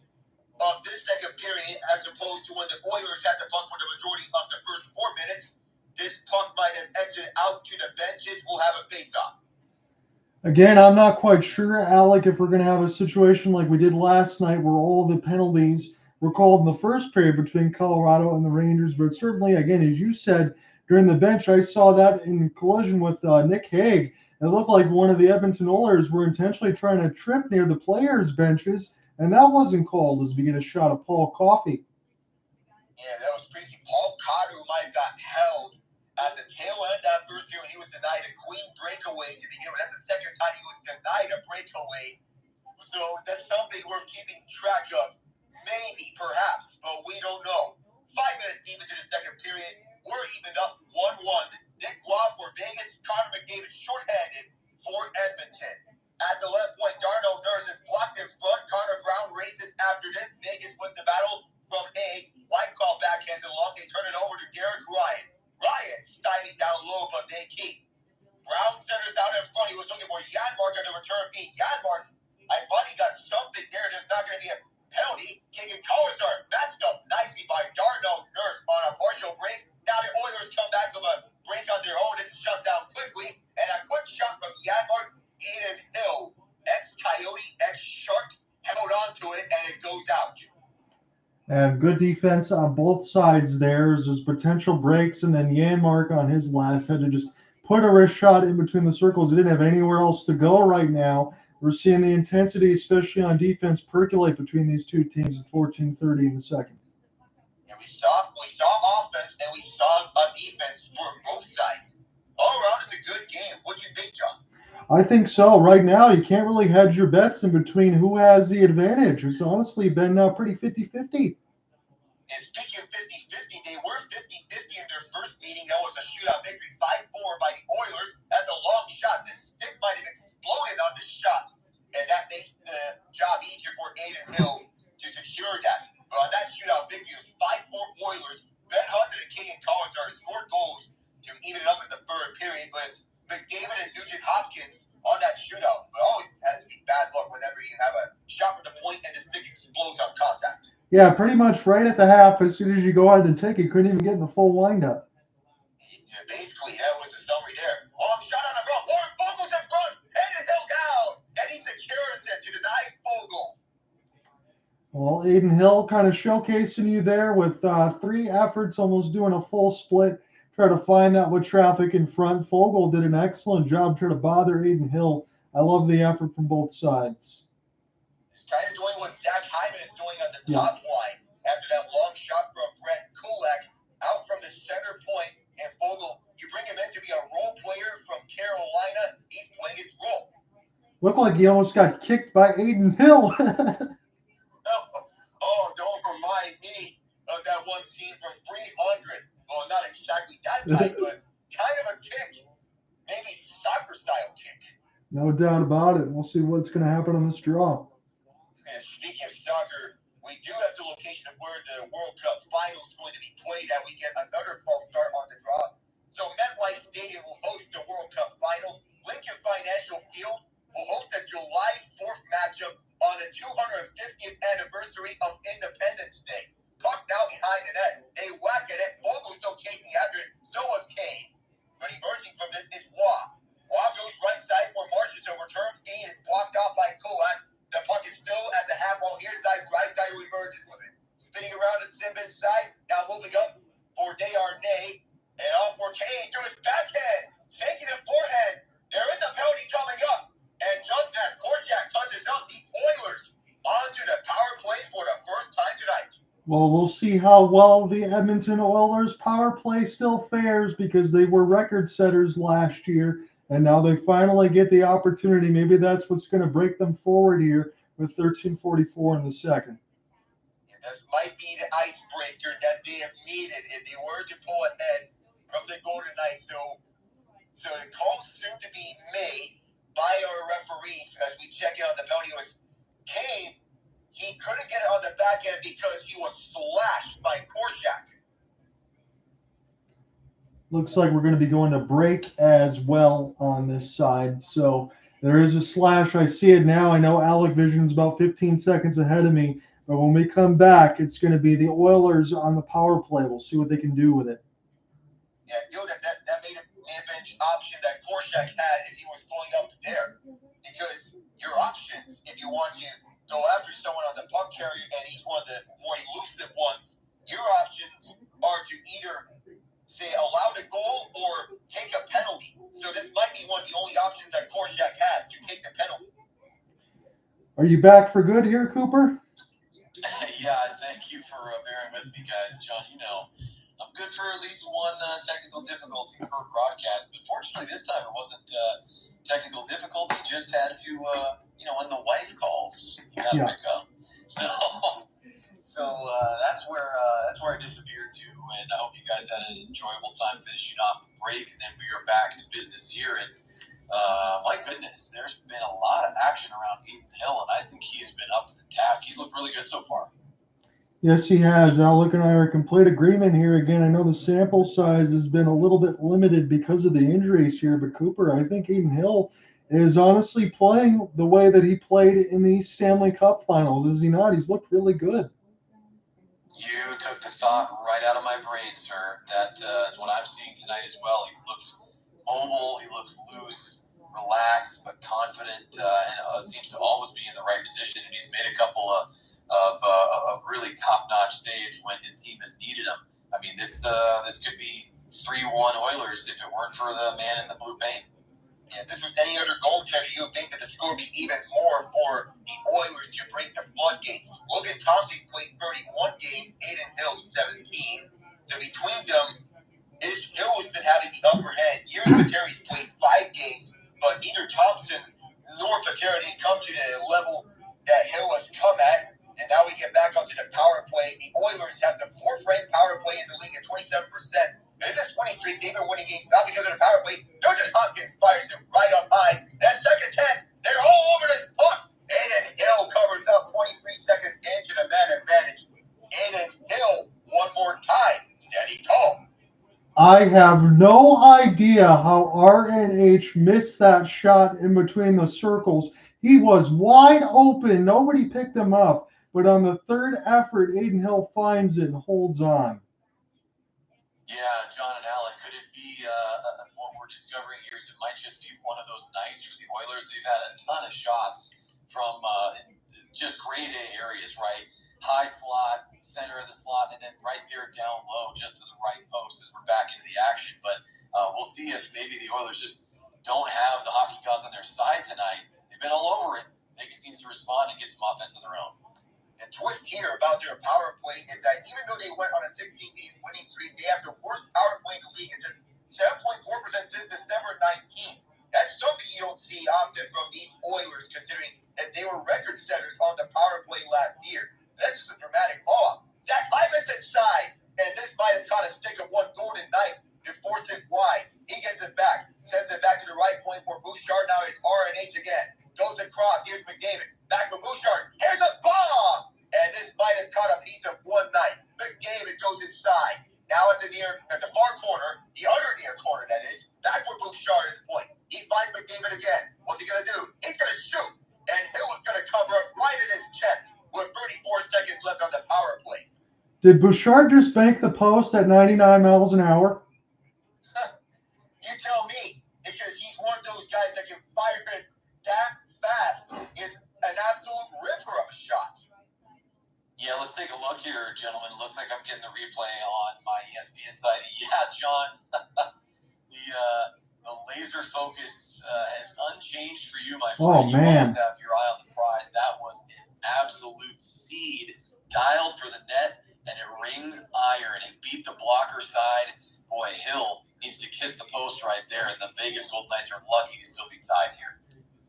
of this second period, as opposed to when the Oilers had the puck for the majority of the first 4 minutes. This puck might have exited out to the benches. We'll have a face-off. Again, I'm not quite sure, Alec, if we're going to have a situation like we did last night where all the penalties were called in the first period between Colorado and the Rangers. But certainly, again, as you said, during the bench, I saw that in collision with Nick Hague. It looked like one of the Edmonton Oilers were intentionally trying to trip near the players' benches, and that wasn't called as we get a shot of Paul Coffey. Yeah, that was crazy. Paul Cotter, who might have gotten held at the tail end of that first game when he was denied a clean breakaway to begin with. That's the second time he was denied a breakaway. So that's something worth keeping track of. Maybe, perhaps, but we don't know. 5 minutes deep into the second period, we're evened up 1-1. Nick Law for Vegas, Connor McDavid shorthanded for Edmonton. At the left point, Darnell Nurse is blocked in front. Connor Brown races after this. Vegas wins the battle from A. Whitecall backhands it long. They turn it over to Derek Ryan. Ryan stymied down low, but they keep. Brown centers out in front. He was looking for Janmark on the return feed. Janmark, I thought he got something there. There's not going to be a penalty. Kicking Colasar matched up nicely by Darnell Nurse on a partial break. Now the Oilers come back from a break on their own. This is shut down quickly. And a quick shot from Janmark And good defense on both sides there. There's potential breaks, and then Janmark on his last had to just put a wrist shot in between the circles. He didn't have anywhere else to go right now. We're seeing the intensity, especially on defense, percolate between these two teams at 14:30 in the second. And we saw offense and we saw defense for both sides. All around, it's a good game. What do you think, John? I think so. Right now, you can't really hedge your bets in between who has the advantage. It's honestly been pretty 50-50. And speaking of 50-50, they were 50-50 in their first meeting. That was a shootout victory, 5-4 by the Oilers. That's a long shot. The stick might have exploded on the shot, and that makes the job easier for Adin Hill to secure that. But on that shootout victory, it was 5-4 Oilers. Ben Hudson and Kane scored goals to even it up in the third period, but McDavid and Nugent-Hopkins on that shootout. But always has to be bad luck whenever you have a shot from the point and the stick explodes on contact. Yeah, pretty much right at the half. As soon as you go ahead and take it, couldn't even get in the full windup. Yeah, basically, that was the summary there. Long shot on the front. Warren Fogel's in front. Adin Hill down. And he secures it to deny Foegele. Well, Adin Hill kind of showcasing you there with 3 efforts, almost doing a full split. Try to find that with traffic in front. Foegele did an excellent job trying to bother Adin Hill. I love the effort from both sides. He's kind of doing what Zach Hyman is doing on the top line after that long shot from Brett Kulak out from the center point. And Foegele, you bring him in to be a role player from Carolina. He's playing his role. Looked like he almost got kicked by Adin Hill. Don't remind me of that one scene from 300. Well, not exactly that type, but kind of a kick. Maybe soccer-style kick. No doubt about it. We'll see what's going to happen on this draw. And speaking of soccer, we do have the location of where the World Cup final is going to be played at. We get another false start on the draw. So MetLife Stadium will host the World Cup final. Lincoln Financial Field will host a July 4th matchup on the 250th anniversary of Independence Day. Puck now behind the net. They whack at it. Fogel's still chasing after it. So was Kane. But emerging from this is Waugh. Waugh goes right side for March's overturn. Kane is blocked off by Kulak. The puck is still at the half wall here side. Draisaitl emerges with it. Spinning around to Simmons' side. Now moving up for Desharnais. And on for Kane to his backhand. Taking it forehand. There is a penalty coming up. And just as Korczak touches up, the Oilers onto the power play for the first time tonight. Well, we'll see how well the Edmonton Oilers power play still fares because they were record setters last year, and now they finally get the opportunity. Maybe that's what's going to break them forward here with 13:44 in the second. And this might be the icebreaker that they have needed if they were to pull ahead from the Golden Knights. So the call soon to be made by our referees as we check in on the penalty. Was Kane. He couldn't get it on the back end because he was slashed by Korczak. Looks like we're going to be going to break as well on this side. So there is a slash. I see it now. I know Alec Vision's about 15 seconds ahead of me. But when we come back, it's going to be the Oilers on the power play. We'll see what they can do with it. Yeah, that may have been the option that Korczak had if he was going up there. Because your options, if you want to go after someone on the puck carrier, and he's one of the more elusive ones, your options are to either, say, allow the goal or take a penalty. So this might be one of the only options that Korczak has, to take the penalty. Are you back for good here, Cooper? Yeah, thank you for bearing with me, guys. John, you know, I'm good for at least one technical difficulty per broadcast, but fortunately this time it wasn't technical difficulty, just had to, when the wife calls, you got to pick up. So that's where I disappeared to, and I hope you guys had an enjoyable time finishing off the break, and then we are back to business here. And my goodness, there's been a lot of action around Adin Hill, and I think he has been up to the task. He's looked really good so far. Yes, he has. Alec and I are in complete agreement here. Again, I know the sample size has been a little bit limited because of the injuries here, but Cooper, I think Adin Hill is honestly playing the way that he played in the Stanley Cup Finals. Is he not? He's looked really good. You took the thought right out of my brain, sir. That is what I'm seeing tonight as well. He looks mobile, he looks loose, relaxed, but confident, and seems to always be in the right position. And he's made a couple of really top-notch saves when his team has needed him. I mean, this could be 3-1 Oilers if it weren't for the man in the blue paint. If this was any other goaltender, you would think that the score would be even more for the Oilers to break the floodgates. Logan Thompson's played 31 games, Aiden Hill 17. So between them, Hill has been having the upper hand. Yuri Pateri's played 5 games, but neither Thompson nor Pateri didn't come to the level that Hill has come at. And now we get back onto the power play. The Oilers have the 4th-ranked power play in the league at 27%. And in this 20 streak, they've been winning games not because of the power play. Nugent-Hopkins fires him right up high. That second chance, they're all over this puck. Aiden Hill covers up 23 seconds into the man advantage. Aiden Hill one more time. Steady tall. I have no idea how RNH missed that shot in between the circles. He was wide open. Nobody picked him up. But on the third effort, Aiden Hill finds it and holds on. Yeah, John and Alec, could it be what we're discovering here is it might just be one of those nights for the Oilers? They've had a ton of shots from just grade A areas, right? High slot, center of the slot, and then right there down low, just to the right post as we're back into the action. But we'll see if maybe the Oilers just don't have the hockey gods on their side tonight. They've been all over it. Vegas needs to respond and get some offense of their own. The twist here about their power play is that even though they went on a 16-game winning streak, they have the worst power play in the league at just 7.4% since December 19th. That's something you don't see often from these Oilers, considering that they were record setters on the power play last year. That's just a dramatic blow-up. Zach Hyman's inside, and this might have caught a stick of one golden knife to force it wide. He gets it back, sends it back to the right point for Bouchard. Now it's RNH again. Goes across. Here's McDavid. Back for Bouchard. Here's a bomb! And this might have caught a piece of one knife. McDavid goes inside. Now at the far corner, the other near corner, that is. Back for Bouchard at the point. He finds McDavid again. What's he going to do? He's going to shoot. And Hill is going to cover up right in his chest with 34 seconds left on the power play. Did Bouchard just bank the post at 99 miles an hour? You tell me, because he's one of those guys that can fire it that fast. Is an absolute ripper of a shot. Yeah, let's take a look here, gentlemen. Looks like I'm getting the replay on my ESPN side. Yeah, John, the laser focus is unchanged for you, my friend. Oh, man. You always have your eye on the prize. That was an absolute seed. Dialed for the net, and it rings iron. It beat the blocker side. Boy, Hill needs to kiss the post right there, and the Vegas Golden Knights are lucky to still be tied here.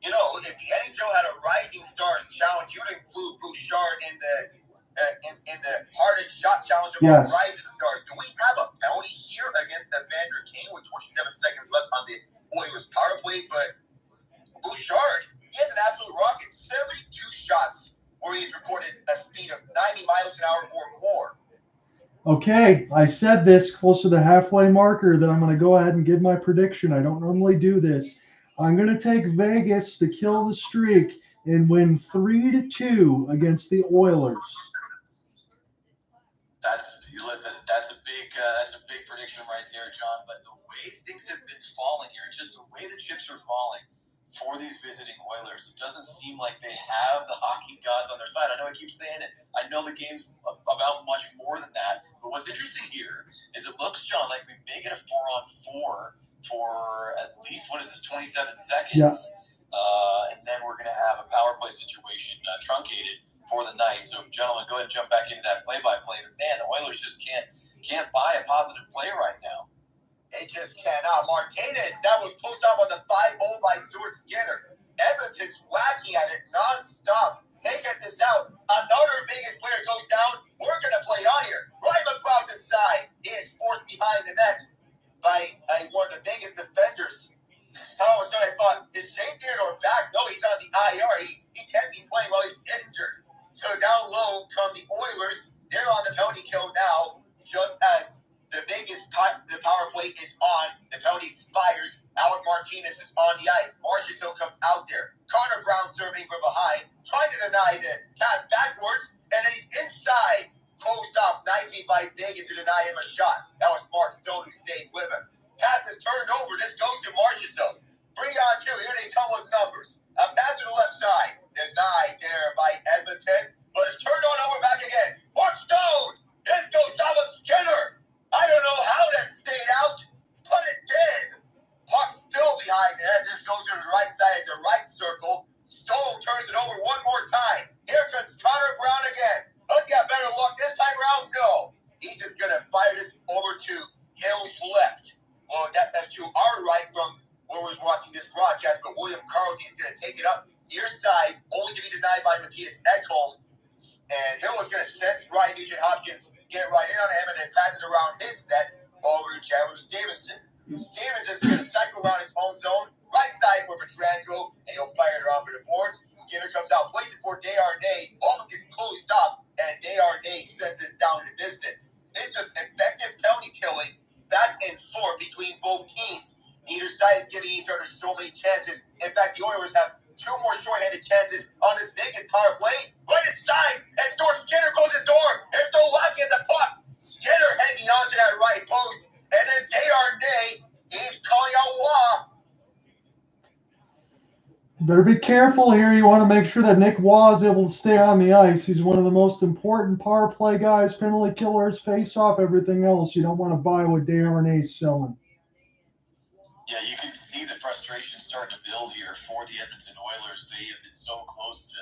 You know, if the NHL had a Rising Stars challenge, you'd include Bouchard in the hardest shot challenge of Yes. Rising Stars. Do we have a penalty here against Evander Kane with 27 seconds left on the Oilers power play? But Bouchard, he has an absolute rocket. 72 shots where he's recorded a speed of 90 miles an hour or more. Okay, I said this close to the halfway marker that I'm going to go ahead and give my prediction. I don't normally do this. I'm going to take Vegas to kill the streak and win 3-2 against the Oilers. That's a big prediction right there, John. But the way things have been falling here, just the way the chips are falling for these visiting Oilers, it doesn't seem like they have the hockey gods on their side. I know I keep saying it. I know the game's about much more than that. But what's interesting here is it looks, John, like we may get a 4-on-4 for at least, 27 seconds. Yeah. And then we're going to have a power play situation truncated for the night. So, gentlemen, go ahead and jump back into that play-by-play. But, man, the Oilers just can't buy a positive play right now. They just cannot. Martinez, that was pushed off on the 5-0 by Stuart Skinner. Evans is whacking at it nonstop. They get this out. Another Vegas player goes down. We're going to play on here. Ryman Krause's side. He is forced behind the net by one of the Vegas defenders. All of a sudden, I thought, is St. Theodore back? No, he's on the IR. He can't be playing while he's injured. So down low come the Oilers. They're on the penalty kill now, just as the power play is on. The penalty expires. Alec Martinez is on the ice. Marchessault comes out there. Connor Brown serving from behind, trying to deny the pass backwards, and then he's inside. Closed off nicely by Vegas to deny him a shot. That was Mark Stone who stayed with him. Pass is turned over. This goes to Marchessault. 3-on-2. Here they come with numbers. A pass to the left side. Denied there by Edmonton. But it's turned on over back again. find Mattias Ekholm, and Hill was going to sense right Nugent-Hopkins, get right in on him, and then pass it around his net over to Davidson. Davidson's going to cycle around his own zone, right side for Petrangelo, and he'll fire it off for the boards. Skinner comes out, plays it for Desharnais, almost gets closed up, and Desharnais sends this down the distance. It's just effective penalty killing back and forth between both teams. Neither side is giving each other so many chances. In fact, the Oilers have 2 more shorthanded chances on this biggest power play. Right inside, and Skinner closes the door. There's no locking at the puck. Skinner hanging on to that right post, and then Desharnais, he's calling out law. Better be careful here. You want to make sure that Nick Waugh is able to stay on the ice. He's one of the most important power play guys, penalty killers, face off, everything else. You don't want to buy what Desharnais selling. Yeah, you can see the frustration starting to build here for the Edmonton Oilers. They have been so close to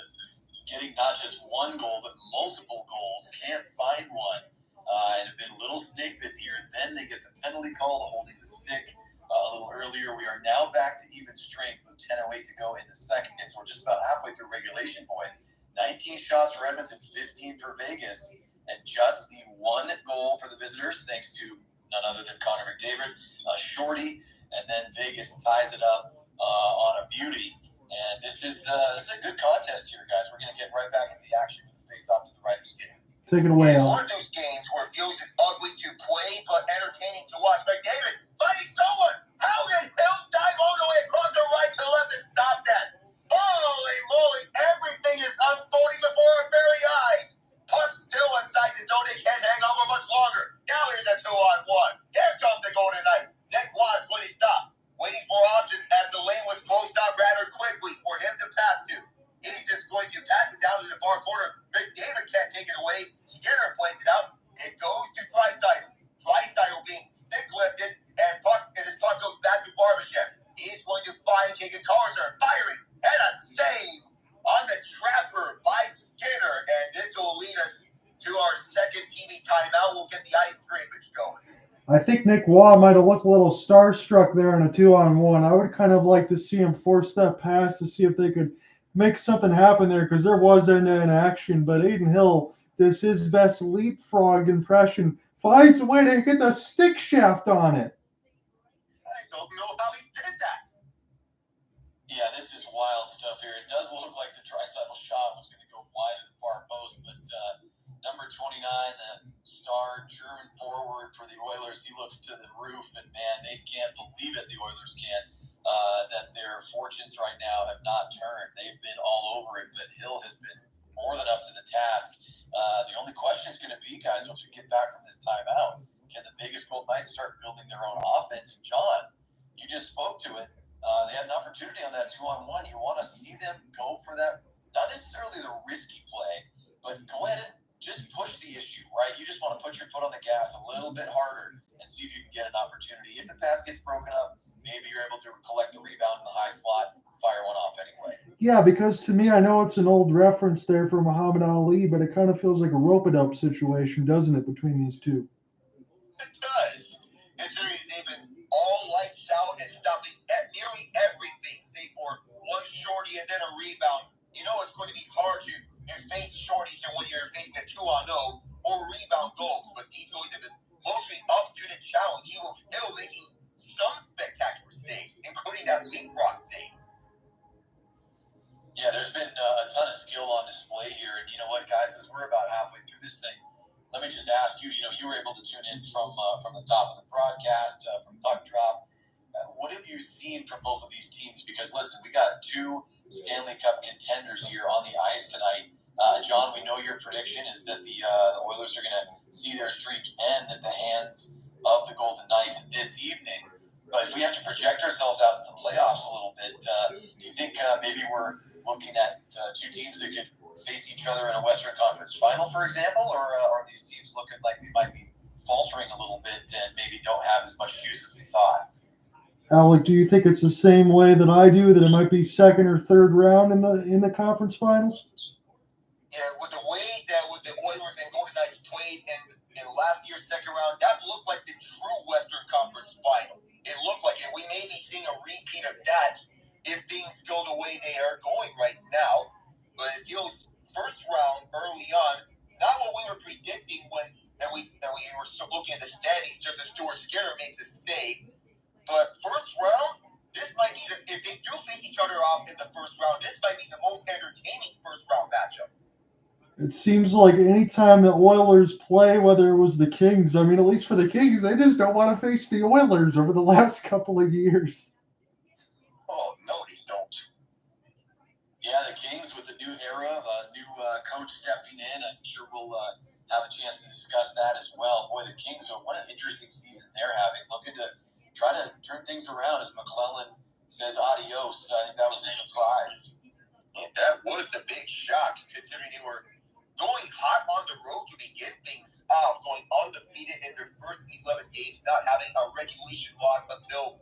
getting not just one goal, but multiple goals. Can't find one. And have been a little snake bit here. Then they get the penalty call, holding the stick a little earlier. We are now back to even strength with 10:08 to go in the second. So we're just about halfway through regulation, boys. 19 shots for Edmonton, 15 for Vegas, and just the 1 goal for the visitors, thanks to none other than Connor McDavid, shorty, and then Vegas ties it up on a beauty. And this is a good contest here, guys. We're going to get right back into the action with the face-off to the right of skin. Take it away, It's Al. one of those games where it feels as ugly to play, but entertaining to watch. McDavid fighting someone. How did Hill dive all the way across the right to left and stop that? Holy moly, everything is unfolding before our very eyes. Puck still inside the zone. They can't hang on for much longer. Now here's a 2-on-1. Here comes the Golden Knights. Nick Waugh is going to stop, waiting for options as the lane was closed up rather quickly for him to pass to. He's just going to pass it down to the far corner. McDavid can't take it away. Skinner plays it out. It goes to Draisaitl. Draisaitl being stick lifted, and this puck goes back to Barbashev. He's going to find Keegan Carter, firing, and a save on the trapper by Skinner. And this will lead us to our second TV timeout. We'll get the ice scrimmage going. I think Nick Waugh might have looked a little starstruck there in a 2-on-1. I would kind of like to see him force that pass to see if they could make something happen there, because there wasn't an action. But Adin Hill does his best leapfrog impression, finds a way to get the stick shaft on it. I don't know how he did that. Yeah, this is wild stuff here. It does look like the Draisaitl shot was going to go wide of the far post, but number 29, the star German forward for the Oilers, he looks to the roof, and man, they can't believe it, the Oilers can't, that their fortunes right now have not turned. They've been all over it, but Hill has been more than up to the task. The only question is going to be, guys, once we get back from this timeout, can the Vegas Golden Knights start building their own offense? And John, you just spoke to it. They had an opportunity on that 2-on-1. You want to see them go for that, not necessarily the risky play, but go ahead and just push the issue, right? You just want to put your foot on the gas a little bit harder and see if you can get an opportunity. If the pass gets broken up, maybe you're able to collect the rebound in the high slot, fire one off anyway. Yeah, because to me, I know it's an old reference there for Muhammad Ali, but it kind of feels like a rope-it-up situation, doesn't it, between these two? It does. Considering they've been all lights out and stopping at nearly everything, save for one shorty and then a rebound. You know it's going to be hard to face shorties when you're facing a 2-on-0 or rebound goals, but these goals have been mostly up to the challenge. He was still making some spectacular saves, including that leapfrog save. Yeah, there's been a ton of skill on display here, and you know what, guys, as we're about halfway through this thing, let me just ask you, you were able to tune in from the top of the broadcast, from Puck Drop. What have you seen from both of these teams? Because, listen, we got 2 Stanley Cup contenders here on the ice tonight. John, we know your prediction is that the Oilers are going to see their streak end at the hands of the Golden Knights this evening. But if we have to project ourselves out in the playoffs a little bit, do you think maybe we're looking at 2 teams that could face each other in a Western Conference final, for example, or are these teams looking like we might be faltering a little bit and maybe don't have as much juice as we thought? Alec, do you think it's the same way that I do, that it might be second or third round in the conference finals? Yeah, with the way that with the Oilers and Golden Knights played in last year's second round, that looked like the true Western Conference final. It looked like it. We may be seeing a repeat of that if things go the way they are going right now. But it feels It seems like any time the Oilers play, whether it was the Kings, I mean, at least for the Kings, they just don't want to face the Oilers over the last couple of years. Oh, no, they don't. Yeah, the Kings with a new era, a new coach stepping in. I'm sure we'll have a chance to discuss that as well. Boy, the Kings, what an interesting season they're having. Looking to try to turn things around as McClellan says adios. I think that was a surprise. And that was the big shock, considering they were going hot on the road to begin things off, going undefeated in their first 11 games, not having a regulation loss until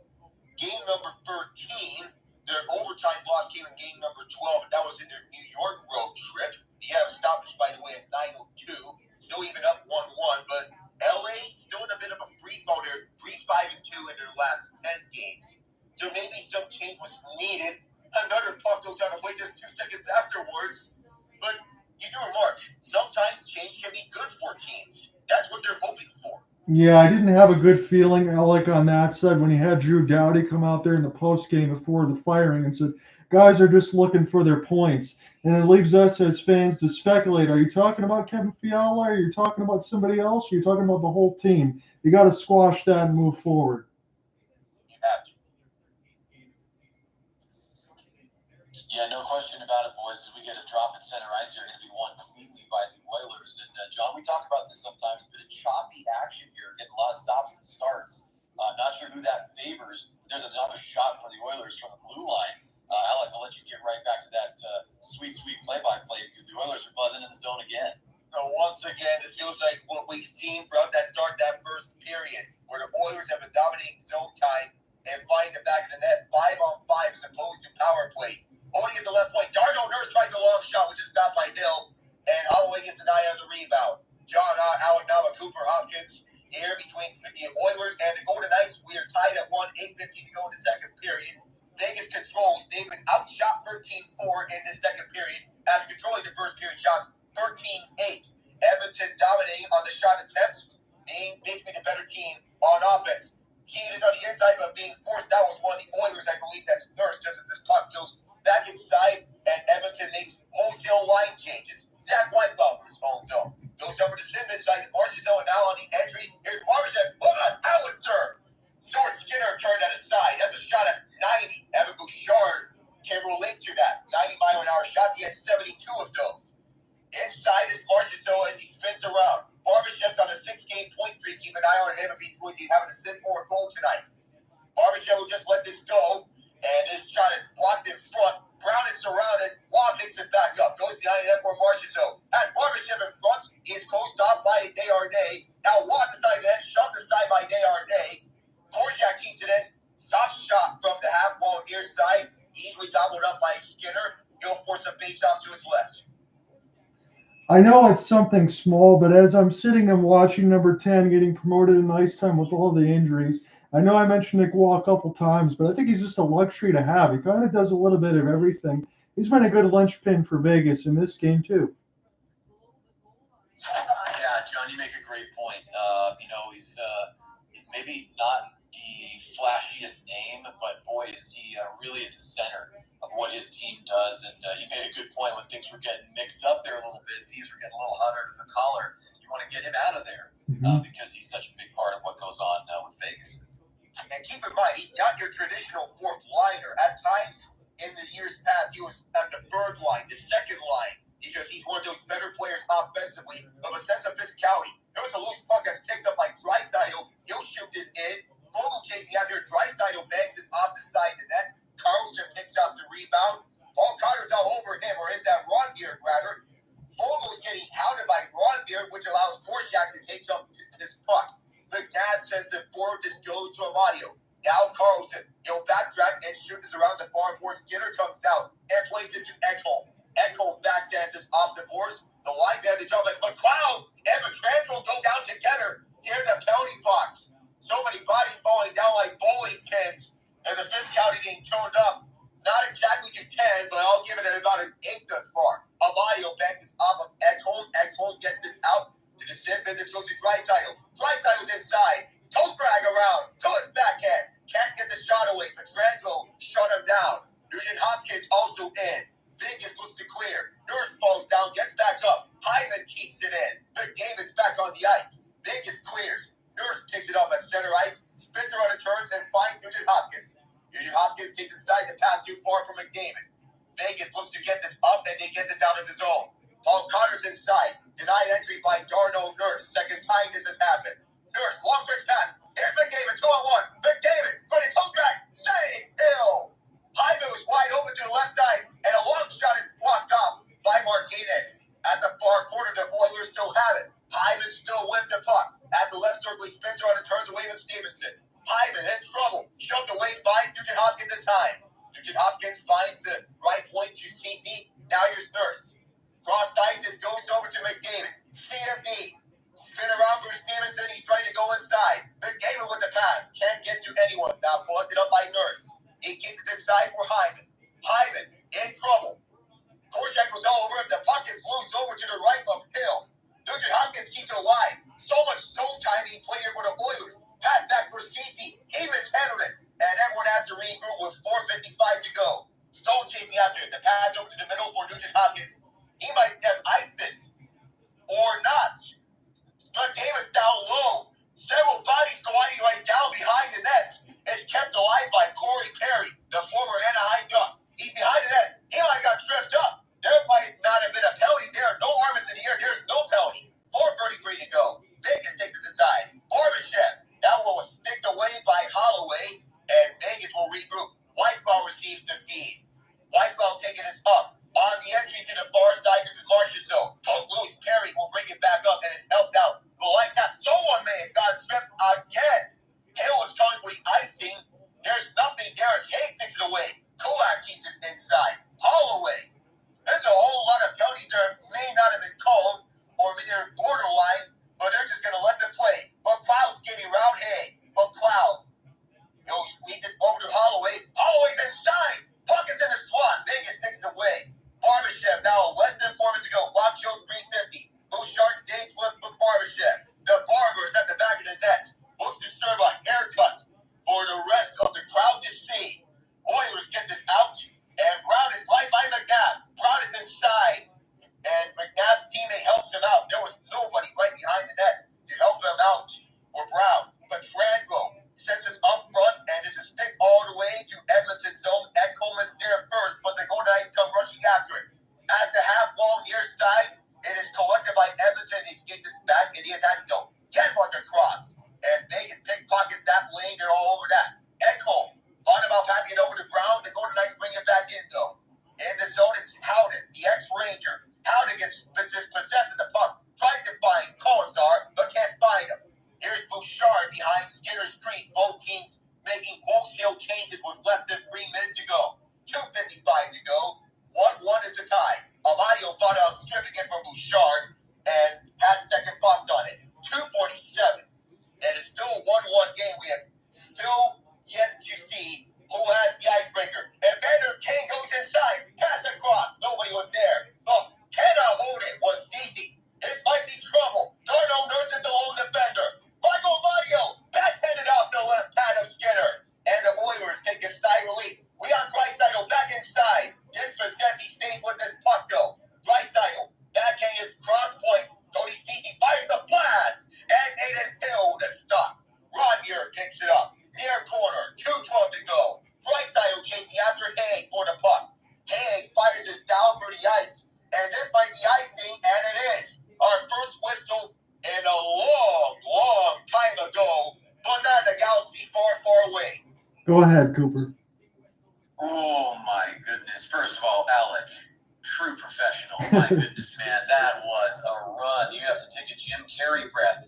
game number 13. Their overtime loss came in game number 12, and that was in their New York road trip. They had a stoppage, by the way, at 9:02, still even up 1-1, but LA still in a bit of a free fall. They're 3-5-2 in their last 10 games. So maybe some change was needed. Another puck goes out of play just 2 seconds afterwards. But you do remark, sometimes change can be good for teams. That's what they're hoping for. Yeah, I didn't have a good feeling, Alec, on that side when he had Drew Doughty come out there in the post game before the firing and said, guys are just looking for their points. And it leaves us as fans to speculate. Are you talking about Kevin Fiala? Are you talking about somebody else? Are you talking about the whole team? You got to squash that and move forward. Yeah, no question about it, boys. As we get a drop at center ice, they're going to be won cleanly by the Oilers. And, John, we talk about this sometimes, but a choppy action here, getting a lot of stops and starts. Not sure who that favors. There's another shot for the Oilers from the blue line. Alec, I'll let you get right back to that sweet play-by-play because the Oilers are buzzing in the zone again. So once again, this feels like what we've seen from that start, that first period, where the Oilers have been dominating zone time and finding the back of the net 5-on-5 as opposed to power plays. Holding at the left point, Darnell Nurse tries a long shot, which is stopped by Hill, and Holloway gets an eye on the rebound. Alec Nava, Cooper, Hopkins here between the Oilers and the Golden Knights. We are tied at 1:8:15 to go in the second period. Vegas controls. They've been outshot 13-4 in the second period after controlling the first period shots 13-8. Edmonton dominating on the shot attempts, being basically the better team on offense. Kane is on the inside, but being forced out was one of the Oilers, I believe that's Nurse, just as this puck goes back inside, and Edmonton makes wholesale line changes. Zach Whitefall for his own zone. Goes over to Simmons side, marches zone now on the entry. Here's Bouchard. Hold on, Howitzer. Stuart Skinner turned at his side. That's a shot at 90. Evan Bouchard can relate to that. 90-mile-an-hour shots. He has 72 of those. Inside is Marchessault as he spins around. Barbashev's on a 6-game point streak. Keep an eye on him if he's going to have an assist or a goal tonight. Barbashev will just let this go, and this shot is blocked in front. Brown is surrounded. Waugh picks it back up. Goes behind the net for Marchessault. As Barbashev in front, he is closed off by Desharnais. Now Waugh decided to shoved aside by Desharnais. Korczak keeps it in. Soft shot from the half wall near side. Easily gobbled up by Skinner. He'll force a face-off to his left. I know it's something small, but as I'm sitting and watching number 10 getting promoted in ice time with all the injuries, I know I mentioned Nick Waugh a couple times, but I think he's just a luxury to have. He kind of does a little bit of everything. He's been a good linchpin for Vegas in this game, too. Yeah, John, you make a great point. He's maybe not the flashiest name, but boy, is he really at the center of what his team does. And you made a good point when things were getting mixed up there a little bit. Teams were getting a little hot under the collar. You want to get him out of there because he's such a big part of what goes on with Vegas. And keep in mind, he's not your traditional fourth liner. At times in the years past, he was at the third line, the second line, because he's one of those better players offensively of a sense of physicality. There was a loose puck that's picked up by Draisaitl. He'll shoot this in. Foegele chasing out here. Draisaitl bangs this off the side of the net. Carlson picks up the rebound. Paul Cotter's all over him, or is that Ronbeard, rather? Fogel's getting hounded by Ronbeard, which allows Korczak to take some this puck. McNabb sends it forward. This goes to Amadio. Now Carlson. He'll backtrack and shoot this around the far board. Skinner comes out and plays it to Ekholm. Ekholm backstands this off the boards. The lines have the jump as McLeod and Matrandrel go down together here in the penalty box. So many bodies falling down like bowling pins, and the physicality being toned up. Not exactly to 10, but I'll give it about an 8 thus far. Amadio banks this off of Ekholm. Ekholm gets this out to the sim, then this goes to Draisaitl. Draisaitl's inside. Toe drag around. To his backhand. Can't get the shot away. Petrangelo shut him down. Nugent-Hopkins also in. Vegas looks to clear. Nurse falls down, gets back up. High zone. Paul Connor's inside. Denied entry by Darnell Nurse. Second time this has happened. Nurse, long stretch pass. Here's McDavid, 2-on-1. McDavid, running toe drag. Save, Hill. Hyman was wide open to the left side, and a long shot is blocked off by Martinez. At the far corner, the Oilers still have it. Hyman still whipped the puck. At the left circle, he spins around and turns away with Stevenson. Hyman in trouble. Shoved away, finds Nugent-Hopkins in time. Nugent-Hopkins finds the right point to CC. Now here's Nurse. Cross ice, this goes over to McDavid. CMD. Spin around for Stevenson. He's trying to go inside. McDavid with the pass. Can't get to anyone. Now blocked it up by Nurse. He gets it inside for Hyman. Hyman in trouble. Korczak was all over him. The puck is loose over to the right of Hill. Nugent-Hopkins keeps it alive. So much zone time he played here for the Oilers. Pass back for CC. He mishandled it. And everyone has to regroup with 4:55 to go. Stone chasing after it. The pass over to the middle for Nugent-Hopkins. He might have iced this. Or not. But Davis down low. Several bodies gliding right down behind the net. It's kept alive by Corey Perry, the former Anaheim Duck. He's behind the net. He might have got tripped up. There might not have been a penalty there. No arms in the air. There's no penalty. 4:33 to go. Vegas takes it aside. Barbashev. That one was sticked away by Holloway, and Vegas will regroup. Whiteclaw receives the feed. Whiteclaw taking his up. On the entry to the far side, this is Marchessault. Poke loose. Perry will bring it back up, and it's helped out. The light tap. Someone may have got tripped again. Hale is calling for the icing. There's nothing there as Hayes takes it away. Kulak keeps it inside. Holloway. There's a whole lot of penalties that may not have been called, or maybe they're borderline, but they're just going to let them play. But Cloud's getting around Hay. But Cloud. He'll lead this over to Holloway. Holloway's inside. Puck is in the slot. Vegas takes it away. Barbashev now less than 4 minutes to go. Clock shows 3:50. Bouchard stays with Barbashev. The Barber is at the back of the net. Looks to serve a haircut for the rest of the crowd to see. Oilers get this out, and Brown is right by McNabb. Brown is inside, and McNabb's teammate helps him out. There was nobody right behind the net to help him out for Brown. But Petrangelo sends us up front, and it's a stick all the way to Edmonton zone. Ekholm is there first, but the Golden Knights come rushing after it. At the half wall near side, it is collected by Edmonton. He gets this back in the attacking zone. Kenbuck across, and Vegas pickpockets that lane. They're all over that. Ekholm thought about passing it over to Brown. The Golden Knights bring it back in, though. In the zone is Howden, the ex-Ranger. Howden gets possessed of the puck. Tries to find Colasar, but can't find him. Here's Bouchard behind Skinner's crease. Both teams making wholesale changes with less than 3 minutes to go. 2:55 to go. 1-1 is the tie. Amadio thought about stripping it from Bouchard and had second thoughts on it. 2:47. And it's still a 1-1 game. We have still yet to see who has the icebreaker. Evander, Kane goes inside. Pass across. Nobody was there. But cannot hold it was CC. This might be trouble. Darnell Nurse is the lone defender. Michael Mario backhanded off the left pad of Skinner. And the Oilers take a side relief. Leon Draisaitl back inside. Dispossessed, he stays with this puck though. Draisaitl backhand his cross point. Cody CC fires the blast. And Nathan Hill to stop. Rodnier picks it up. Near corner. 2:12 to go. Draisaitl chasing after Haig for the puck. Haig fires this down for the ice. And this might be icing, and it is. Our first whistle in a long, long time ago, but not in a galaxy far, far away. Go ahead, Cooper. Oh my goodness. First of all, Alec, true professional. My goodness, man, that was a run. You have to take a Jim Carrey breath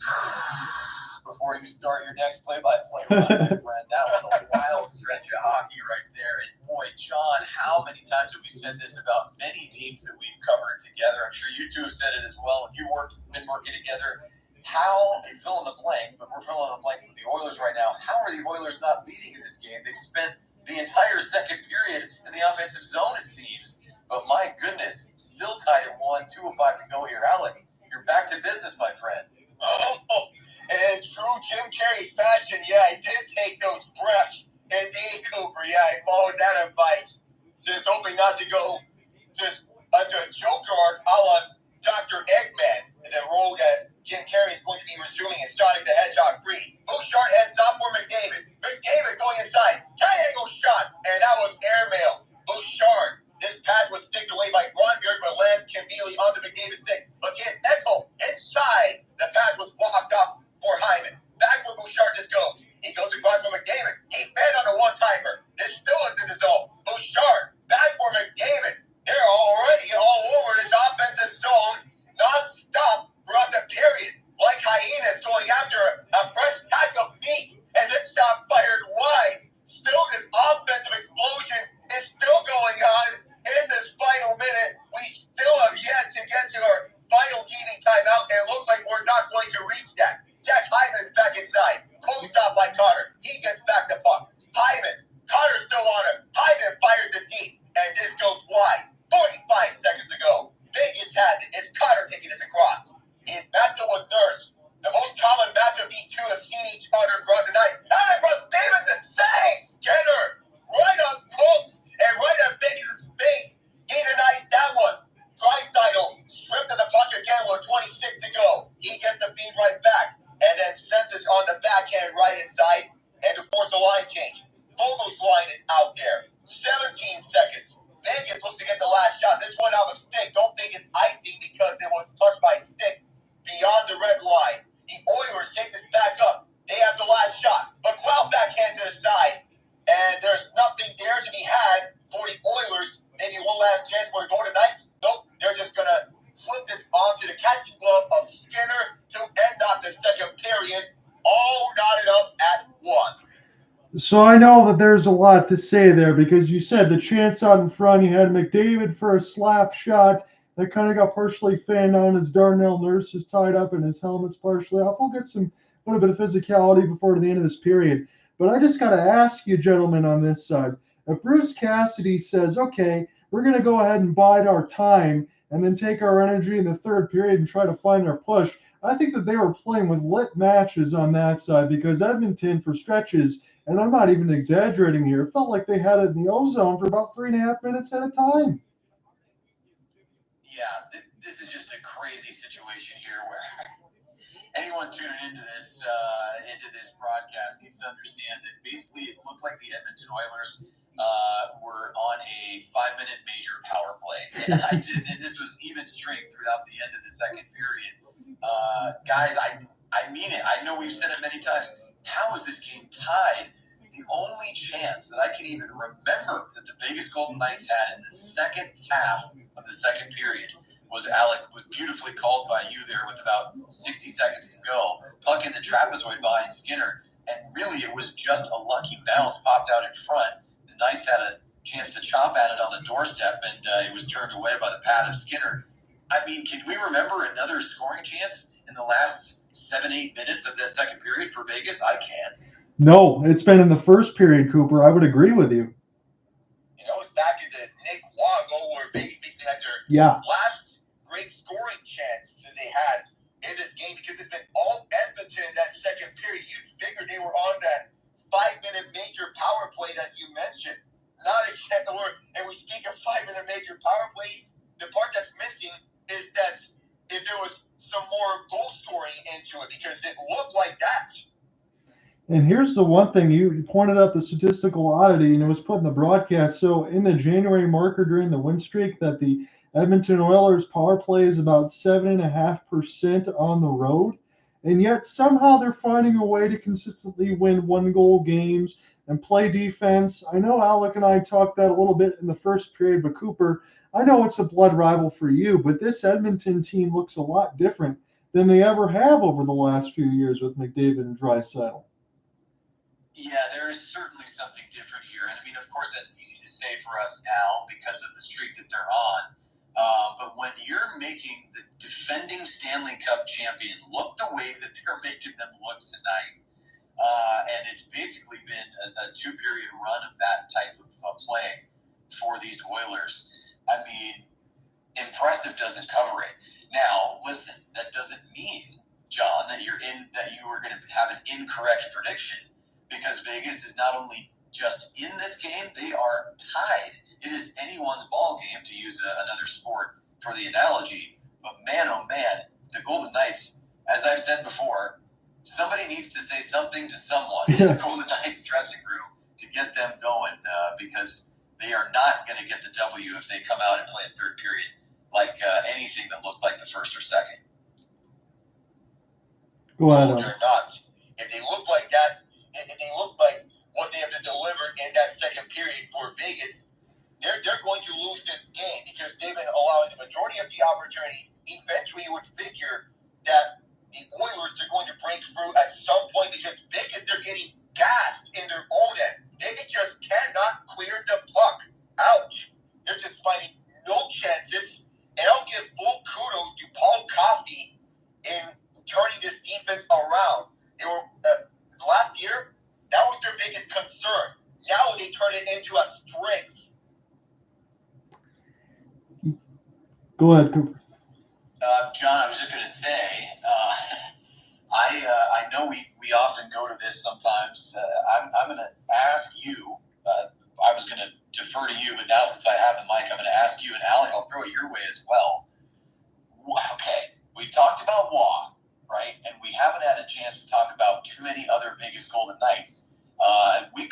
before you start your next play-by-play run, my friend. That was a wild stretch of hockey right there. And boy, John, how many times have we said this about many teams that we've covered together? I'm sure you two have said it as well. When been working together, how they fill in the blank, but we're filling in the blank with the Oilers right now. How are the Oilers not leading in this game? They've spent the entire second period in the offensive zone, it seems. But my goodness, still tied at 1, 2:05 to go here. Alec, you're back to business, my friend. Oh, and true Jim Carrey fashion, yeah, I did take those breaths. Indeed, Cooper, yeah, I followed that advice. Just hoping not to go just under a Joker arc a la Dr. Eggman, the role that Jim Carrey is going to be resuming in Sonic the Hedgehog 3. Bouchard heads off for McDavid. McDavid going inside. Triangle shot, and that was airmail. Bouchard. This pass was sticked away by Ronberg, but lands conveniently It's Cutter taking this across. He's matched up with Nurse. The most common matchup these two have seen each other throughout the night. Alec Davidson saves Skinner right up close and right at Vegas' face. He denies that one. Draisaitl stripped of the puck again with 26 to go. He gets the beat right back and then sends it on the backhand right inside and to force the line change. Foegele's line is out there. 17 seconds. Vegas looks to get the last shot. This one out of a stick. Don't think it's icing because it was touched by a stick beyond the red line. The Oilers take this back up. They have the last shot. But Knoblauch backhand to the side. And there's nothing there to be had for the Oilers. Maybe one last chance for the Golden Knights. Nope. They're just going to flip this onto the catching glove of Skinner to end off the second period. All knotted up at 1. So I know that there's a lot to say there because you said the chance out in front, you had McDavid for a slap shot that kind of got partially fanned on as Darnell Nurse is tied up and his helmet's partially off. We'll get a little bit of physicality before the end of this period. But I just got to ask you, gentlemen, on this side, if Bruce Cassidy says, okay, we're going to go ahead and bide our time and then take our energy in the third period and try to find our push, I think that they were playing with lit matches on that side because Edmonton, for stretches, and I'm not even exaggerating here, felt like they had it in the ozone for about 3.5 minutes at a time. Yeah, this is just a crazy situation here where anyone tuning into this broadcast needs to understand that basically it looked like the Edmonton Oilers were on a 5-minute major power play. And this was even strength throughout the end of the second period. Guys, I mean it. I know we've said it many times. How is this game tied? The only chance that I can even remember that the Vegas Golden Knights had in the second half of the second period was beautifully called by you there with about 60 seconds to go. Puck in the trapezoid behind Skinner, and really it was just a lucky bounce popped out in front. The Knights had a chance to chop at it on the doorstep, and it was turned away by the pad of Skinner. I mean, can we remember another scoring chance in the last 7-8 minutes of that second period for Vegas? I can't. No, it's been in the first period, Cooper. I would agree with you. You know, it's back into Nick Waugh goal where Vegas basically had their last great scoring chance that they had in this game because it's been all Edmonton in that second period. You'd figure they were on that 5-minute major power play, as you mentioned. Not a chance to work. And we speak of 5-minute major power plays. The part that's missing is that if there was some more goal scoring into it because it looked like that. And here's the one thing, you pointed out the statistical oddity, and it was put in the broadcast. So in the January marker during the win streak, that the Edmonton Oilers power play is about 7.5% on the road. And yet somehow they're finding a way to consistently win 1-goal games and play defense. I know Alec and I talked that a little bit in the first period, but Cooper, I know it's a blood rival for you, but this Edmonton team looks a lot different than they ever have over the last few years with McDavid and Draisaitl. Yeah, there is certainly something different here. And I mean, of course, that's easy to say for us now because of the streak that they're on. But when you're making the defending Stanley Cup champion look the way that they're making them look tonight, and it's basically been a 2-period run of that type of play for these Oilers, I mean, impressive doesn't cover it. Now, listen, that doesn't mean, John, that you were going to have an incorrect prediction. Because Vegas is not only just in this game, they are tied. It is anyone's ball game, to use another sport for the analogy. But man, oh man, the Golden Knights, as I've said before, somebody needs to say something to someone in the Golden Knights dressing room to get them going because they are not going to get the W if they come out and play a third period like anything that looked like the first or second. Go ahead. They're not. If they look like that, if they look like what they have to deliver in that second period for Vegas, they're going to lose this game because they've been allowing the majority of the opportunities. Eventually, you would figure that the Oilers are going to break through at some point because Vegas, they're getting gassed in their own end. They just cannot clear the puck out. They're just finding no chances. And I'll give full kudos to Paul Coffey in turning this defense around. They were last year, that was their biggest concern. Now they turn it into a strength. Go ahead, Cooper. John, I was just going to say, I know we often go to this sometimes. I'm going to ask you. I was going to defer to you, but now since I have the mic, I'm going to ask you, and Alec, I'll throw it your way as well. Okay, we've talked about Waugh, right? And we haven't had a chance to talk about too many other Vegas Golden Knights. We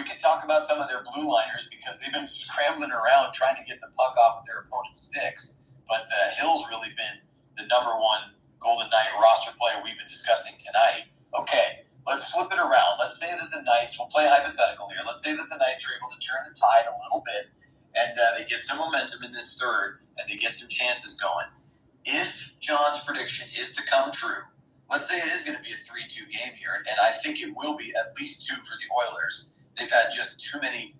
could talk about some of their blue liners because they've been scrambling around trying to get the puck off of their opponent's sticks. But Hill's really been the number one Golden Knight roster player we've been discussing tonight. Okay, let's flip it around. Let's say that the Knights, we'll play hypothetical here. Let's say that the Knights are able to turn the tide a little bit and they get some momentum in this third and they get some chances going. If John's prediction is to come true, let's say it is going to be a 3-2 game here, and I think it will be at least 2 for the Oilers. They've had just too many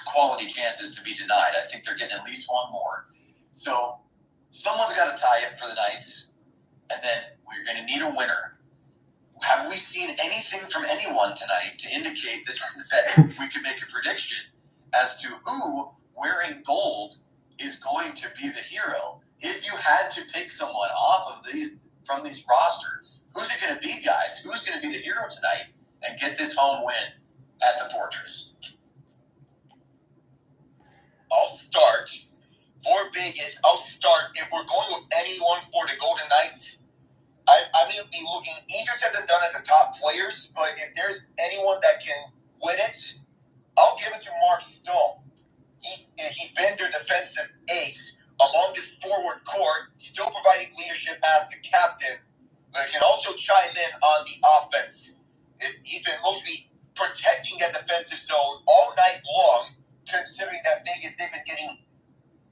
quality chances to be denied. I think they're getting at least one more. So someone's got to tie it for the Knights, and then we're going to need a winner. Have we seen anything from anyone tonight to indicate that we could make a prediction as to who wearing gold is going to be the hero? If you had to pick someone off of from these roster, who's it going to be, guys? Who's going to be the hero tonight and get this home win at the Fortress? I'll start. For Vegas, I'll start. If we're going with anyone for the Golden Knights, I may be looking easier said than done at the top players, but if there's anyone that can win it, I'll give it to Mark Stone. He's been their defensive ace among this forward core, still providing leadership as the captain, but can also chime in on the offense. He's been mostly protecting that defensive zone all night long, considering that Vegas, they've been getting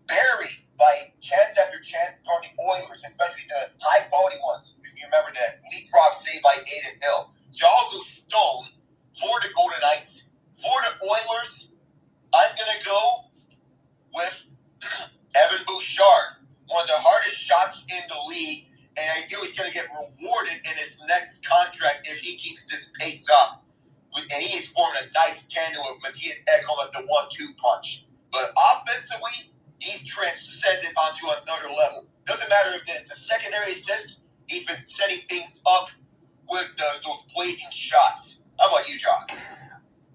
buried by chance after chance from the Oilers, especially the high-quality ones. If you remember that leapfrog save by Adin Hill. So I'll go Stone for the Golden Knights. For the Oilers, I'm going to go with Evan Bouchard, one of the hardest shots in the league, and I feel he's going to get rewarded in his next contract if he keeps this pace up. And he is forming a nice tandem with Mattias Ekholm as the 1-2 punch. But offensively, he's transcended onto another level. Doesn't matter if it's the secondary assist, he's been setting things up with those blazing shots. How about you, John?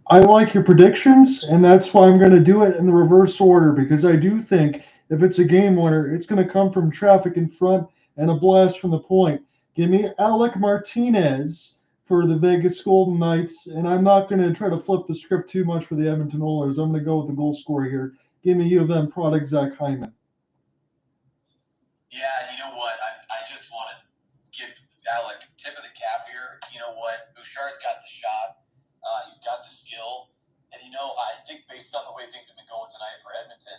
I like your predictions, and that's why I'm going to do it in the reverse order, because I do think if it's a game winner, it's going to come from traffic in front and a blast from the point. Give me Alec Martinez for the Vegas Golden Knights, and I'm not going to try to flip the script too much for the Edmonton Oilers. I'm going to go with the goal scorer here. Give me U of M product Zach Hyman. Yeah, and you know what? I just want to give Alec tip of the cap here. You know what? Bouchard's got the shot. He's got the skill. And, you know, I think based on the way things have been going tonight for Edmonton,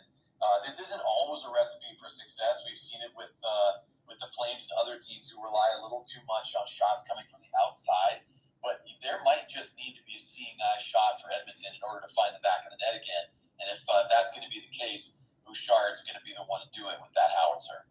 this isn't always a recipe for success. We've seen it with the Flames and other teams who rely a little too much on shots coming from the outside. But there might just need to be a seeing eye shot for Edmonton in order to find the back of the net again. And if that's going to be the case, Bouchard's going to be the one to do it with that howitzer.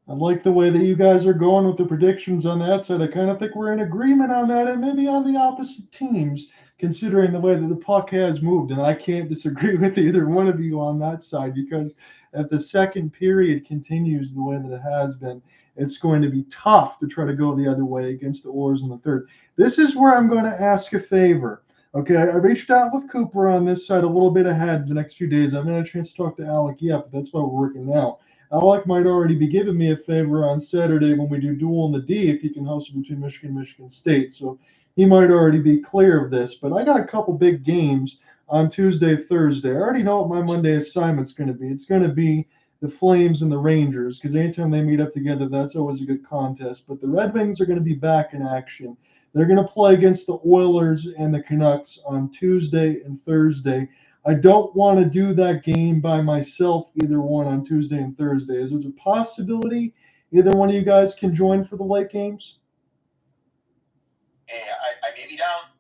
I like the way that you guys are going with the predictions on that side. I kind of think we're in agreement on that, and maybe on the opposite teams, considering the way that the puck has moved. And I can't disagree with either one of you on that side, because if the second period continues the way that it has been, it's going to be tough to try to go the other way against the Oilers in the third. This is where I'm going to ask a favor. Okay, I reached out with Cooper on this side a little bit ahead the next few days. I haven't had a chance to talk to Alec yet, but that's why we're working now. Alec might already be giving me a favor on Saturday when we do Duel in the D if he can host it between Michigan and Michigan State. So he might already be clear of this. But I got a couple big games on Tuesday, Thursday. I already know what my Monday assignment's going to be. It's going to be the Flames and the Rangers, because anytime they meet up together, that's always a good contest. But the Red Wings are going to be back in action. They're going to play against the Oilers and the Canucks on Tuesday and Thursday. I don't want to do that game by myself, either one on Tuesday and Thursday. Is there a possibility either one of you guys can join for the late games? Hey, I may be down.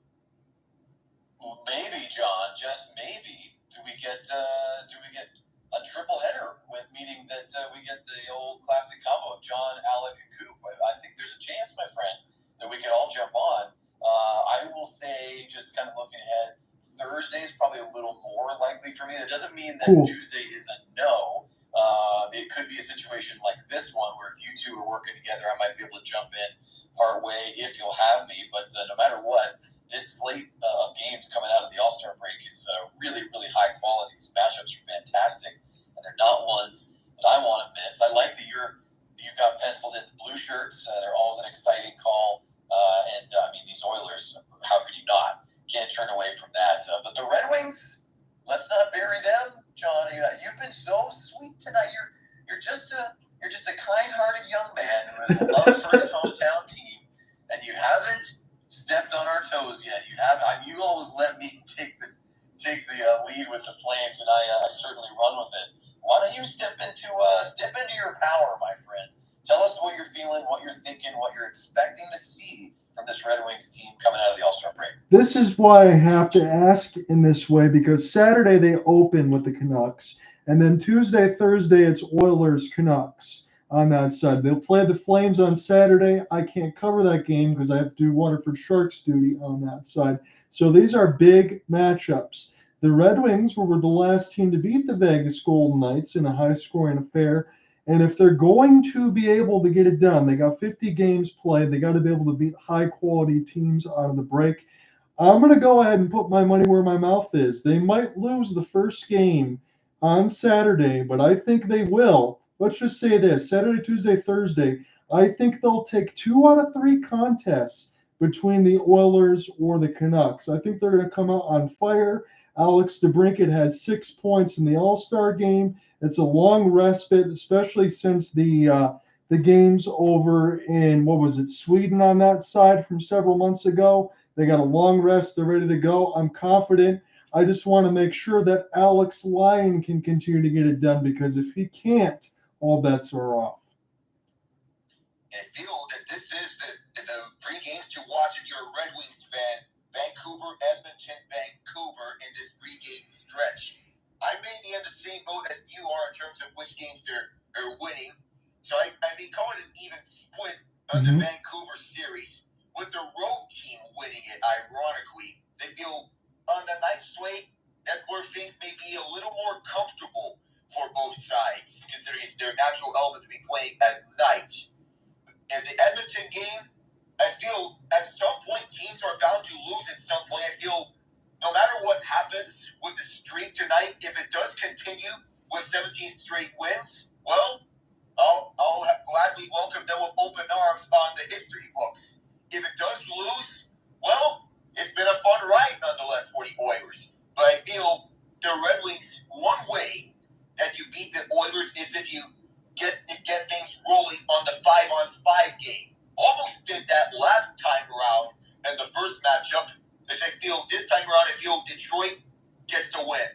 Maybe, John, just maybe. Do we get a triple header with meaning that we get the old classic combo of John, Alec, and Coop? I think there's a chance, my friend, that we could all jump on. I will say, just kind of looking ahead, Thursday is probably a little more likely for me. That doesn't mean that Tuesday is a no. It could be a situation situation like this one, where if you two are working together, I might be able to jump in part way if you'll have me. But no matter what, this slate of games coming out of the All-Star break is really, really high quality. These matchups are fantastic, and they're not ones that I want to miss. I like that you've got penciled in the blue shirts. They're always an exciting call. And I mean, these Oilers, how could you not? Can't turn away from that. But the Red Wings, let's not bury them, Johnny. You've been so sweet tonight. You're just a kind-hearted young man who has a love for his hometown team, and you haven't stepped on our toes yet. You always let me take the lead with the Flames, and I certainly run with it. Why don't you step into your power, my friend? Tell us what you're feeling, what you're thinking, what you're expecting to see from this Red Wings team coming out of the All-Star break. This is why I have to ask in this way, because Saturday they open with the Canucks, and then Tuesday, Thursday, it's Oilers Canucks on that side. They'll play the Flames on Saturday. I can't cover that game because I have to do Waterford Sharks duty on that side. So these are big matchups. The Red Wings were the last team to beat the Vegas Golden Knights in a high-scoring affair. And if they're going to be able to get it done, they got 50 games played. They got to be able to beat high-quality teams out of the break. I'm going to go ahead and put my money where my mouth is. They might lose the first game on Saturday, but I think they will. Let's just say this, Saturday, Tuesday, Thursday, I think they'll take 2 out of 3 contests between the Oilers or the Canucks. I think they're going to come out on fire. Alex DeBrincat had 6 points in the All-Star game. It's a long respite, especially since the games over in, Sweden on that side from several months ago. They got a long rest. They're ready to go. I'm confident. I just want to make sure that Alex Lyon can continue to get it done, because if he can't, all bets are off. I feel that this is the 3 games to watch if you're a Red Wings fan. Vancouver, Edmonton, Vancouver in this 3-game stretch. I may be in the same boat as you are in terms of which games they're winning. So I may call it an even split on the Vancouver series, with the road team winning it, ironically. They feel on the night slate, that's where things may be a little more comfortable for both sides, considering it's their natural element to be playing at night. In the Edmonton game, I feel at some point teams are bound to lose at some point. I feel no matter what happens with the streak tonight, if it does continue with 17 straight wins, well, I'll gladly welcome them with open arms on the history books. If it does lose, well, it's been a fun ride nonetheless for the Oilers. But I feel the Red Wings, one way that you beat the Oilers is if you get things rolling on the 5-on-5 game. Almost did that last time around in the first matchup. Which I feel this time around, I feel Detroit gets to win.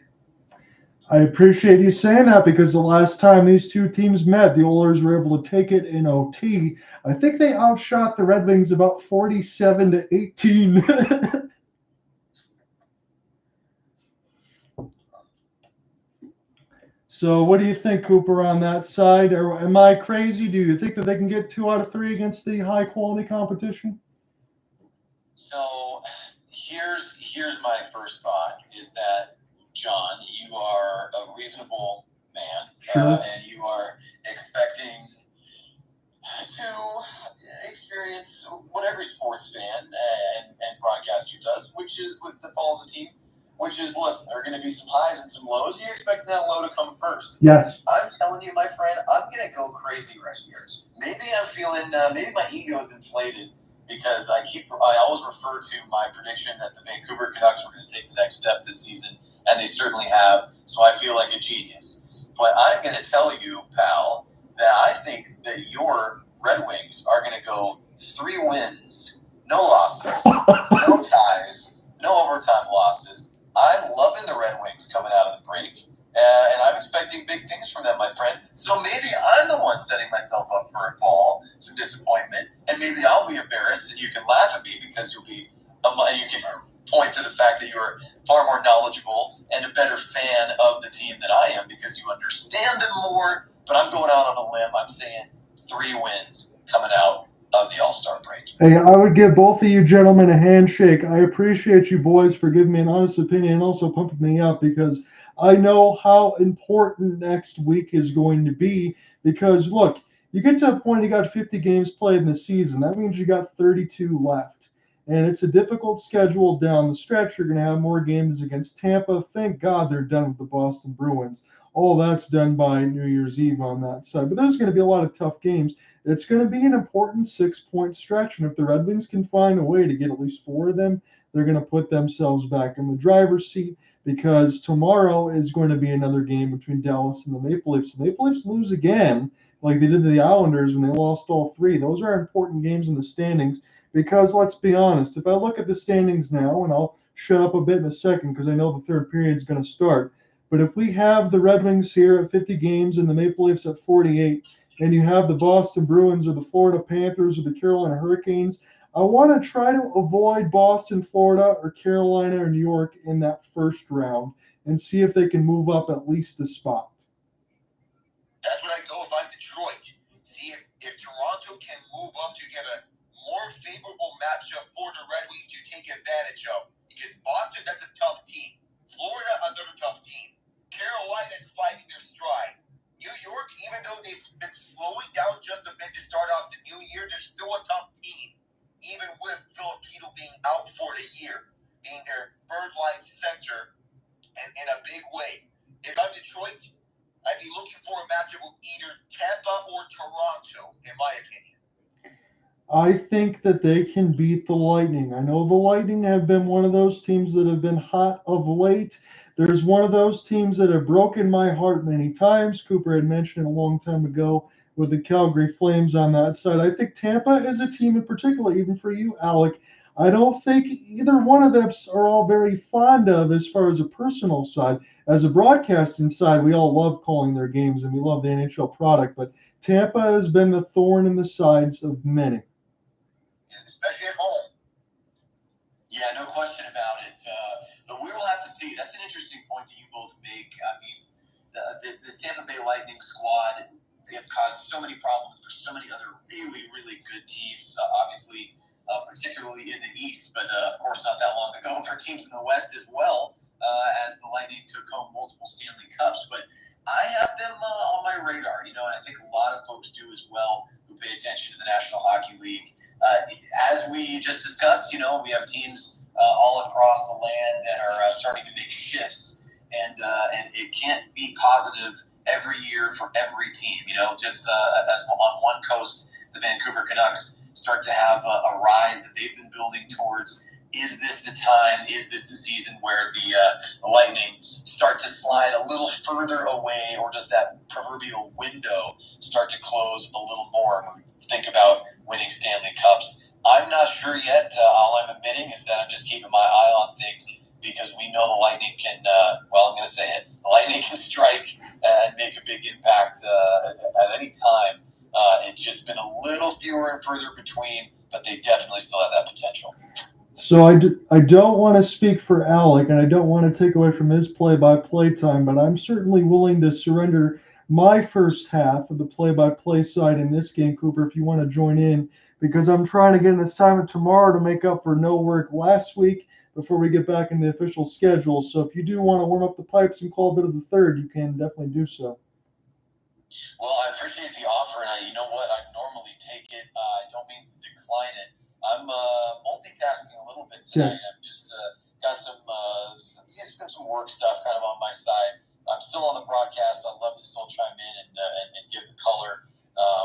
I appreciate you saying that, because the last time these two teams met, the Oilers were able to take it in OT. I think they outshot the Red Wings about 47-18. So what do you think, Cooper, on that side? Or am I crazy? Do you think that they can get 2 out of 3 against the high-quality competition? So here's my first thought, is that, John, you are a reasonable man, sure. And you are expecting to experience what every sports fan and broadcaster does, which is with the follows a team, which is, listen, there are going to be some highs and some lows. You're expecting that low to come first. Yes. I'm telling you, my friend, I'm going to go crazy right here. Maybe I'm feeling, maybe my ego is inflated, because I always refer to my prediction that the Vancouver Canucks were going to take the next step this season, and they certainly have, so I feel like a genius. But I'm going to tell you, pal, that I think that your Red Wings are going to go 3 wins, no losses, no ties, no overtime losses. I'm loving the Red Wings coming out of the break, and I'm expecting big things from them, my friend. So maybe I'm the one setting myself up for a fall, some disappointment, and maybe I'll be embarrassed, and you can laugh at me because you can point to the fact that you are far more knowledgeable and a better fan of the team than I am, because you understand them more. But I'm going out on a limb. I'm saying 3 wins coming out of the All-Star break. Hey, I would give both of you gentlemen a handshake. I appreciate you boys for giving me an honest opinion and also pumping me up, because I know how important next week is going to be, Because, look, you get to a point you got 50 games played in the season. That means you got 32 left. And it's a difficult schedule down the stretch. You're going to have more games against Tampa. Thank God they're done with the Boston Bruins. All that's done by New Year's Eve on that side. But there's going to be a lot of tough games. It's going to be an important 6-point stretch. And if the Red Wings can find a way to get at least 4 of them, they're going to put themselves back in the driver's seat, because tomorrow is going to be another game between Dallas and the Maple Leafs. The Maple Leafs lose again, like they did to the Islanders when they lost all 3. Those are important games in the standings, because let's be honest, if I look at the standings now, and I'll shut up a bit in a second because I know the third period is going to start, but if we have the Red Wings here at 50 games and the Maple Leafs at 48, and you have the Boston Bruins or the Florida Panthers or the Carolina Hurricanes, I want to try to avoid Boston, Florida, or Carolina or New York in that first round and see if they can move up at least a spot. That's what I go if I'm Detroit. See if Toronto can move up to get a more favorable matchup for the Red Wings to take advantage of. Because Boston, that's a tough team. Florida, another tough team. Carolina's fighting their stride. New York, even though they've been slowing down just a bit to start off the new year, they're still a tough team. Even with Filipino being out for the year, being their third-line center in a big way. If I'm Detroit, I'd be looking for a matchup with either Tampa or Toronto, in my opinion. I think that they can beat the Lightning. I know the Lightning have been one of those teams that have been hot of late. There's one of those teams that have broken my heart many times. Cooper had mentioned it a long time ago with the Calgary Flames on that side. I think Tampa is a team in particular, even for you, Alec. I don't think either one of them are all very fond of as far as a personal side. As a broadcasting side, we all love calling their games and we love the NHL product, but Tampa has been the thorn in the sides of many. Especially at home. Yeah, no question about it. But we will have to see. That's an interesting point that you both make. I mean, this Tampa Bay Lightning squad, they have caused so many problems for so many other really, really good teams, obviously, particularly in the East, but of course not that long ago for teams in the West as well, as the Lightning took home multiple Stanley Cups. But I have them on my radar, and I think a lot of folks do as well who pay attention to the National Hockey League. As we just discussed, we have teams all across the land that are starting to make shifts, and it can't be positive every year for every team. Just as on one coast, the Vancouver Canucks start to have a rise that they've been building towards. Is this the time? Is this the season where the Lightning start to slide a little further away, or does that proverbial window start to close a little more when we think about winning Stanley Cups? I'm not sure yet. All I'm admitting is that I'm just keeping my eye on things because we know the Lightning can, I'm going to say it, the Lightning can strike and make a big impact at any time. It's just been a little fewer and further between, but they definitely still have that potential. So I don't want to speak for Alec, and I don't want to take away from his play-by-play time, but I'm certainly willing to surrender my first half of the play-by-play side in this game, Cooper, if you want to join in, because I'm trying to get an assignment tomorrow to make up for no work last week before we get back in the official schedule. So if you do want to warm up the pipes and call a bit of the third, you can definitely do so. Well, I appreciate the offer, and you know what? I normally take it. I don't mean to decline it. I'm multitasking a little bit tonight. Okay. I've just got some work stuff kind of on my side. I'm still on the broadcast. I'd love to still chime in and give the color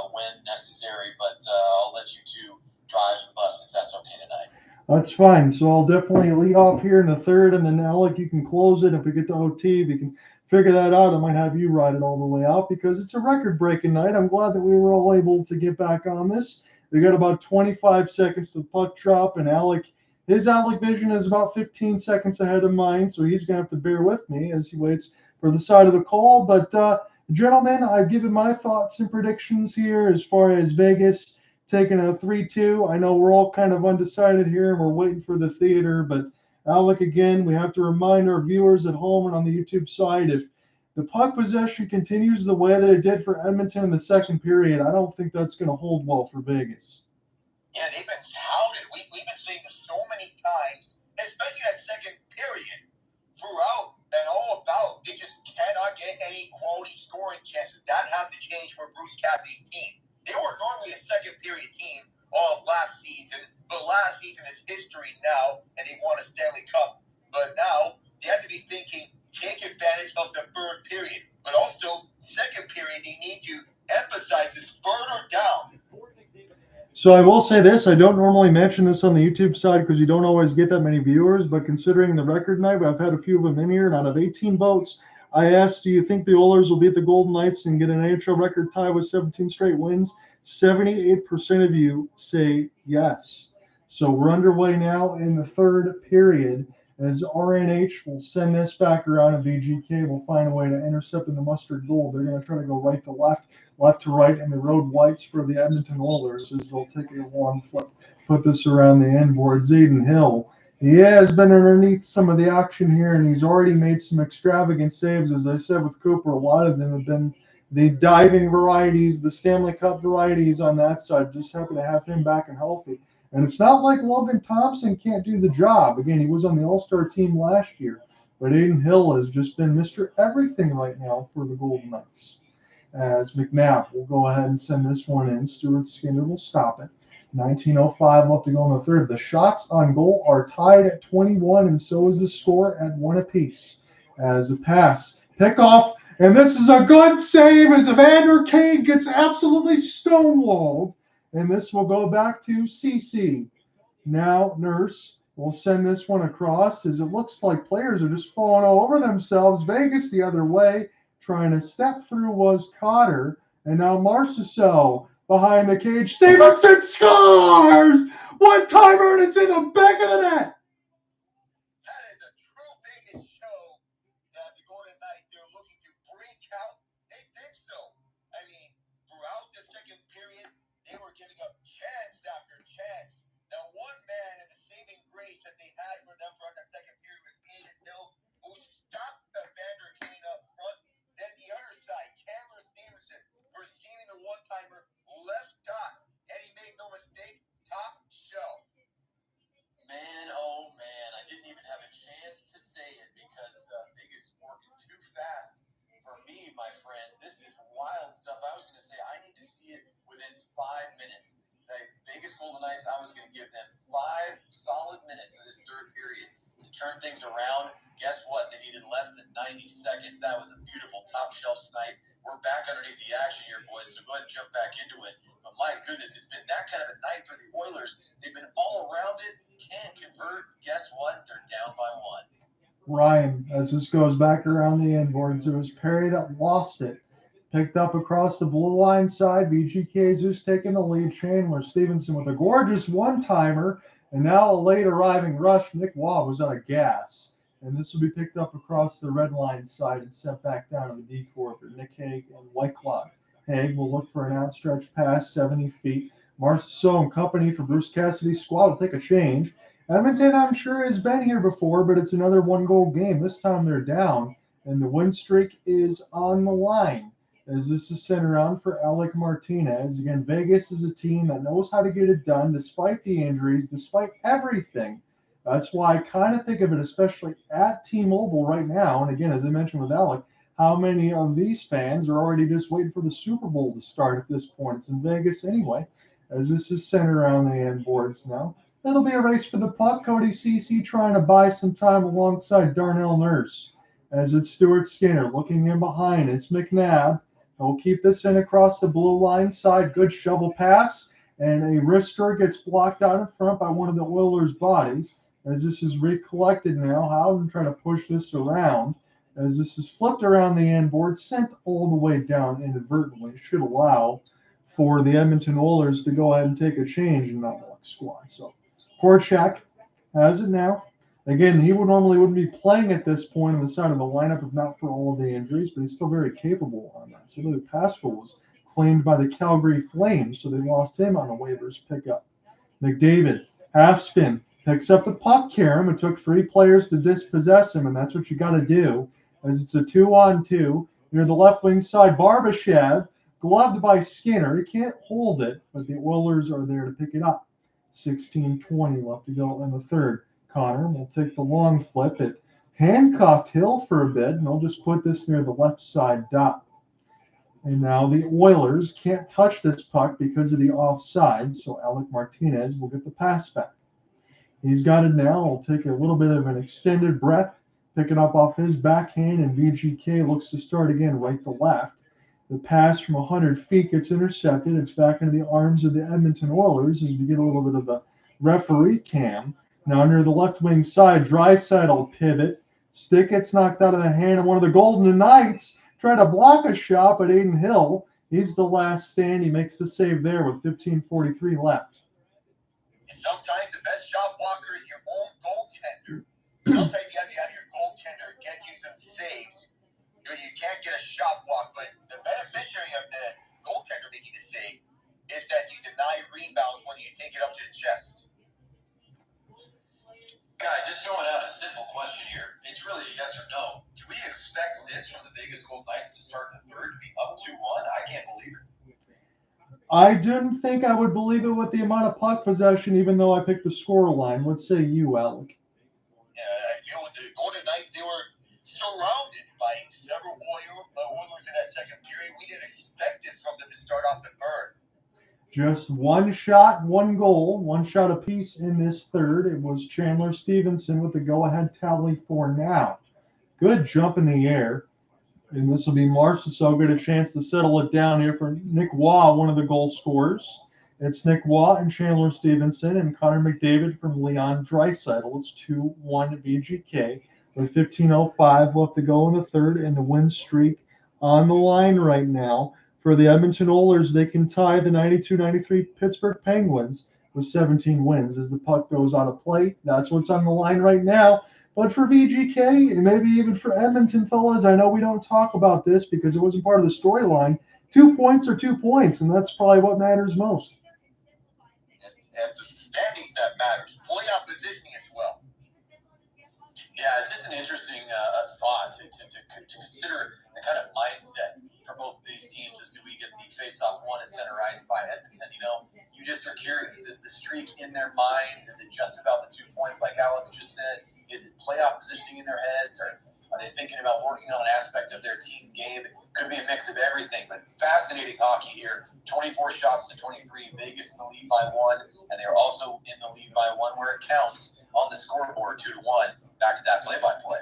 when necessary, but I'll let you two drive the bus if that's okay tonight. That's fine. So I'll definitely lead off here in the third, and then Alec, you can close it. If we get to OT, we can figure that out. I might have you ride it all the way out because it's a record-breaking night. I'm glad that we were all able to get back on this. We got about 25 seconds to the puck drop, and his Alec vision is about 15 seconds ahead of mine, so he's going to have to bear with me as he waits for the side of the call. But, gentlemen, I've given my thoughts and predictions here as far as Vegas taking a 3-2. I know we're all kind of undecided here, and we're waiting for the theater, but Alec, again, we have to remind our viewers at home and on the YouTube side, if the puck possession continues the way that it did for Edmonton in the second period, I don't think that's going to hold well for Vegas. Yeah, they've been touted. We've been saying this so many times, especially that second period, throughout and all about. They just cannot get any quality scoring scoring chances. That has to change for Bruce Cassidy's team. They were normally a second period team all of last season, but last season is history now, and they won a Stanley Cup. But now they have to be thinking, take advantage of the third period. But also, second period, they need to emphasize this further down. So I will say this, I don't normally mention this on the YouTube side because you don't always get that many viewers, but considering the record night, I've had a few of them in here, and out of 18 votes, I asked, do you think the Oilers will beat the Golden Knights and get an NHL record tie with 17 straight wins? 78% of you say yes. So we're underway now in the third period as RNH will send this back around and VGK will find a way to intercept in the mustard goal. They're going to try to go right to left, left to right, and the road whites for the Edmonton Oilers as they'll take a long flip, put this around the end board. Zayden Hill, he has been underneath some of the action here, and he's already made some extravagant saves. As I said with Cooper, a lot of them have been the diving varieties, the Stanley Cup varieties on that side. Just happy to have him back and healthy. And it's not like Logan Thompson can't do the job. Again, he was on the All-Star team last year, but Aiden Hill has just been Mr. Everything right now for the Golden Knights. As McNabb will go ahead and send this one in. Stuart Skinner will stop it. 19:05 left to go in the third. The shots on goal are tied at 21, and so is the score at 1 apiece. As the pass, pick off, and this is a good save as Evander Kane gets absolutely stonewalled. And this will go back to CC. Now Nurse will send this one across as it looks like players are just falling all over themselves. Vegas the other way. Trying to step through was Cotter. And now Marchessault behind the cage. Stevenson scores! One-timer, and it's in the back of the net. That is a true Vegas show that the Golden Knights, they're looking to break out. They did so. I mean, throughout the second period, they were giving up chance after chance. The one man in the saving grace that they had for them throughout that second period was Aiden Hill, who stopped Evander Kane up front. Then the other side, Cameron Stevenson, receiving the one-timer left dot, and he made no mistake, top shelf. Man, oh man, I didn't even have a chance to say it because Vegas is working too fast for me, my friends. This is wild stuff. I was going to say I need to see it within 5 minutes. The Vegas Golden Knights, I was going to give them 5 solid minutes of this third period to turn things around. Guess what? They needed less than 90 seconds. That was a beautiful top shelf snipe. We're back underneath the action here, boys, so go ahead and jump back into it. But my goodness, it's been that kind of a night for the Oilers. They've been all around it, can't convert. Guess what? They're down by 1. Ryan, as this goes back around the end boards, it was Perry that lost it. Picked up across the blue line side. VGK just taking the lead. Chandler Stevenson with a gorgeous one-timer. And now a late arriving rush. Nick Waugh was out of gas. And this will be picked up across the red line side and sent back down to the D-corp for Nick Hague and Whitecloud. Hague will look for an outstretched pass, 70 feet. Marchessault and company for Bruce Cassidy's squad will take a change. Edmonton, I'm sure, has been here before, but it's another one-goal game. This time they're down, and the win streak is on the line. As this is sent around for Alec Martinez. Again, Vegas is a team that knows how to get it done despite the injuries, despite everything. That's why I kind of think of it, especially at T-Mobile right now. And again, as I mentioned with Alec, how many of these fans are already just waiting for the Super Bowl to start at this point? It's in Vegas anyway, as this is sent around the end boards now. It'll be a race for the puck. Cody CC trying to buy some time alongside Darnell Nurse. As it's Stuart Skinner looking in behind. It's McNabb. He'll keep this in across the blue line side. Good shovel pass. And a wrister gets blocked out in front by one of the Oilers' bodies. As this is recollected now, Howden trying to push this around. As this is flipped around the end board, sent all the way down inadvertently. Should allow for the Edmonton Oilers to go ahead and take a change in that squad. So Korchak has it now. Again, he wouldn't be playing at this point on the side of the lineup if not for all of the injuries, but he's still very capable on that. So Louis Pascal was claimed by the Calgary Flames, so they lost him on a waivers pickup. McDavid, half spin, picks up the puck, Karam. It took 3 players to dispossess him, and that's what you got to do, as it's a 2-on-2. Near the left wing side, Barbashev, gloved by Skinner. He can't hold it, but the Oilers are there to pick it up. 16:20 left to go in the third. Connor will take the long flip. It handcuffed Hill for a bit, and they'll just put this near the left side dot. And now the Oilers can't touch this puck because of the offside, so Alec Martinez will get the pass back. He's got it now. He'll take a little bit of an extended breath, pick it up off his backhand, and VGK looks to start again right to left. The pass from 100 feet gets intercepted. It's back into the arms of the Edmonton Oilers as we get a little bit of a referee cam. Now under the left wing side, Draisaitl pivot. Stick gets knocked out of the hand, and one of the Golden Knights tried to block a shot, but Aiden Hill, he's the last stand. He makes the save there with 15:43 left. Sometimes the best shot blocker is your own goaltender. Sometimes you have to have your goaltender get you some saves. You can't get a shot block, but the beneficiary of the goaltender making a save is that you deny rebounds when you take it up to the chest. Guys, just throwing out a simple question here. It's really a yes or no. Do we expect this from the Vegas Golden Knights to start in the third, to be up 2-1? I can't believe it. I didn't think I would believe it with the amount of puck possession, even though I picked the score line. What say you, Alec? Yeah, I feel with the Golden Knights, they were surrounded by several Oilers in that second period. We didn't expect this from them to start off the third. Just one shot, one goal, one shot apiece in this third. It was Chandler Stevenson with the go-ahead tally for now. Good jump in the air. And this will be Marchessault get a chance to settle it down here for Nick Waugh, one of the goal scorers. It's Nick Waugh and Chandler Stevenson and Connor McDavid from Leon Draisaitl. It's 2-1 VGK with 15:05 left to go in the third, and the win streak on the line right now. For the Edmonton Oilers, they can tie the 92-93 Pittsburgh Penguins with 17 wins as the puck goes out of play. That's what's on the line right now. But for VGK, and maybe even for Edmonton, fellas, I know we don't talk about this because it wasn't part of the storyline. 2 points are 2 points, and that's probably what matters most. It's the standings that matters. Playoff positioning as well. Yeah, it's just an interesting thought to consider the kind of mindset for both of these teams as we get the face-off one at center ice by Edmonton. You know, you just are curious. Is the streak in their minds? Is it just about the 2 points like Alex just said? Is it playoff positioning in their heads? Or are they thinking about working on an aspect of their team game? It could be a mix of everything, but fascinating hockey here. 24 shots to 23. Vegas in the lead by 1, and they're also in the lead by 1 where it counts on the scoreboard, 2-1. Back to that play-by-play.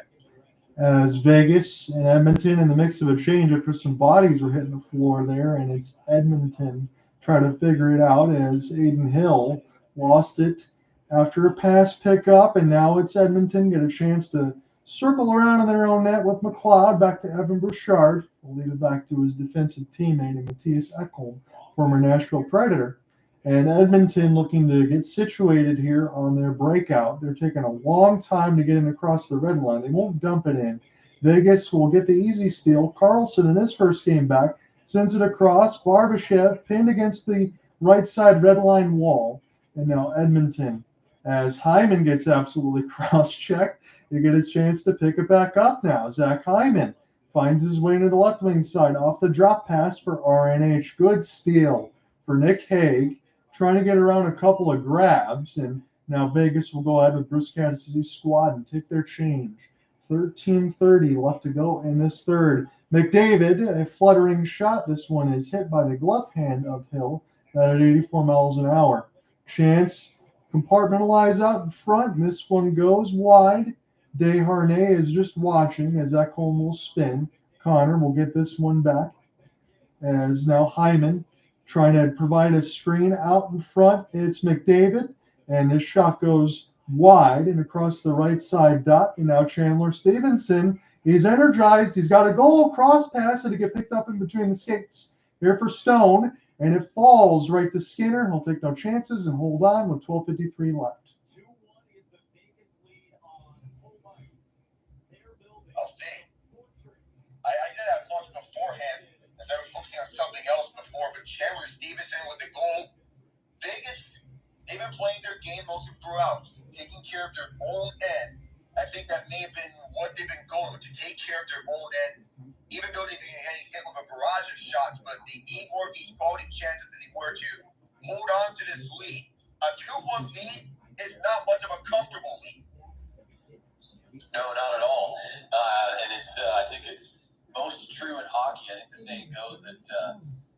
As Vegas and Edmonton in the mix of a change-up for some bodies were hitting the floor there, and it's Edmonton trying to figure it out as Aiden Hill lost it after a pass pickup, and now it's Edmonton get a chance to circle around in their own net with McLeod back to Evan Bouchard. We'll leave it back to his defensive teammate, Mattias Ekholm, former Nashville Predator. And Edmonton looking to get situated here on their breakout. They're taking a long time to get in across the red line. They won't dump it in. Vegas will get the easy steal. Carlson in his first game back sends it across. Barbashev pinned against the right side red line wall. And now Edmonton, as Hyman gets absolutely cross-checked, you get a chance to pick it back up now. Zach Hyman finds his way into the left wing side off the drop pass for RNH. Good steal for Nick Hague, trying to get around a couple of grabs. And now Vegas will go ahead with Bruce Cassidy's squad and take their change. 13:30 left to go in this third. McDavid, a fluttering shot. This one is hit by the glove hand of Hill at 84 miles an hour. Chance compartmentalize out in front, and this one goes wide. Desharnais is just watching as Ekholm will spin. Connor will get this one back as now Hyman trying to provide a screen out in front. It's McDavid, and this shot goes wide and across the right side dot. And now Chandler Stevenson, he's energized. He's got a goal, cross pass, and to get picked up in between the skates here for Stone. And it falls right to Skinner. He'll take no chances and hold on with 12:53 left. I'll say, I did have thoughts beforehand as I was focusing on something else before, but Chandler Stevenson with the goal. Vegas, they've been playing their game mostly throughout, taking care of their own end. I think that may have been what they've been going with, to take care of their own end, even though they've been getting hit with a barrage of shots, but they need more of these quality chances as they were to hold on to this lead. A 2-1 lead is not much of a comfortable lead. No, not at all. And it's I think it's most true in hockey. I think the saying goes that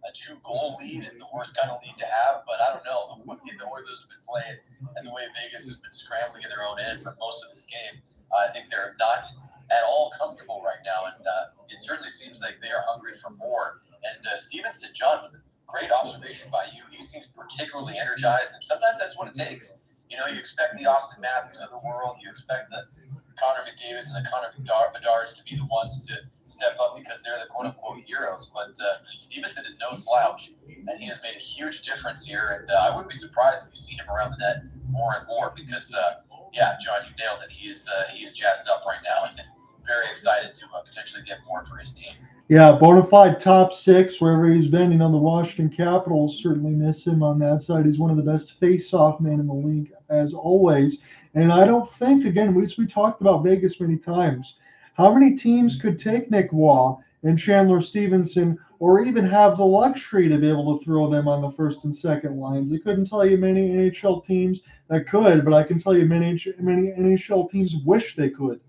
a true goal lead is the worst kind of lead to have, but I don't know. The way the Oilers have been playing and the way Vegas has been scrambling in their own end for most of this game, I think they're not at all comfortable right now, and it certainly seems like they are hungry for more. And Stevenson, John, great observation by you. He seems particularly energized, and sometimes that's what it takes. You know, you expect the Austin Matthews of the world, you expect the Connor McDavids and the Connor Bedards to be the ones to step up because they're the quote-unquote heroes. But Stevenson is no slouch, and he has made a huge difference here. And I wouldn't be surprised if you see him around the net more and more because, John, you nailed it. He is jazzed up right now and very excited to potentially get more for his team. Yeah, bona fide top six wherever he's been. You know, the Washington Capitals certainly miss him on that side. He's one of the best face-off men in the league, as always. And I don't think, again, we talked about Vegas many times, how many teams could take Nick Waugh and Chandler Stevenson or even have the luxury to be able to throw them on the first and second lines? I couldn't tell you many NHL teams that could, but I can tell you many NHL teams wish they could.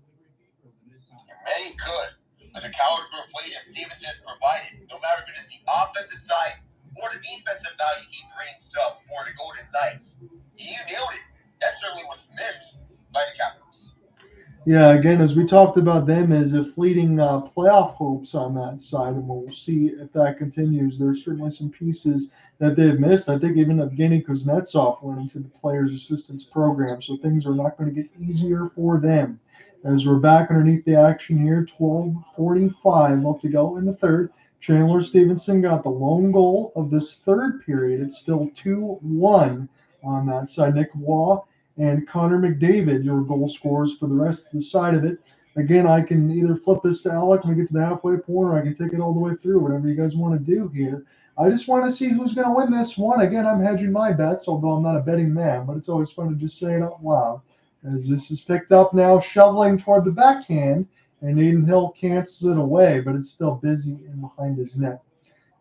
Many could. But the caliber of play that Stevenson has provided, no matter if it is the offensive side or the defensive value he brings up for the Golden Knights, you nailed it. That certainly was missed by the Capitals. Yeah, again, as we talked about them as a fleeting playoff hopes on that side, and we'll see if that continues. There's certainly some pieces that they've missed. I think even Evgeny Kuznetsov went into the Players Assistance Program, so things are not going to get easier for them. As we're back underneath the action here, 12:45 left to go in the third. Chandler Stevenson got the lone goal of this third period. It's still 2-1 on that side. Nick Waugh and Connor McDavid, your goal scorers for the rest of the side of it. Again, I can either flip this to Alec when we get to the halfway point, or I can take it all the way through, whatever you guys want to do here. I just want to see who's going to win this one. Again, I'm hedging my bets, although I'm not a betting man, but it's always fun to just say it out loud. As this is picked up now, shoveling toward the backhand, and Aiden Hill cancels it away, but it's still busy in behind his net.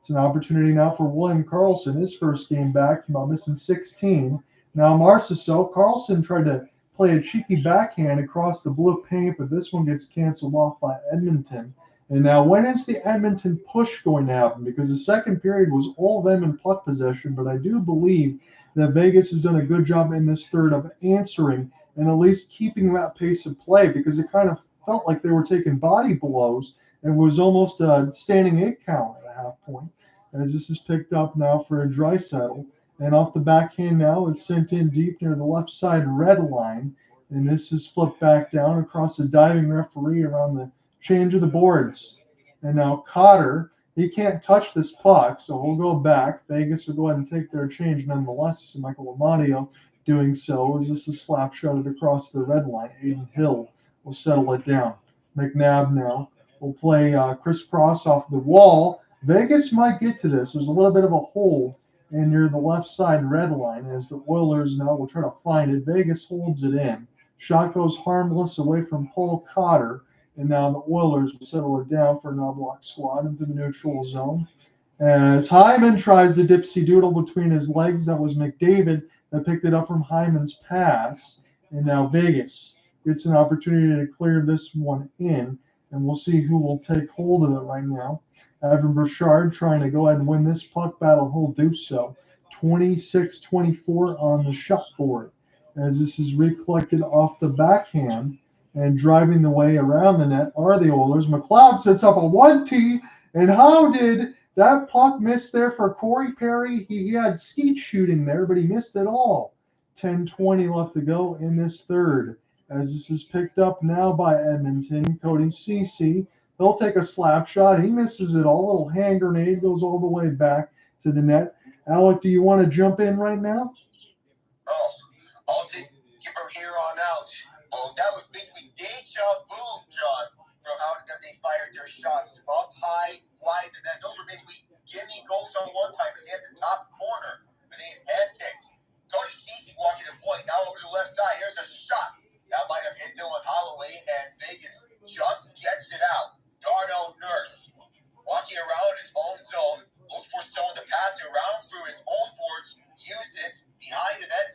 It's an opportunity now for William Karlsson, his first game back from about missing 16. Now Marchessault. Karlsson tried to play a cheeky backhand across the blue paint, but this one gets canceled off by Edmonton. And now when is the Edmonton push going to happen? Because the second period was all them in puck possession, but I do believe that Vegas has done a good job in this third of answering and at least keeping that pace of play, because it kind of felt like they were taking body blows and was almost a standing 8 count at a half point. As this is picked up now for a Draisaitl, and off the backhand now, it's sent in deep near the left side red line, and this is flipped back down across the diving referee around the change of the boards. And now Cotter, he can't touch this puck, so we'll go back. Vegas will go ahead and take their change nonetheless. You see Michael Amadio doing so as this is slap shotted across the red line. Aiden Hill will settle it down. McNabb now will play crisscross off the wall. Vegas might get to this. There's a little bit of a hold and near the left side red line as the Oilers now will try to find it. Vegas holds it in. Shot goes harmless away from Paul Cotter, and now the Oilers will settle it down for Knoblauch squad into the neutral zone. As Hyman tries to dipsy doodle between his legs, that was McDavid that picked it up from Hyman's pass, and now Vegas gets an opportunity to clear this one in, and we'll see who will take hold of it right now. Evan Bouchard trying to go ahead and win this puck battle. He'll do so. 26-24 on the shot board as this is recollected off the backhand, and driving the way around the net are the Oilers. McLeod sets up a 1-T, and how did that puck miss there for Corey Perry? He had skeet shooting there, but he missed it all. 10:20 left to go in this third as this is picked up now by Edmonton. Cody Ceci. He'll take a slap shot. He misses it all. A little hand grenade goes all the way back to the net. Alec, do you want to jump in right now? Oh, I'll take you from here on out. Oh, that was basically deja vu, John, from how they fired their shots. Up high, wide, and then those were basically gimme goals on one time. They hit the top corner, but they hand picked. Cody Ceci walking the point. Now over to the left side. Here's a shot. That might have hit Dylan Holloway, and Vegas just gets it out. Darnell Nurse walking around his own zone, looks for someone to pass it around through his own boards, use it behind the net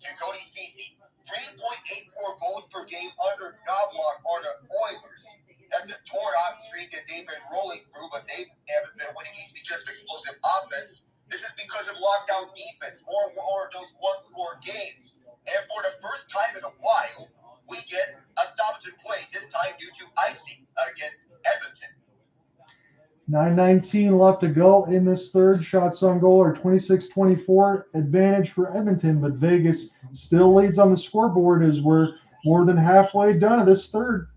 to Cody Ceci. 3.84 goals per game under Knoblauch on the Oilers. That's a torn-out streak that they've been rolling defense, more of those one-score games. And for the first time in a while, we get a stoppage in play, this time due to icing against Edmonton. 9:19 left to go in this third. Shots on goal are 26-24. Advantage for Edmonton, but Vegas still leads on the scoreboard as we're more than halfway done of this third.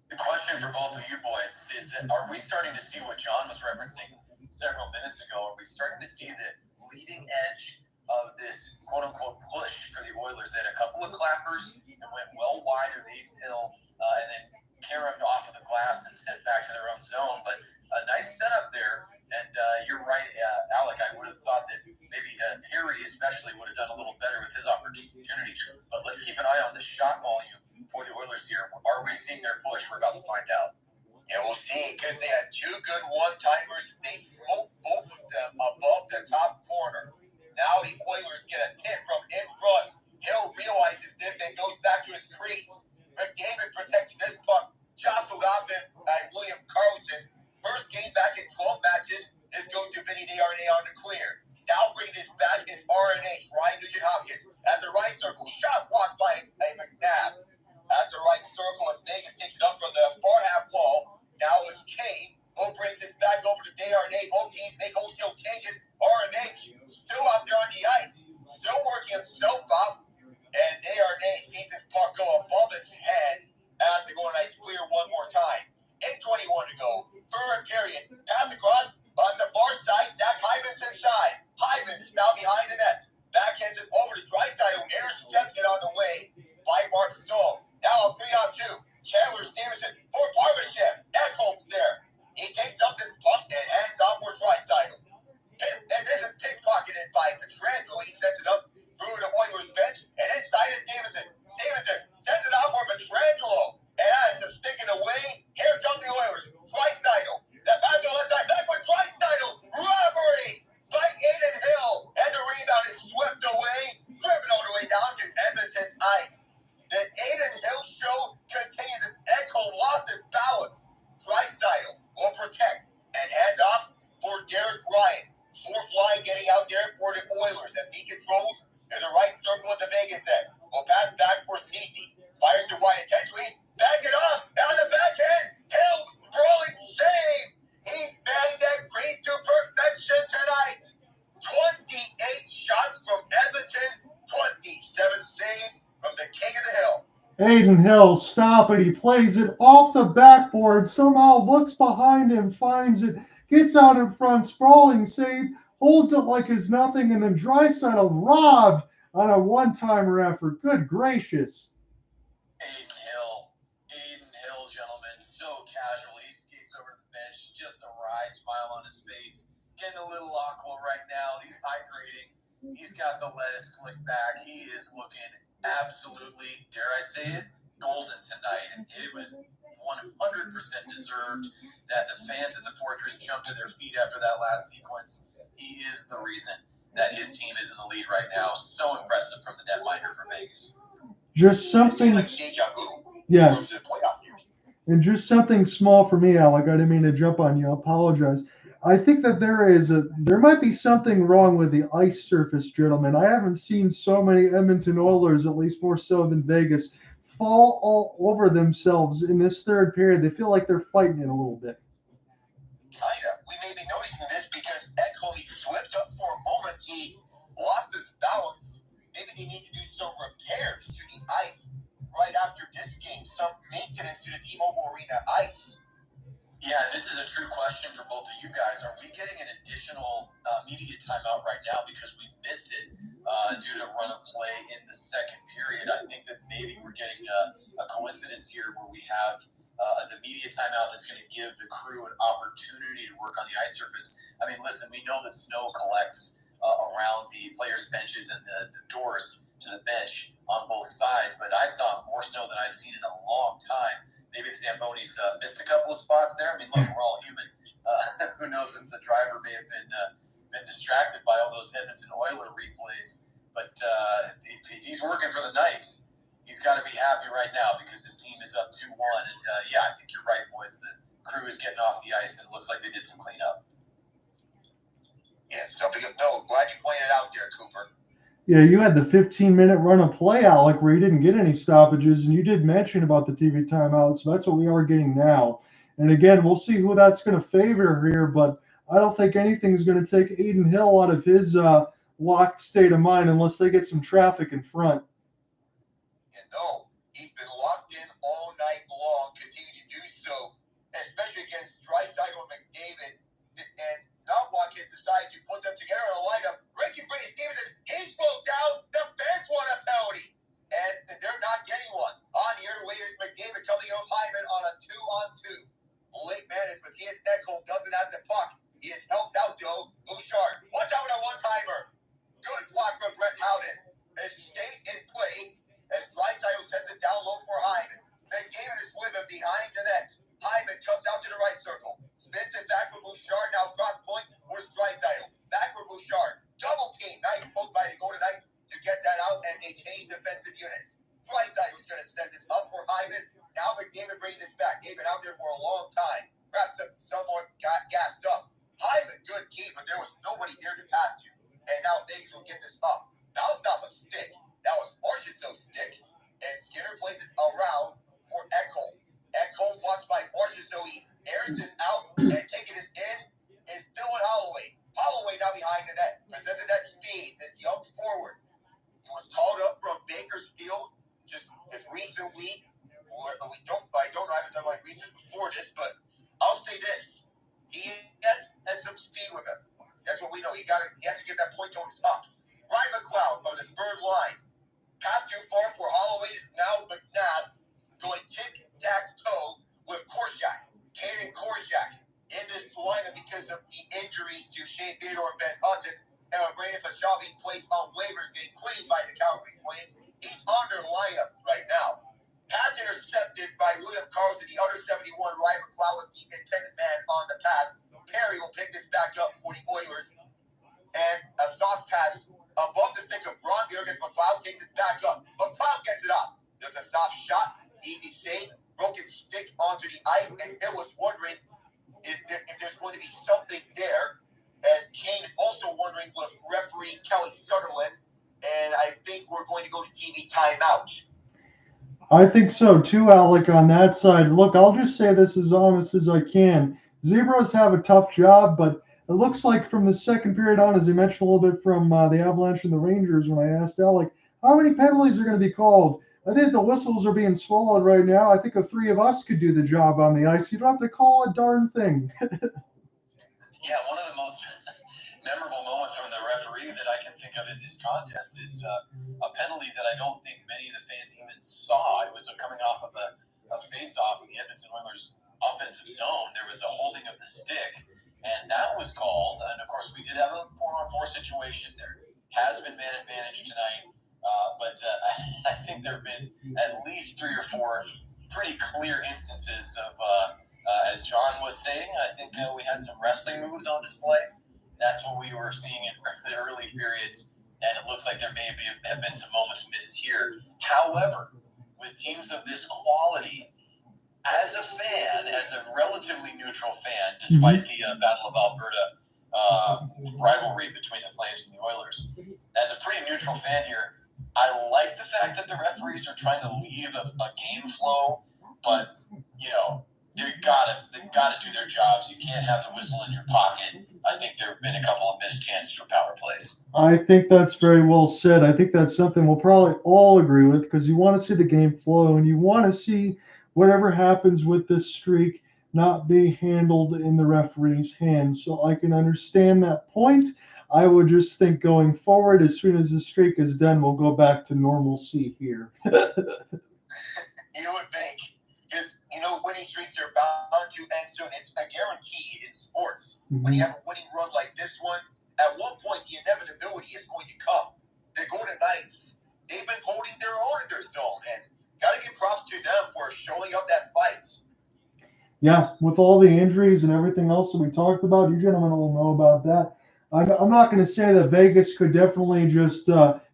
The question for both of you boys is that are we starting to see what John was referencing several minutes ago? Are we starting to see the leading edge of this quote-unquote push for the Oilers? They had a couple of clappers and went well wide of Aiden Hill and then caromed off of the glass and sent back to their own zone. But a nice setup there. And you're right, Alec. I would have thought that maybe Harry especially would have done a little better with his opportunity. But let's keep an eye on the shot volume for the Oilers here. Are we seeing their push? We're about to find out. Yeah, we'll see, because they had two good one-timers. They smoked both of them above the top corner. Now the Oilers get a tip from in front. Hill realizes this and goes back to his crease. McDavid protecting this puck. Jostled off him by William Karlsson. First game back in 12 matches. This goes to Vinny DeArnay on the clear. Now bringing this back is RNA. Ryan Nugent-Hopkins at the right circle. Shot blocked by McNabb. At the right circle as Vegas takes it up from the far half wall. Now it's Kane who brings this back over to DeArnay. Both teams make wholesale changes. RNA still out there on the ice. Still working himself up. And DeArnay sees his puck go above his head as they go on ice clear one more time. 8:21 to go. Third period. Pass across on the far side. Zach Hyman's inside. Hyman's now behind the net. Backhands it over to Draisaitl. Intercepted on the way by Mark Stoll. Now a 3-on-2. Chandler Stevenson for partnership. Ekholm's there. He takes up this puck and hands off for Draisaitl. And this is pickpocketed by Pietrangelo. He sends it up through the Oilers bench. And inside is Stevenson. Stevenson sends it out for Pietrangelo. And as it's sticking away, here come the Oilers. Draisaitl. The pass on the left side. Back with Draisaitl. Robbery by Aiden Hill. And the rebound is swept away. Driven all the way down to Edmonton's ice. The Aiden Hill show continues as Ekholm lost his balance. Draisaitl will protect and hand off for Derek Ryan. Fourth line getting out there for the Oilers as he controls in the right circle at the Vegas end. Will pass back for Cece. Fires to Ryan intentionally. Back it up. On the back end. Hill sprawling save. He's batting that green to perfection tonight. 28 shots from Edmonton. 27 saves from the King of the Hill. Aiden Hill, stop it. He plays it off the backboard. Somehow looks behind him, finds it, gets out in front, sprawling save, holds it like it's nothing, and then Draisaitl robbed on a one-timer effort. Good gracious. Aiden Hill, gentlemen, so casual. He skates over to the bench, just a wry smile on his face. Getting a little aqua right now. He's hydrating. He's got the lettuce slick back. He is looking absolutely, dare I say it, golden tonight. And it was 100% deserved that the fans at the Fortress jumped to their feet after that last sequence. He is the reason that his team is in the lead right now. So impressive from the netminder for Vegas. Just something, yes. And just something small for me, Alec. I didn't mean to jump on you. I apologize. I think that there might be something wrong with the ice surface, gentlemen. I haven't seen so many Edmonton Oilers, at least more so than Vegas, fall all over themselves in this third period. They feel like they're fighting it a little bit. Kinda. We may be noticing this because Ekholm slipped up for a moment. He lost his balance. Maybe they need to do some repairs to the ice right after this game. Some maintenance to the T-Mobile Arena ice. Yeah, this is a true question for both of you guys. Are we getting an additional media timeout right now because we missed it due to run of play in the second period? I think that maybe we're getting a coincidence here where we have the media timeout that's going to give the crew an opportunity to work on the ice surface. I mean, listen, we know that snow collects around the players' benches and the doors to the bench on both sides, but I saw more snow than I've seen in a long time. Maybe the Zambonis missed a couple of spots there. I mean, look, we're all human. Who knows if the driver may have been distracted by all those Edmonton Oilers replays. But if he's working for the Knights, he's got to be happy right now because his team is up 2-1. And, yeah, I think you're right, boys. The crew is getting off the ice, and it looks like they did some cleanup. Yeah, something of note. Glad you pointed it out there, Cooper. Yeah, you had the 15-minute run of play, Alec, where you didn't get any stoppages, and you did mention about the TV timeout, so that's what we are getting now. And again, we'll see who that's going to favor here, but I don't think anything's going to take Aiden Hill out of his locked state of mind unless they get some traffic in front. And no, he's been locked in all night long, continue to do so, especially against Draisaitl and McDavid. And Knoblauch has decided to put them together in a lineup. Ricky Stevenson, he's slowed down. The fans want a penalty. And they're not getting one. On the other way is McDavid coming out Hyman on a 2-on-2. Late man is Mattias Ekholm doesn't have the puck. He is helped out, though. Bouchard, watch out with a one-timer. Good block from Brett Howden. It stays in play as Draisaitl sends it down low for Hyman. McDavid is with him behind the net. Hyman comes out to the right circle. Spins it back for Bouchard. Now cross point. Where's Draisaitl? Back for Bouchard. Double team. Nice poke by the Golden Knights to get that out, and they change defensive units. Draisaitl was going to send this up for Hyman. Now McDavid bringing this back. They've been out there for a long time. Perhaps someone got gassed up. Hyman, good key, but there was nobody there to pass to. And now Vegas will get this up. That was not a stick. That was Marchessault's stick. And Skinner plays it around for Ekholm. Ekholm blocks by Marchessault. He airs this out, and taking this in is Dylan Holloway. Holloway now behind the net. Presented that speed, this young forward. He was called up from Bakersfield just recently. I don't know, I haven't done my research before this, but I'll say this. He has some speed with him. That's what we know. He has to get that point total up. Ryan McLeod of the third line. Pass too far for Holloway. Is now McNabb going tic-tac-toe with Korczak. Kane and Korczak in this lineup because of the injuries to Shane Theodore and Ben Hudson. And Brandon Fashal being placed on waivers, getting quitted by the Calgary Flames. He's on their lineup right now. Pass intercepted by William Karlsson, the other 71. Ryan McLeod was the intended man on the pass. Perry will pick this back up for the Oilers. And a soft pass above the stick of Ron Bjorkes. McLeod takes it back up. McLeod gets it up. There's a soft shot. Easy save. Broken stick onto the ice. And Bill was wondering if there's going to be something there. As Kane is also wondering with referee Kelly Sutherland. And I think we're going to go to TV timeout. I think so too, Alec, on that side. Look, I'll just say this as honest as I can. Zebras have a tough job, but it looks like from the second period on, as I mentioned a little bit from the Avalanche and the Rangers when I asked Alec, how many penalties are going to be called? I think the whistles are being swallowed right now. I think the three of us could do the job on the ice. You don't have to call a darn thing. Yeah, one of the most memorable moments from the referee that I can think of in this contest is a penalty that I don't think many of the fans even saw. It was coming off of a face-off in the Edmonton Oilers offensive zone. There was a holding of the stick, and that was called. And, of course, we did have a 4-on-4 situation. There has been man advantage tonight, but I think there have been at least 3 or 4 pretty clear instances of, as John was saying, I think we had some wrestling moves on display. That's what we were seeing in the early periods, and it looks like there may have been some moments missed here. However, with teams of this quality, as a fan, as a relatively neutral fan, despite the Battle of Alberta rivalry between the Flames and the Oilers, as a pretty neutral fan here, I like the fact that the referees are trying to leave a game flow, but, you know, they've got to do their jobs. You can't have the whistle in your pocket. I think there have been a couple of missed chances for power plays. I think that's very well said. I think that's something we'll probably all agree with because you want to see the game flow and you want to see whatever happens with this streak not being handled in the referee's hands. So I can understand that point. I would just think going forward, as soon as the streak is done, we'll go back to normalcy here. You would think. Because, you know, winning streaks are bound to end soon. It's a guarantee in sports. When you have a winning run like this one, at one point the inevitability is going to come. The Golden Knights, they've been holding their own in their zone. And got to give props to them for showing up that fight. Yeah, with all the injuries and everything else that we talked about, you gentlemen will know about that. I'm not going to say that Vegas could definitely just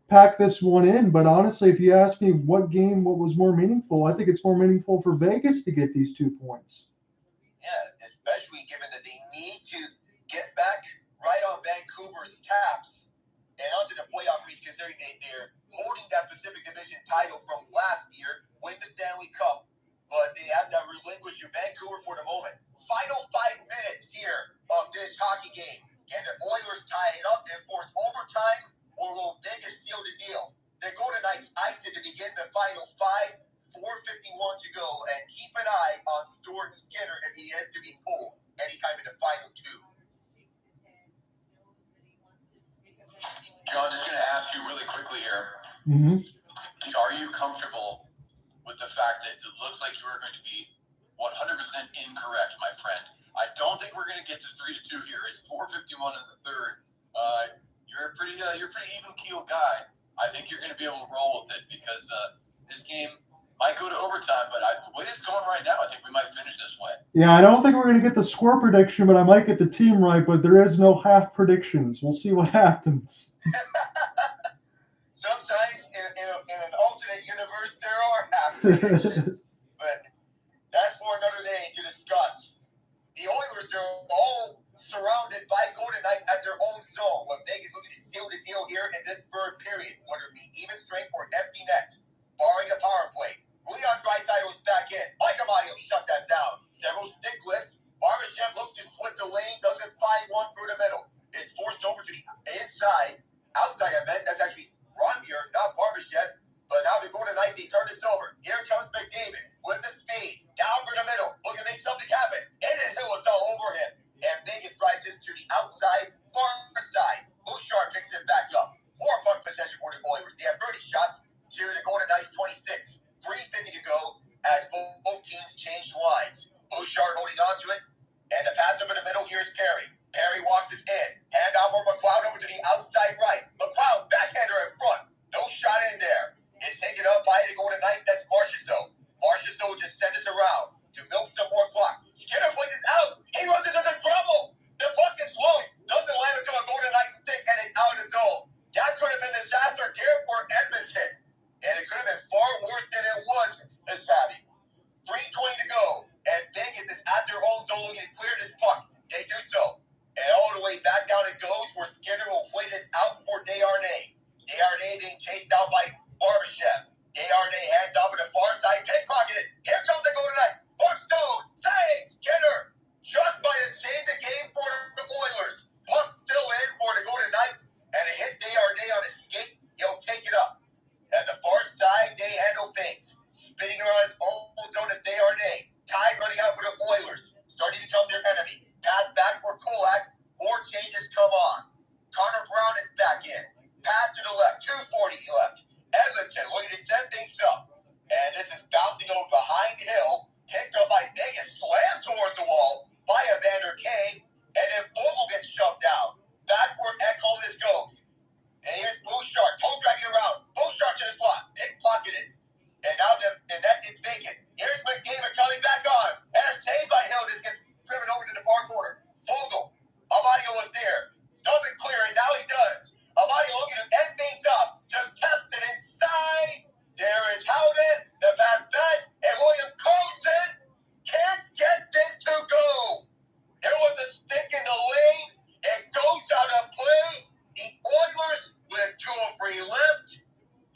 pack this one in, but honestly, if you ask me what was more meaningful, I think it's more meaningful for Vegas to get these 2 points. Yeah, especially given that they need to get back right on Vancouver's caps and onto the playoff race, considering they're holding that Pacific Division title from last year, win the Stanley Cup, but they have to relinquish to Vancouver for the moment. Final 5 minutes here of this hockey game. Can the Oilers tie it up and force overtime, or will Vegas seal the deal? The Golden Knights ice it to begin the final 5, 4:51 to go, and keep an eye on Stuart Skinner if he is to be pulled anytime in the final 2. John, just going to ask you really quickly here. Mm-hmm. Are you comfortable with the fact that it looks like you are going to be 100% incorrect, my friend? I don't think we're going to get to 3-2 here. It's 4:51 in the third. You're a pretty even keel guy. I think you're going to be able to roll with it because this game might go to overtime. But the way it's going right now, I think we might finish this way. Yeah, I don't think we're going to get the score prediction, but I might get the team right. But there is no half predictions. We'll see what happens. Sometimes in an alternate universe, there are half predictions. But that's for another day to discuss. The Oilers are all surrounded by Golden Knights at their own zone. When Vegas looking to seal the deal here in this third period, whether it be even strength or empty net, barring a power play. Leon Draisaitl is back in. Mike Amadio shut that down. Several stick lifts. Barbashev looks to split the lane, doesn't find one through the middle. It's forced over to the inside. Outside, I meant. That's actually Ronbier, not Barbashev. But now the Golden Knights, they turn this over. Here comes McDavid with the speed. Down for the middle. Looking to make something happen. Aiden Hill is all over him. And Vegas drives this to the outside, far side. Bouchard picks it back up. More puck possession for the Oilers. They have 30 shots to the Golden Knights 26. 3:50 to go as both teams change lines. Bouchard holding on to it. And the pass over the middle here is Perry. Perry walks his in. Hand off for McLeod over to the outside right. McLeod, backhander in front. No shot in there. It's taken up by the Golden Knights. That's Marchessault. Marchessault just send us around to milk some more clock. Skinner plays it out. He runs into the trouble. The puck is loose. Doesn't land until a Golden Knights stick and it's out of the zone. That could have been disaster here for Edmonton. And it could have been far worse than it was, Miss Savvy. 3:20 to go. And Vegas is at their own zone looking to clear this puck. They do so. And all the way back down it goes where Skinner will play this out for Desharnais. Desharnais being chased out by Barbashev. Desharnais hands off to the far side, pickpocketed. Here comes the Golden Knights. Buckstone, save Skinner. Just by to save the game for the Oilers. Puck still in for the Golden Knights, and it hit Desharnais on his skate. He'll take it up. At the far side, they handle things. Spinning around his own zone is Desharnais. Tide running out for the Oilers. Starting to become their enemy. Pass back for Kolak. More changes come on. Connor Brown is back in. Pass to the left. 2:40 left. Edmonton looking to set things up. And this is bouncing over behind Hill. Picked up by Vegas. Slammed towards the wall by Evander Kane. And then Foegele gets shoved down. Back for Ekholm this goes. And here's Bouchard. Toe dragging around. Bouchard to the slot. Pickpocketed. And now the net is vacant. Here's McDavid coming back on. And a save by Hill. This gets driven over to the far corner. Foegele. Amadio was there. Doesn't clear it. Now he does. Amadio looking to end things up. Just taps it inside. There is Howden. The pass back. And William Carlson can't get this to go. There was a stick in the lane. It goes out of play. The Oilers with 2-3 left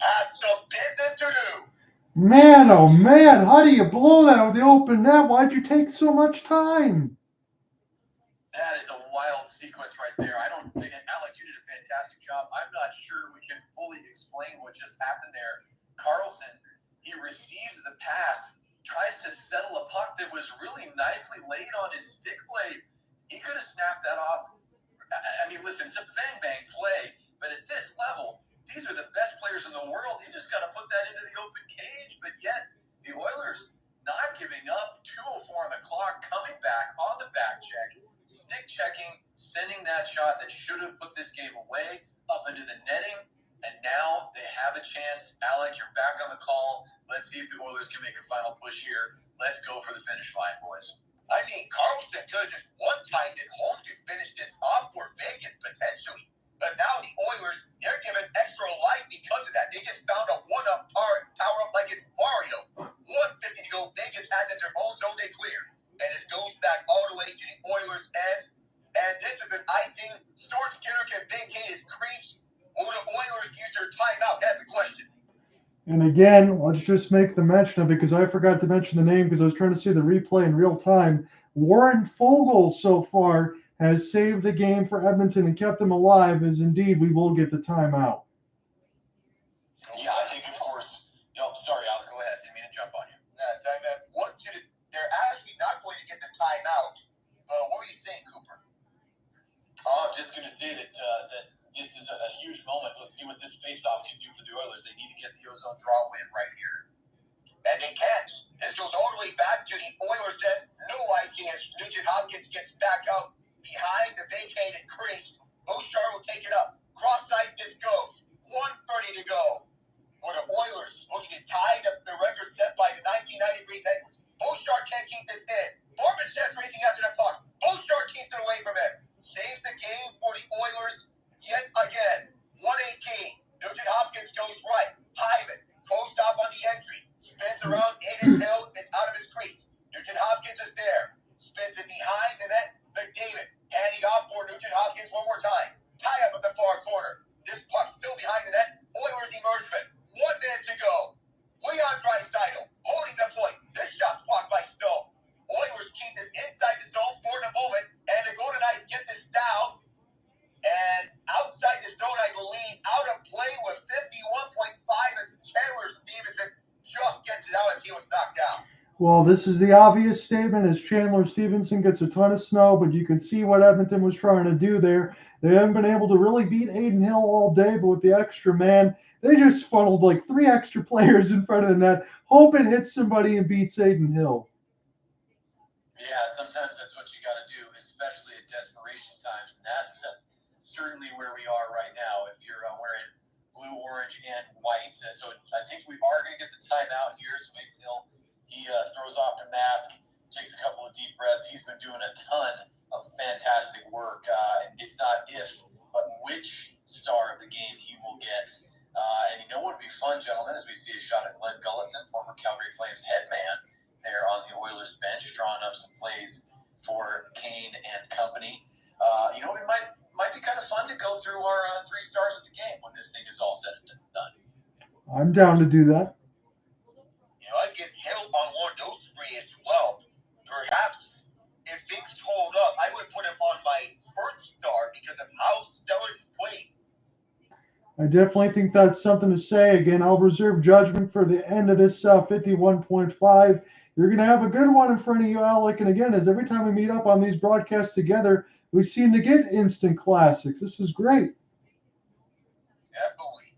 have some business to do. Man, oh man, how do you blow that with the open net? Why'd you take so much time? That is a wild sequence right there. I don't think, Alec, you did a fantastic job. I'm not sure we can fully explain what just happened there. Carlson, he receives the pass, tries to settle a puck that was really nicely laid on his stick blade. He could have snapped that off. I mean, listen, it's a bang-bang play, but at this level, these are the best players in the world. You just got to put that into the open cage, but yet the Oilers not giving up, 2:04 on the clock, coming back on the back check, stick checking, sending that shot that should have put this game away up into the netting, and now they have a chance. Alec, you're back on the call. Let's see if the Oilers can make a final push here. Let's go for the finish line, boys. I mean, Carlson could have just one-timed it home to finish this off for Vegas, potentially. But now the Oilers, they're given extra life because of that. They just found a one-up power up like it's Mario. 1:50 to go. Vegas has it their own zone they clear. And it goes back all the way to the Oilers' end. And this is an icing And again, let's just make the mention of it because I forgot to mention the name because I was trying to see the replay in real time. Warren Foegele so far has saved the game for Edmonton and kept them alive, as indeed we will get the timeout. Yeah, I think, of course. No, sorry, Alec, go ahead. Didn't mean to jump on you. They're actually not going to get the timeout. What do you think, Cooper? Oh, I'm just going to say that this is a huge moment. Let's see what this faceoff can do for the Oilers. They need to get the ozone draw win right here. And they can't. This goes all the way back to the Oilers end. No icing as Nugent-Hopkins gets back out behind the vacated Kris. Bouchard will take it up. Cross-ice this goes. 1:30 to go. For the Oilers, looking to tie the record set by the 1993 Penguins. Bouchard can't keep this in. Borman's racing after the puck. Bouchard keeps it away from him. Saves the game for the Oilers yet again. 118. Nugent-Hopkins goes right. Hyman goes stop on the entry. Spins around. Aiden Hill is out of his crease. Nugent-Hopkins is there. Spins it behind the net. McDavid handing off for Nugent-Hopkins one more time. Tie up at the far corner. This puck still behind the net. Oilers emergement. 1 minute to go. Leon Draisaitl holding the point. This shot's blocked by Stone. Oilers keep this inside the zone for the moment, and the Golden Knights get this down. And outside the zone, I believe, out of play with 51.5 as Chandler Stevenson just gets it out as he was knocked out. Well, this is the obvious statement as Chandler Stevenson gets a ton of snow, but you can see what Edmonton was trying to do there. They haven't been able to really beat Aiden Hill all day, but with the extra man, they just funneled like 3 extra players in front of the net, hope it hits somebody and beats Aiden Hill. Yeah, sometimes that's what you got to do, especially at desperation times. And that's certainly where we are right now if you're wearing blue, orange, and white. So I think we are going to get the timeout here. So maybe he throws off the mask, takes a couple of deep breaths. He's been doing a ton of fantastic work. It's not if, but which star of the game he will get. And you know what would be fun, gentlemen, as we see a shot at Glenn Gulletson, former Calgary Flames head man there on the Oilers bench, drawing up some plays for Kane and company. It might be kind of fun to go through our 3 stars of the game when this thing is all said and done. I'm down to do that. I'd get Hill on one of those 3 as well. Perhaps if things hold up, I would put him on my first star because of how stellar he's played. I definitely think that's something to say. Again, I'll reserve judgment for the end of this 51.5. You're going to have a good one in front of you, Alec. And again, as every time we meet up on these broadcasts together, we seem to get instant classics. This is great. Definitely.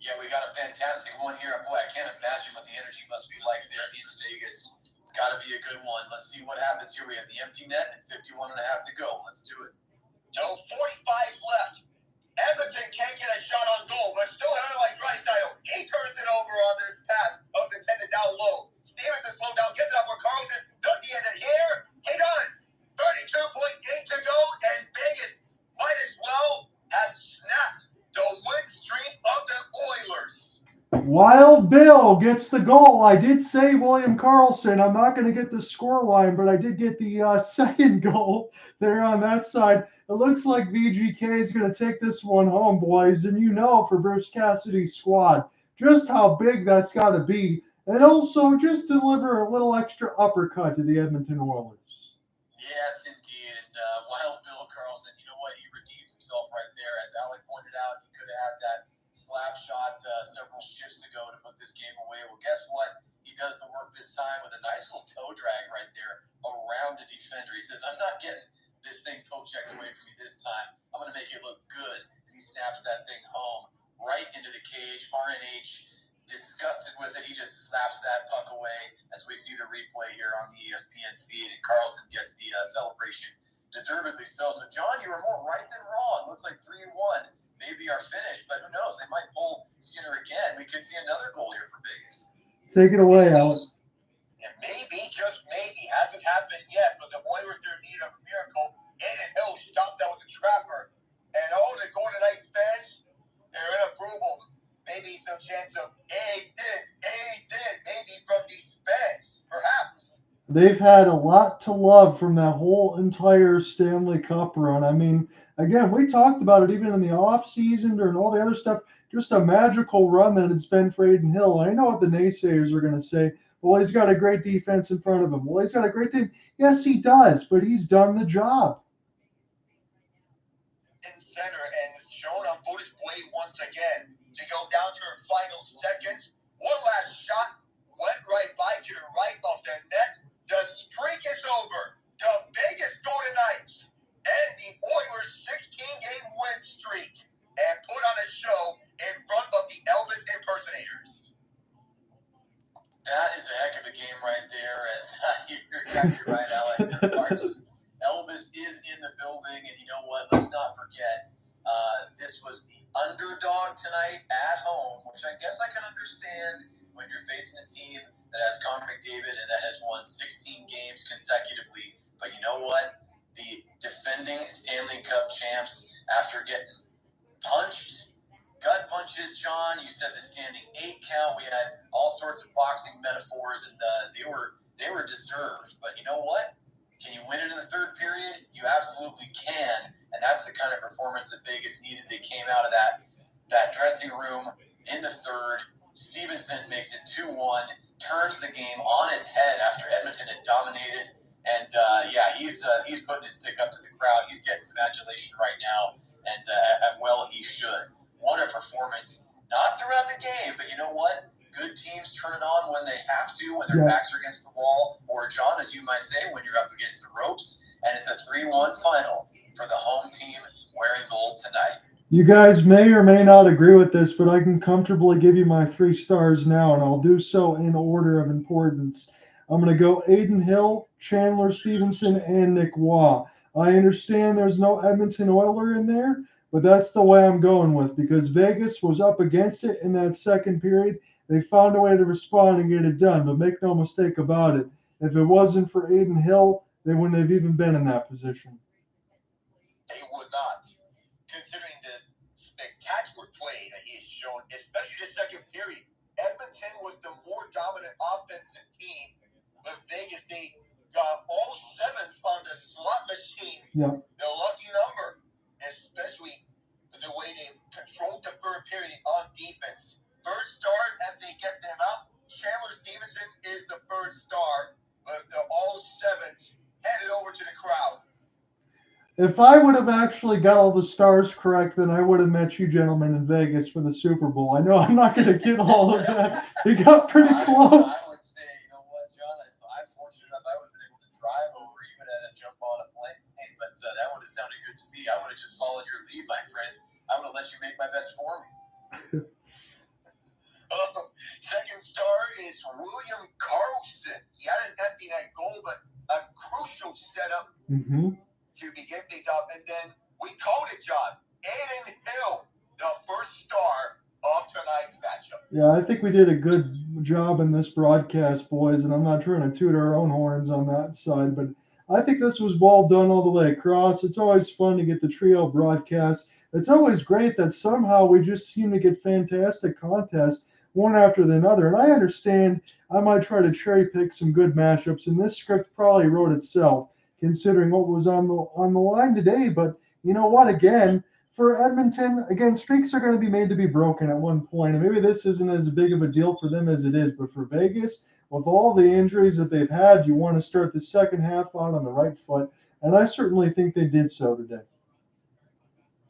Yeah, we got a fantastic one here. Boy, I can't imagine what the energy must be like there in Vegas. It's got to be a good one. Let's see what happens here. We have the empty net and 51 and a half to go. Let's do it. So 45 left. Edmonton can't get a shot on goal, but still having like Draisaitl. He turns it over on this pass. That was intended down low. Stevenson slowed down, gets it up for Carlson. Does he end it here? He does. 32.8 to go, and Vegas might as well have snapped the win streak of the Oilers. Wild Bill gets the goal. I did say William Karlsson. I'm not going to get the score line, but I did get the second goal there on that side. It looks like VGK is going to take this one home, boys. And for Bruce Cassidy's squad, just how big that's got to be. And also just deliver a little extra uppercut to the Edmonton Oilers. Yes, indeed. And Wild Bill Karlsson, you know what? He redeems himself right there. As Alec pointed out, he could have had that slap shot several shifts ago to put this game away. Well, guess what? He does the work this time with a nice little toe drag right there around the defender. He says, I'm not getting this thing poke checked away from me this time. I'm going to make it look good. And he snaps that thing home right into the cage. RNH is disgusted with it. He just slaps that puck away as we see the replay here on the ESPN feed. And Karlsson gets the celebration deservedly so. So, John, you were more right than wrong. Looks like 3-1. Maybe our finish, but who knows? They might pull Skinner again. We could see another goal here for Vegas. Take it away, Alec. And maybe, just maybe, hasn't happened yet, but the Oilers are in need of a miracle. Aiden Hill stops out with the trapper. And all the Golden Knights fans, they're in approval. Maybe some chance of maybe from these fans, perhaps. They've had a lot to love from that whole entire Stanley Cup run. I mean, again, we talked about it even in the off season during all the other stuff. Just a magical run that it's been for Adin Hill. I know what the naysayers are going to say. Well, he's got a great defense in front of him. Well, he's got a great team. Yes, he does, but he's done the job. In center and is shown on full display once again to go down to her final seconds. One last shot went right by to the right of the net. The streak is over. The Vegas Golden Knights end the Oilers' 16-game win streak and put on a show in front of the Elvis impersonators. That is a heck of a game right there. As you're exactly right, Alec. Elvis is in the building, and you know what? Let's not forget, this was the underdog tonight at home, which I guess I can understand when you're facing a team that has Connor McDavid and that has won 16 games consecutively. But you know what? The defending Stanley Cup champs, after getting punched, gut punches, John, you said the standing 8 count. We had all sorts of boxing metaphors, and they were deserved. But you know what? Can you win it in the third period? You absolutely can, and that's the kind of performance that Vegas needed. They came out of that dressing room in the third. Stevenson makes it 2-1, turns the game on its head after Edmonton had dominated, and he's putting his stick up to the crowd. He's getting some adulation right now, and well, he should. What a performance! Not throughout the game, but you know what? Good teams turn it on when they have to, when their backs are against the wall, or, John, as you might say, when you're up against the ropes, and it's a 3-1 final for the home team wearing gold tonight. You guys may or may not agree with this, but I can comfortably give you my 3 stars now, and I'll do so in order of importance. I'm going to go Adin Hill, Chandler Stevenson, and Nick Waugh. I understand there's no Edmonton Oiler in there, but that's the way I'm going with, because Vegas was up against it in that second period. They found a way to respond and get it done, but make no mistake about it. If it wasn't for Adin Hill, they wouldn't have even been in that position. They would not, considering the spectacular play that he has shown, especially the second period. Edmonton was the more dominant offensive team, but Vegas, they got all 7s on the slot machine. Yep. The lucky number, especially the way they controlled the third period on defense. First star as they get them out. Chandler Stevenson is the first star, but the all 7s headed over to the crowd. If I would have actually got all the stars correct, then I would have met you gentlemen in Vegas for the Super Bowl. I know I'm not going to get all of that. You got pretty close. I would say, you know what, John, I'm fortunate enough I would have been able to drive over, even had to jump on a plane, but that would have sounded good to me. I would have just followed your lead, my friend. I would have let you make my bets for me. Second star is William Karlsson. He had an empty net goal, but a crucial setup to begin things up. And then we called it, John. Adin Hill, the first star of tonight's matchup. Yeah, I think we did a good job in this broadcast, boys, and I'm not trying to toot our own horns on that side, but I think this was well done all the way across. It's always fun to get the trio broadcast. It's always great that somehow we just seem to get fantastic contests one after another. And I understand I might try to cherry pick some good matchups, and this script probably wrote itself, considering what was on the line today. But you know what? Again, for Edmonton, again, streaks are going to be made to be broken at one point. And maybe this isn't as big of a deal for them as it is. But for Vegas, with all the injuries that they've had, you want to start the second half out on the right foot. And I certainly think they did so today.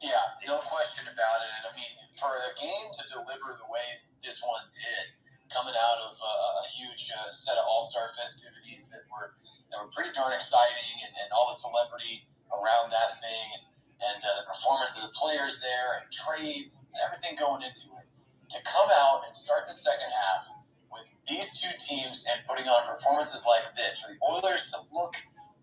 Yeah, no question about it. And I mean, for a game to deliver the way this one did, coming out of a huge set of all-star festivities that were pretty darn exciting, and all the celebrity around that thing, and the performance of the players there, and trades, and everything going into it, to come out and start the second half with these two teams and putting on performances like this, for the Oilers to look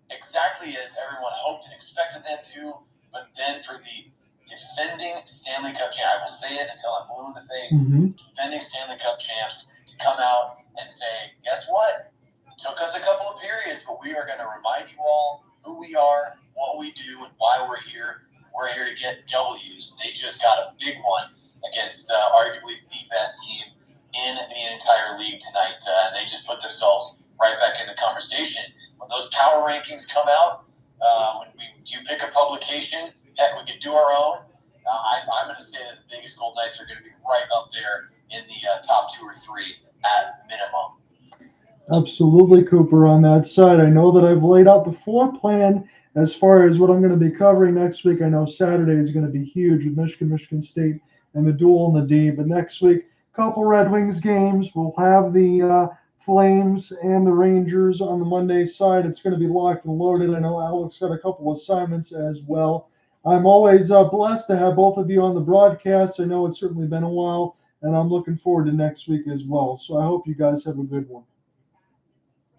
exactly as everyone hoped and expected them to, but then for the defending Stanley Cup champs, I will say it until I'm blue in the face, defending Stanley Cup champs to come out and say, guess what? It took us a couple of periods, but we are going to remind you all who we are, what we do, and why we're here. We're here to get W's. They just got a big one against arguably the best team in the entire league tonight. They just put themselves right back in the conversation. When those power rankings come out, when you pick a publication, heck, we could that the Vegas Golden Knights are going to be right up there in the top 2 or 3 at minimum. Absolutely, Cooper, on that side. I know that I've laid out the floor plan as far as what I'm going to be covering next week. I know Saturday is going to be huge with Michigan State, and the duel in the D. But next week, a couple Red Wings games. We'll have the Flames and the Rangers on the Monday side. It's going to be locked and loaded. I know Alex got a couple assignments as well. I'm always blessed to have both of you on the broadcast. I know it's certainly been a while, and I'm looking forward to next week as well. So I hope you guys have a good one.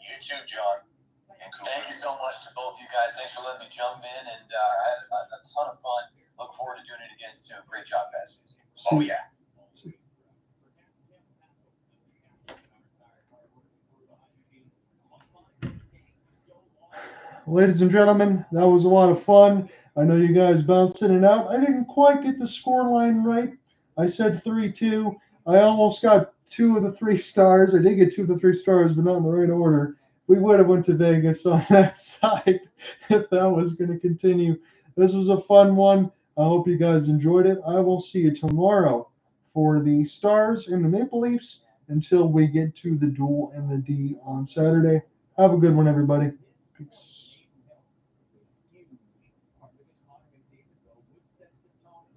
You too, John. And Cooper. Thank you so much to both you guys. Thanks for letting me jump in, and I had a ton of fun. Look forward to doing it again soon. Great job, guys. Oh, yeah. Ladies and gentlemen, that was a lot of fun. I know you guys bounced in and out. I didn't quite get the score line right. I said 3-2. I almost got 2 of the 3 stars. I did get 2 of the 3 stars, but not in the right order. We would have went to Vegas on that side if that was going to continue. This was a fun one. I hope you guys enjoyed it. I will see you tomorrow for the Stars and the Maple Leafs until we get to the duel and the D on Saturday. Have a good one, everybody. Peace.